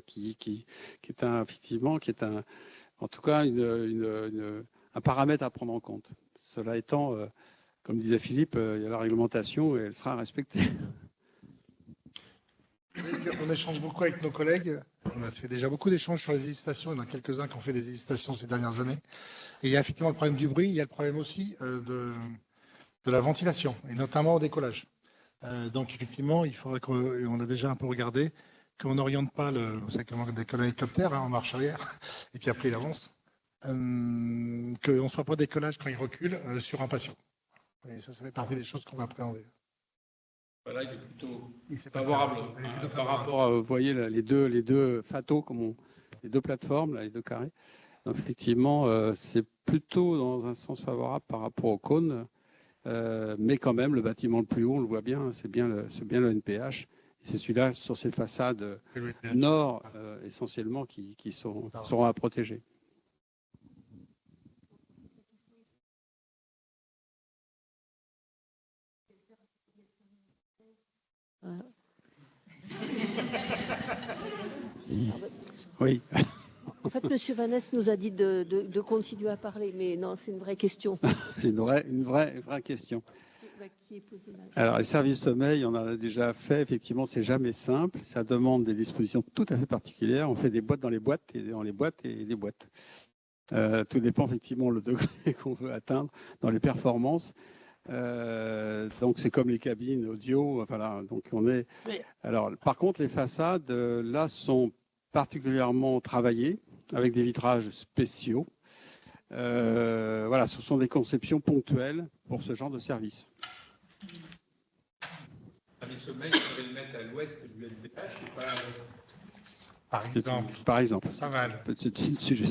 qui est en tout cas un paramètre à prendre en compte. Cela étant, comme disait Philippe, il y a la réglementation et elle sera respectée. On échange beaucoup avec nos collègues. On a fait déjà beaucoup d'échanges sur les hésitations. Il y en a quelques-uns qui ont fait des hésitations ces dernières années. Et il y a effectivement le problème du bruit. Il y a le problème aussi de la ventilation, et notamment au décollage. Donc effectivement, il faudrait qu'on a déjà un peu regardé qu'on n'oriente pas vous savez comment décolle un hélicoptère, hein, en marche arrière, et puis après il avance, qu'on ne soit pas décollage quand il recule sur un patient. Et ça fait partie des choses qu'on va appréhender. Voilà, il est plutôt favorable par rapport à, vous voyez, là, les deux FATO, les deux plateformes, là, les deux carrés. Donc, effectivement, c'est plutôt dans un sens favorable par rapport au cône, mais quand même, le bâtiment le plus haut, on le voit bien, c'est bien le NPH. Et c'est celui-là, sur ces façades nord, essentiellement, qui seront à protéger. Oui. En fait, M. Vanès nous a dit de continuer à parler, mais non, c'est une vraie question. C'est une vraie question. Alors, les services sommeil, on en a déjà fait. Effectivement, c'est jamais simple. Ça demande des dispositions tout à fait particulières. On fait des boîtes dans les boîtes et dans les boîtes et des boîtes. Tout dépend effectivement le degré qu'on veut atteindre dans les performances. Donc c'est comme les cabines audio. Voilà. Donc on est. Alors par contre les façades là sont particulièrement travaillées avec des vitrages spéciaux. Voilà, ce sont des conceptions ponctuelles pour ce genre de service. Les sommeils, on devrait le mettre à l'ouest du NPH et pas à l'est. Par exemple. Pas mal.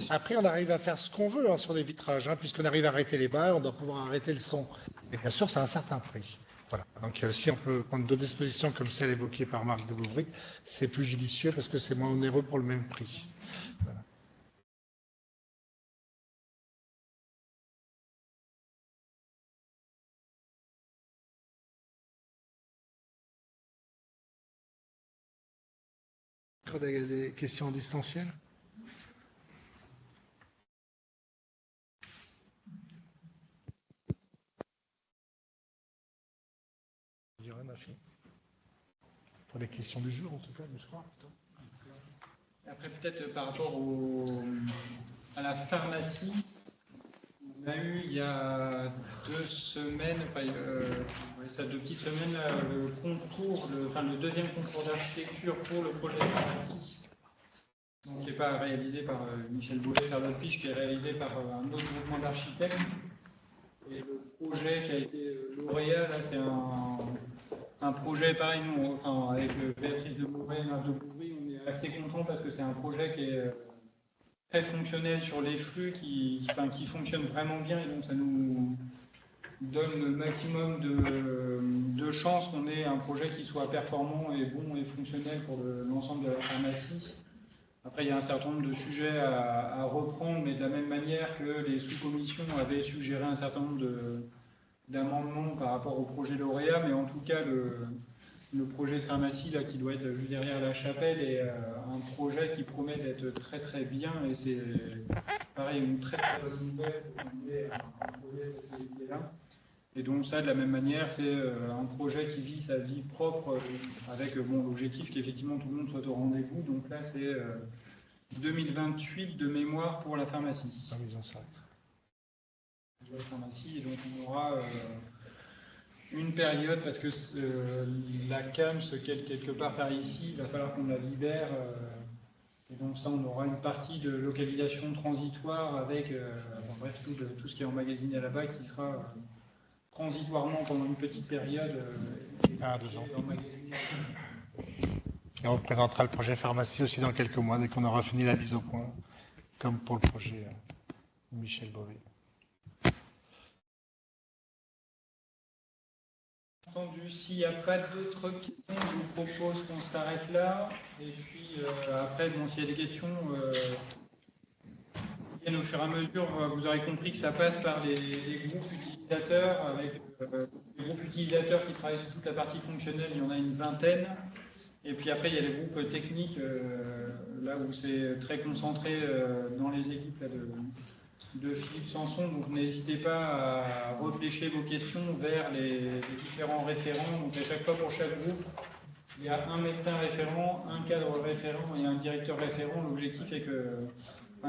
Après, on arrive à faire ce qu'on veut sur des vitrages, hein, puisqu'on arrive à arrêter les balles, on doit pouvoir arrêter le son. Et bien sûr, c'est un certain prix. Voilà. Donc, si on peut prendre d'autres dispositions comme celle évoquée par Marc de Bouvry, c'est plus judicieux parce que c'est moins onéreux pour le même prix. Voilà. Des questions en distanciel? Pour les questions du jour, en tout cas, je crois. Après, peut-être par rapport à la pharmacie, on a eu il y a 2 semaines, ça 2 petites semaines, là, le deuxième concours d'architecture pour le projet de pharmacie. Donc, qui n'est pas réalisé par Michel Boulet, Charlotte-Piche, qui est réalisé par un autre groupement d'architectes. Et le projet qui a été lauréat, là, c'est un projet pareil, nous, avec Béatrice de Bouvry et Marc de Bouvry, on est est assez content parce que c'est un projet qui est très fonctionnel sur les flux, qui fonctionne vraiment bien, et donc ça nous donne le maximum de chances qu'on ait un projet qui soit performant et bon et fonctionnel pour l'ensemble de la pharmacie. Après, il y a un certain nombre de sujets à reprendre, mais de la même manière que les sous-commissions avaient suggéré un certain nombre d'amendements par rapport au projet lauréat, mais en tout cas, le projet de pharmacie là, qui doit être juste derrière la chapelle est un projet qui promet d'être très très bien, et c'est pareil, une très très bonne nouvelle pour qu'on ait un projet de cette qualité-là. Et donc ça, de la même manière, c'est un projet qui vit sa vie propre avec l'objectif qu'effectivement tout le monde soit au rendez-vous. Donc là, c'est 2028 de mémoire pour la pharmacie. La pharmacie, et donc on aura une période, parce que la CAM se quête quelque part par ici, il va falloir qu'on la libère. Et donc ça, on aura une partie de localisation transitoire avec bref, tout ce qui est emmagasiné là-bas qui sera transitoirement pendant une petite période. 2 ans. Et on présentera le projet pharmacie aussi dans quelques mois, dès qu'on aura fini la mise au point, comme pour le projet Michel Beauvais. Entendu, s'il n'y a pas d'autres questions, je vous propose qu'on s'arrête là. Et puis après, s'il y a des questions, au fur et à mesure, vous aurez compris que ça passe par les groupes utilisateurs, avec les groupes utilisateurs qui travaillent sur toute la partie fonctionnelle, il y en a une vingtaine. Et puis après, il y a les groupes techniques, là où c'est très concentré dans les équipes là, de Philippe Sanson. Donc n'hésitez pas à réfléchir vos questions vers les différents référents. Donc à chaque fois, pour chaque groupe, il y a un médecin référent, un cadre référent et un directeur référent. L'objectif est que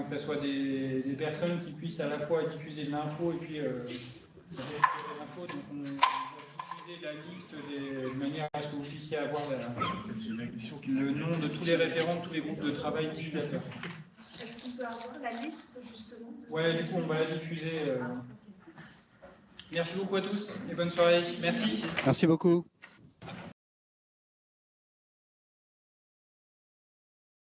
ce soit des personnes qui puissent à la fois diffuser de l'info et puis l'info. Donc on va diffuser la liste de manière à ce que vous puissiez avoir le nom de tous les référents de tous les groupes de travail utilisateurs. Est-ce qu'on peut avoir la liste justement? Ouais, du coup on va la diffuser. Merci beaucoup à tous et bonne soirée. Merci. Merci beaucoup.